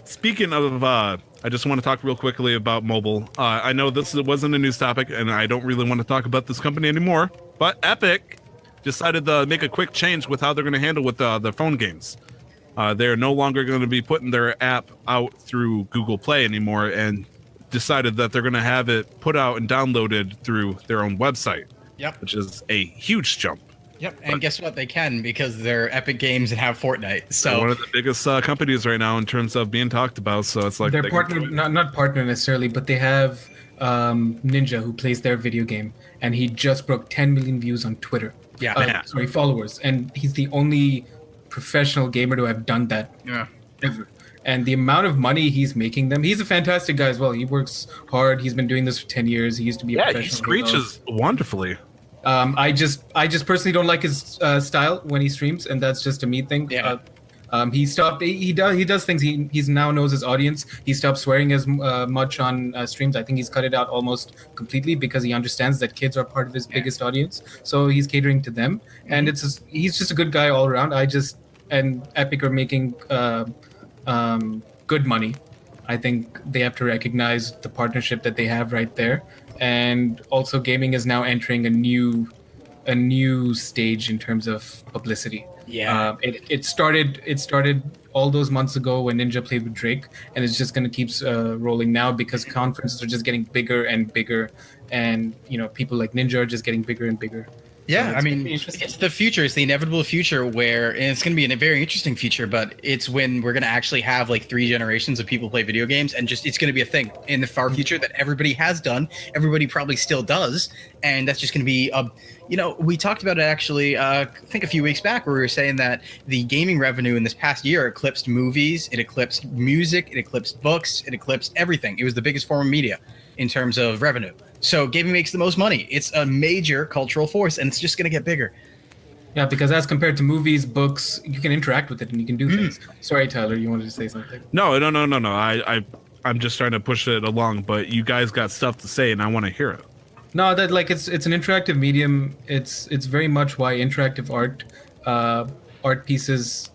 S1: Speaking of, I just want to talk real quickly about mobile. I know this wasn't a news topic, and I don't really want to talk about this company anymore, but Epic decided to make a quick change with how they're going to handle with the phone games. They're no longer going to be putting their app out through Google Play anymore, and decided that they're going to have it put out and downloaded through their own website.
S2: Yep.
S1: Which is a huge jump.
S2: Yep, and guess what? They can, because they're Epic Games and have Fortnite. So
S1: they're one of the biggest companies right now in terms of being talked about. So it's like
S3: they're partner, not partner necessarily, but they have Ninja, who plays their video game, and he just broke 10 million views on Twitter. Followers, and he's the only professional gamer to have done that ever. And the amount of money he's making them, he's a fantastic guy as well. He works hard. He's been doing this for 10 years. He used to be a professional.
S1: He screeches wonderfully.
S3: I just personally don't like his style when he streams, and that's just a me thing. He stopped. He does things. He's now knows his audience. He stopped swearing as much on streams. I think he's cut it out almost completely, because he understands that kids are part of his biggest audience. So he's catering to them, and he's just a good guy all around. And Epic are making good money. I think they have to recognize the partnership that they have right there, and also gaming is now entering a new stage in terms of publicity. It started all those months ago when Ninja played with Drake, and it's just going to keep rolling now, because conferences are just getting bigger and bigger, and people like Ninja are just getting bigger and bigger.
S2: Yeah, so it's the future. It's the inevitable future and it's going to be a very interesting future, but it's when we're going to actually have like 3 generations of people play video games, and it's going to be a thing in the far future that everybody has done. Everybody probably still does. And that's just going to be, we talked about it actually, I think a few weeks back, where we were saying that the gaming revenue in this past year eclipsed movies, it eclipsed music, it eclipsed books, it eclipsed everything. It was the biggest form of media in terms of revenue. So gaming makes the most money. It's a major cultural force, and it's just going to get bigger.
S3: Yeah, because as compared to movies, books, you can interact with it and you can do things. Sorry, Tyler, you wanted to say something?
S1: No. I'm just trying to push it along, but you guys got stuff to say, and I want to hear it.
S3: No, that it's an interactive medium. It's very much why interactive art pieces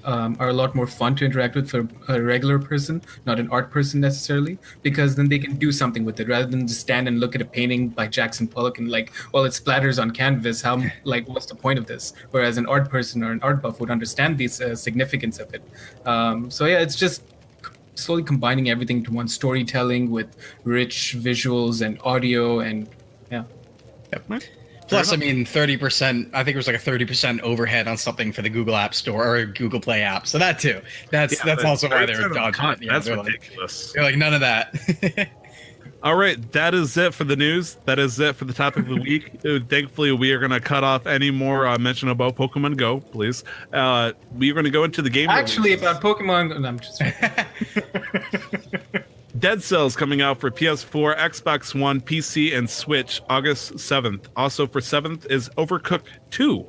S3: are a lot more fun to interact with for a regular person, not an art person necessarily, because then they can do something with it rather than just stand and look at a painting by Jackson Pollock and it splatters on canvas. What's the point of this? Whereas an art person or an art buff would understand the significance of it. It's just slowly combining everything to one, storytelling with rich visuals and audio and
S2: Plus, I mean, 30%, I think it was like a 30% overhead on something for the Google App Store or Google Play app. So that too. That's also why they're dodging it. Yeah,
S1: that's ridiculous.
S2: They're like, none of that.
S1: All right, that is it for the news. That is it for the topic of the week. Thankfully, we are going to cut off any more mention about Pokemon Go, please. We are going to go into the game.
S3: Actually, about Pokemon, no, I'm just.
S1: Dead Cells coming out for PS4, Xbox One, PC, and Switch August 7th. Also for 7th is Overcooked 2.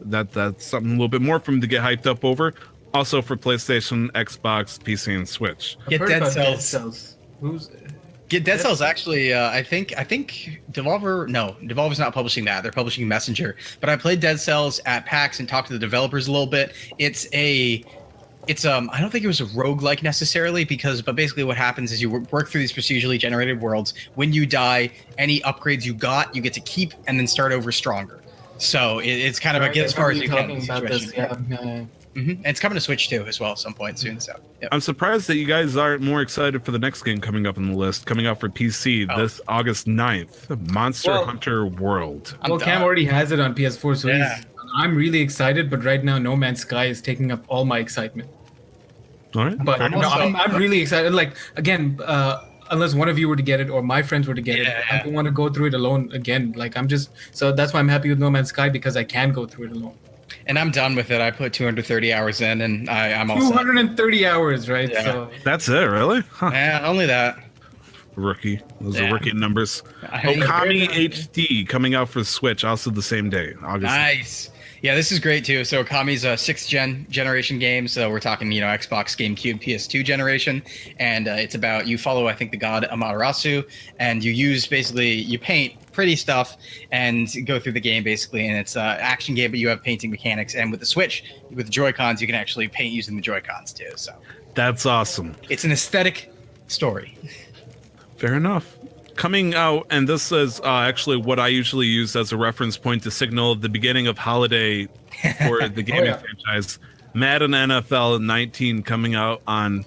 S1: That's something a little bit more for him to get hyped up over. Also for PlayStation, Xbox, PC, and Switch.
S2: Get Dead Cells. Get Dead Cells actually, I think Devolver's not publishing that. They're publishing Messenger. But I played Dead Cells at PAX and talked to the developers a little bit. It's I don't think it was a roguelike necessarily but basically what happens is you work through these procedurally generated worlds. When you die, any upgrades you get to keep and then start over stronger. So it's kind of a get as far as you can. And it's coming to Switch too as well at some point soon. So yep.
S1: I'm surprised that you guys aren't more excited for the next game coming up on the list, coming out for PC this August 9th, Monster Hunter World.
S3: Cam already has it on PS4, so I'm really excited, but right now No Man's Sky is taking up all my excitement.
S1: All right.
S3: But I'm really excited. Like, again, unless one of you were to get it or my friends were to get it, I don't want to go through it alone again. Like, so that's why I'm happy with No Man's Sky, because I can go through it alone.
S2: And I'm done with it. I put 230 hours in, and I'm all
S3: 230 hours, right?
S1: Yeah. So that's it, really? Huh.
S2: Yeah, only that.
S1: Rookie. Those are rookie numbers. Okami HD coming out for Switch, also the same day, August.
S2: Nice. Yeah, this is great too. So Okami's a 6th generation game. So we're talking, Xbox, GameCube, PS2 generation. And it's about, you follow, I think, the god Amaterasu, and you paint pretty stuff and go through the game basically. And it's an action game, but you have painting mechanics. And with the Switch, with the Joy-Cons, you can actually paint using the Joy-Cons too. So
S1: that's awesome.
S2: It's an aesthetic story.
S1: Fair enough. Coming out, and this is actually what I usually use as a reference point to signal the beginning of holiday for the gaming franchise. Madden NFL 19 coming out on,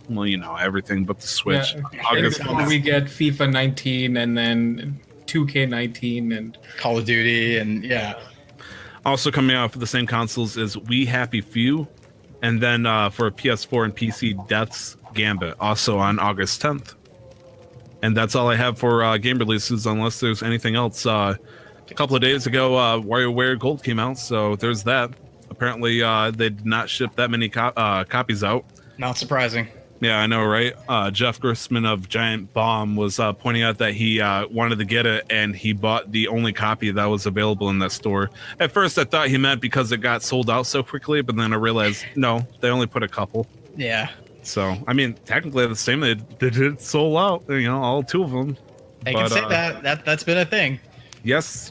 S1: everything but the Switch.
S3: August. We get FIFA 19 and then 2K19 and
S2: Call of Duty and
S1: Also coming out for the same consoles is We Happy Few, and then for PS4 and PC, Death's Gambit, also on August 10th. And that's all I have for game releases, unless there's anything else. A couple of days ago, WarioWare Gold came out, so there's that. Apparently, they did not ship that many copies out.
S2: Not surprising.
S1: Yeah, I know, right? Jeff Grossman of Giant Bomb was pointing out that he wanted to get it, and he bought the only copy that was available in that store. At first, I thought he meant because it got sold out so quickly, but then I realized, no, they only put a couple.
S2: Yeah.
S1: So, I mean, technically the same. They did sold out, all two of them.
S2: They can say that's been a thing.
S1: Yes.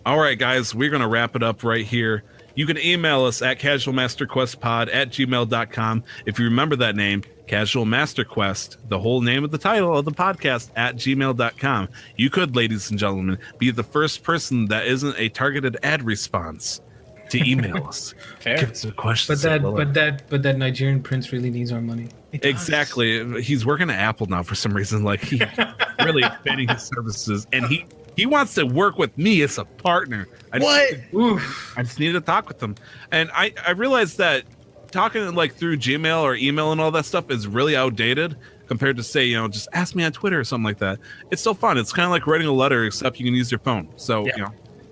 S1: All right, guys, we're going to wrap it up right here. You can email us at casualmasterquestpod@gmail.com. If you remember that name, Casual Master Quest, the whole name of the title of the podcast, @gmail.com. You could, ladies and gentlemen, be the first person that isn't a targeted ad response to email us.
S2: Fair.
S1: Give us a question.
S3: But that Nigerian prince really needs our money.
S1: Exactly. He's working at Apple now for some reason. Like, he really expanding his services, and he wants to work with me as a partner. I just need to talk with him. And I realized that talking like through Gmail or email and all that stuff is really outdated compared to, say, just ask me on Twitter or something like that. It's still fun. It's kind of like writing a letter, except you can use your phone. So,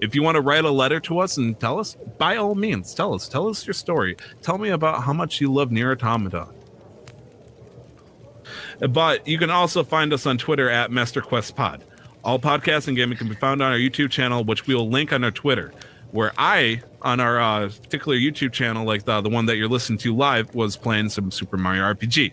S1: if you want to write a letter to us and tell us, by all means, tell us your story. Tell me about how much you love Nier Automata. But you can also find us on Twitter at MasterQuestPod. All podcasts and gaming can be found on our YouTube channel, which we will link on our Twitter. Where on our particular YouTube channel, like the one that you're listening to live, was playing some Super Mario RPG.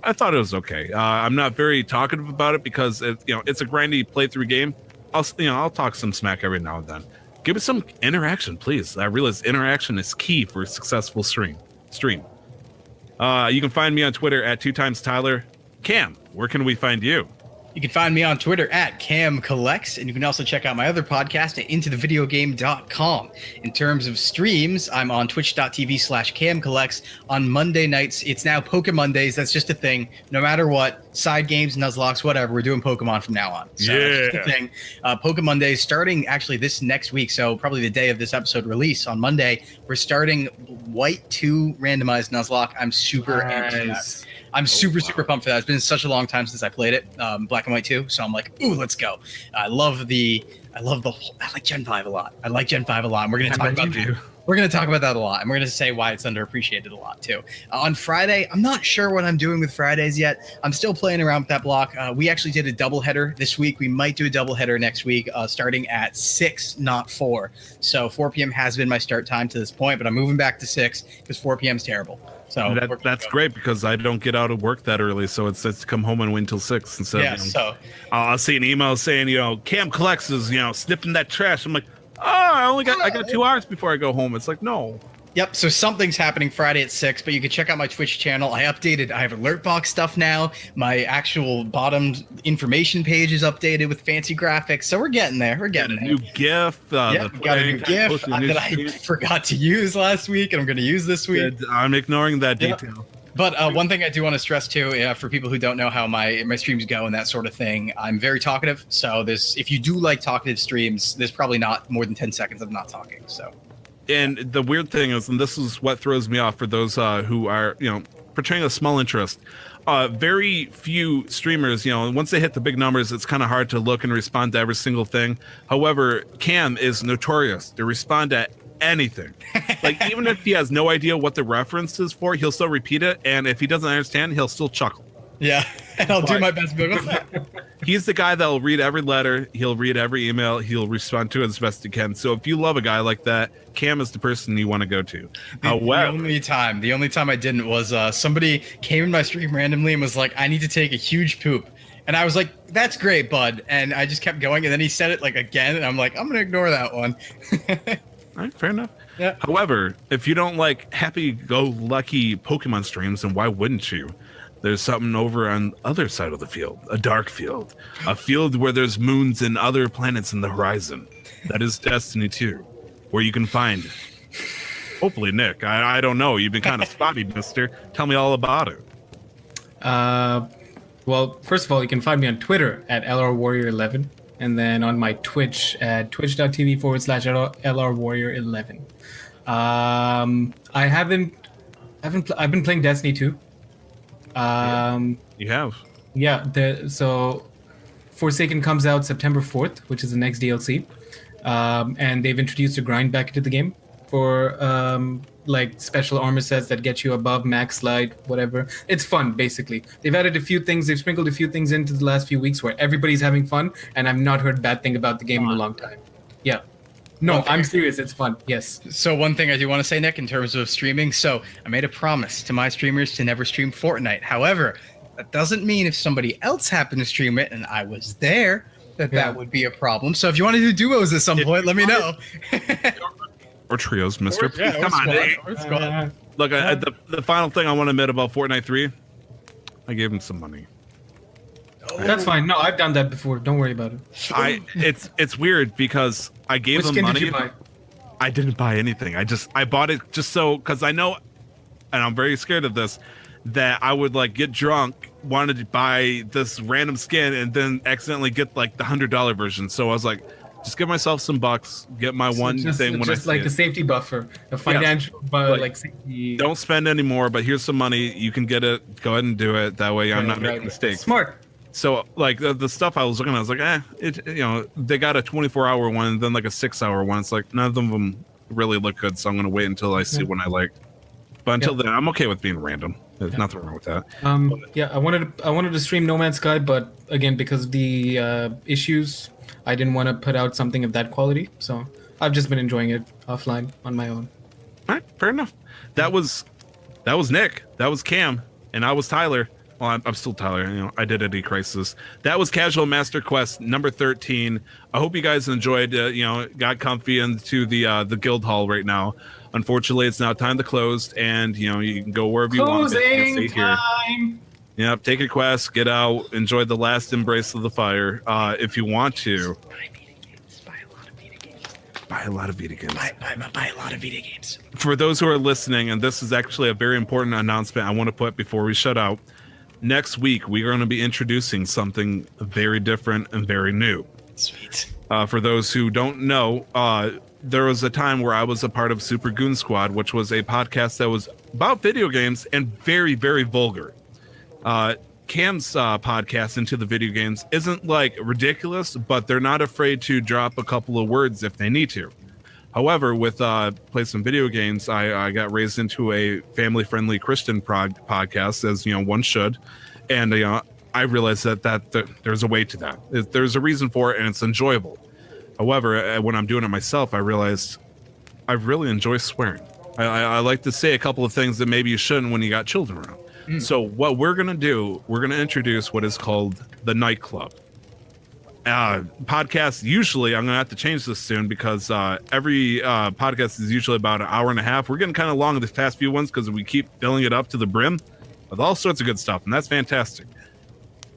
S1: I thought it was okay. I'm not very talkative about it because it's a grindy playthrough game. I'll talk some smack every now and then. Give us some interaction, please. I realize interaction is key for a successful stream. You can find me on Twitter at 2timestyler. Cam, where can we find you?
S2: You can find me on Twitter at CamCollects, and you can also check out my other podcast at IntoTheVideoGame.com. In terms of streams, I'm on twitch.tv/CamCollects. On Monday nights, it's now Pokemondays. That's just a thing. No matter what, side games, Nuzlocks, whatever. We're doing Pokemon from now on. So
S1: Yeah.
S2: that's the thing. Pokemon Monday starting actually this next week. So probably the day of this episode release on Monday, we're starting White 2 randomized Nuzlocke. I'm super amped for that. I'm super pumped for that. It's been such a long time since I played it, Black and White 2. So I'm like, ooh, let's go. I like Gen 5 a lot. I like Gen 5 a lot. And we're going to talk about that. We're going to talk about that a lot, and we're going to say why it's underappreciated a lot too. On Friday, I'm not sure what I'm doing with Fridays yet. I'm still playing around with that block. We actually did a doubleheader this week. We might do a doubleheader next week, starting at 6, not 4. So 4 p.m. has been my start time to this point, but I'm moving back to 6 because 4 p.m. is terrible. So
S1: that's great because I don't get out of work that early, so it's to come home and wait until 6 instead.
S2: Yeah, so
S1: I'll see an email saying, Cam Collects is, sniffing that trash. I'm like, I got 2 hours before I go home. It's like, no.
S2: Yep. So something's happening Friday at 6, but you can check out my Twitch channel. I have alert box stuff now. My actual bottom information page is updated with fancy graphics. So we're getting there. We're getting there.
S1: New GIF.
S2: We got a new GIF that I forgot to use last week, and I'm going to use this week.
S1: I'm ignoring that detail.
S2: But one thing I do want to stress too, for people who don't know how my streams go and that sort of thing, I'm very talkative. So if you do like talkative streams, there's probably not more than 10 seconds of not talking. So.
S1: And the weird thing is, and this is what throws me off for those who are, portraying a small interest. Very few streamers, once they hit the big numbers, it's kind of hard to look and respond to every single thing. However, Cam is notorious to respond to anything. Like, even if he has no idea what the reference is for, he'll still repeat it. And if he doesn't understand, he'll still chuckle.
S2: Yeah, and I'll do my best.
S1: He's the guy that'll read every letter. He'll read every email. He'll respond to it as best he can. So if you love a guy like that, Cam is the person you want to go to.
S2: The only time I didn't was somebody came in my stream randomly and was like, I need to take a huge poop. And I was like, that's great, bud. And I just kept going. And then he said it like again. And I'm like, I'm going to ignore that one.
S1: All right, fair enough.
S2: Yeah.
S1: However, if you don't like happy-go-lucky Pokemon streams, then why wouldn't you? There's something over on the other side of the field, a dark field, a field where there's moons and other planets in the horizon. That is Destiny 2, where you can find, hopefully, Nick. I don't know. You've been kind of spotty, mister. Tell me all about it.
S3: Well, first of all, you can find me on Twitter at LRWarrior11, and then on my Twitch at twitch.tv/LRWarrior11. I've been playing Destiny 2.
S1: You have.
S3: Yeah, so Forsaken comes out September 4th, which is the next DLC. And they've introduced a grind back into the game for like special armor sets that get you above max slide, whatever. It's fun, basically. They've added a few things, they've sprinkled a few things into the last few weeks where everybody's having fun, and I've not heard a bad thing about the game in a long time. Yeah. No, I'm serious. It's fun. Yes.
S2: So one thing I do want to say, Nick, in terms of streaming, so I made a promise to my streamers to never stream Fortnite. However, that doesn't mean if somebody else happened to stream it and I was there, that would be a problem. So if you want to do duos at some point, let me know.
S1: Or trios, mister.
S2: Come on.
S1: Look, the final thing I want to admit about Fortnite 3, I gave him some money.
S3: That's fine. No, I've done that before. Don't worry about it.
S1: It's weird because I gave them money. Did you buy? I didn't buy anything. I bought it just so, because I know, and I'm very scared of this, that I would like get drunk, wanted to buy this random skin, and then accidentally get like the $100 version. So I was like, just give myself some bucks, get my thing when
S3: just like the safety buffer, the financial, like safety.
S1: Don't spend any more, but here's some money. You can get it. Go ahead and do it. That way, I'm not making mistakes.
S3: Smart.
S1: So like the stuff I was looking at, I was like, they got a 24-hour one, and then like a 6-hour one. It's like none of them really look good, so I'm gonna wait until I see one I like. But until then, I'm okay with being random. There's nothing wrong with that.
S3: I wanted to stream No Man's Sky, but again, because of the issues, I didn't want to put out something of that quality. So I've just been enjoying it offline on my own.
S1: All right, fair enough. That was Nick. That was Cam, and I was Tyler. Well, I'm still Tyler. Identity Crisis. That was Casual Master Quest number 13. I hope you guys enjoyed. Got comfy into the guild hall right now. Unfortunately, it's now time to close, and you can go wherever you want.
S3: Closing time.
S1: Yep, take your quest, get out, enjoy the last embrace of the fire. If you want to.
S2: Buy a lot of Vita games.
S1: Buy a lot of Vita games.
S2: Buy a lot of Vita games.
S1: For those who are listening, and this is actually a very important announcement I want to put before we shut out. next week we are going to be introducing something very different and very new.
S2: Sweet.
S1: For those who don't know, there was a time where I was a part of Super Goon Squad, which was a podcast that was about video games and very, very vulgar. Cam's podcast into the video games isn't like ridiculous, but they're not afraid to drop a couple of words if they need to. However, with Play Some Video Games, I got raised into a family-friendly Christian podcast, as one should, and I realized that there's a way to that. There's a reason for it, and it's enjoyable. However, when I'm doing it myself, I realized I really enjoy swearing. I like to say a couple of things that maybe you shouldn't when you got children around. So what we're going to do, we're going to introduce what is called the Night Club. Podcast, usually, I'm going to have to change this soon because every podcast is usually about an hour and a half. We're getting kind of long in the past few ones because we keep filling it up to the brim with all sorts of good stuff, and that's fantastic.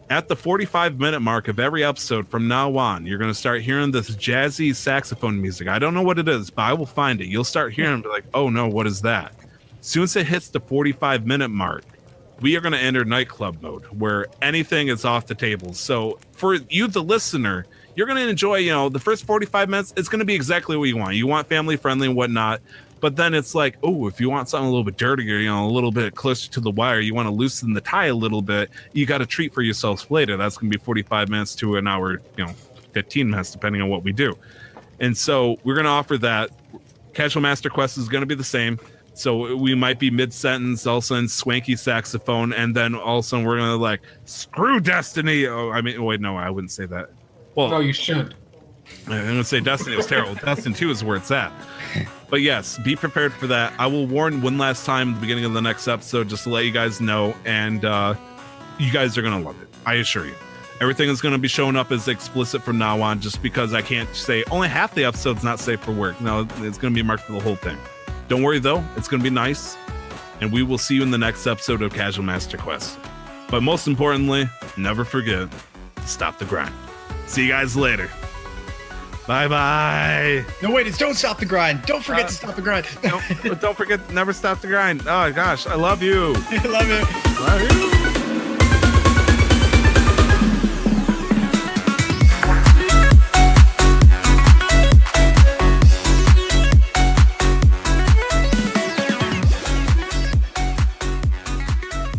S1: At the 45-minute mark of every episode from now on, you're going to start hearing this jazzy saxophone music. I don't know what it is, but I will find it. You'll start hearing it, like, oh no, what is that? As soon as it hits the 45-minute mark, we are going to enter nightclub mode where anything is off the table. So for you, the listener, you're going to enjoy, the first 45 minutes. It's going to be exactly what you want. You want family friendly and whatnot. But then it's like, oh, if you want something a little bit dirtier, a little bit closer to the wire, you want to loosen the tie a little bit, you got to treat for yourselves later. That's going to be 45 minutes to an hour, 15 minutes, depending on what we do. And so we're going to offer that. Casual Master Quest is going to be the same. So we might be mid-sentence, all of a sudden swanky saxophone, and then all of a sudden we're going to screw Destiny. Oh, I mean, wait, no, I wouldn't say that. Well,
S3: no, you should.
S1: I'm going to say Destiny was terrible. Destiny 2 is where it's at. But yes, be prepared for that. I will warn one last time at the beginning of the next episode just to let you guys know, and you guys are going to love it. I assure you. Everything is going to be showing up as explicit from now on just because I can't say only half the episode's not safe for work. No, it's going to be marked for the whole thing. Don't worry, though. It's going to be nice. And we will see you in the next episode of Casual Master Quest. But most importantly, never forget to stop the grind. See you guys later. Bye-bye.
S2: No, wait, it's don't stop the grind. Don't forget to stop the grind.
S1: Don't forget, never stop the grind. Oh, gosh, I love you.
S2: I love you.
S1: Love you.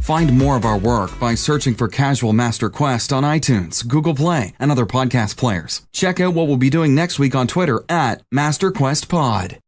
S4: Find more of our work by searching for Casual Master Quest on iTunes, Google Play, and other podcast players. Check out what we'll be doing next week on Twitter @MasterQuestPod.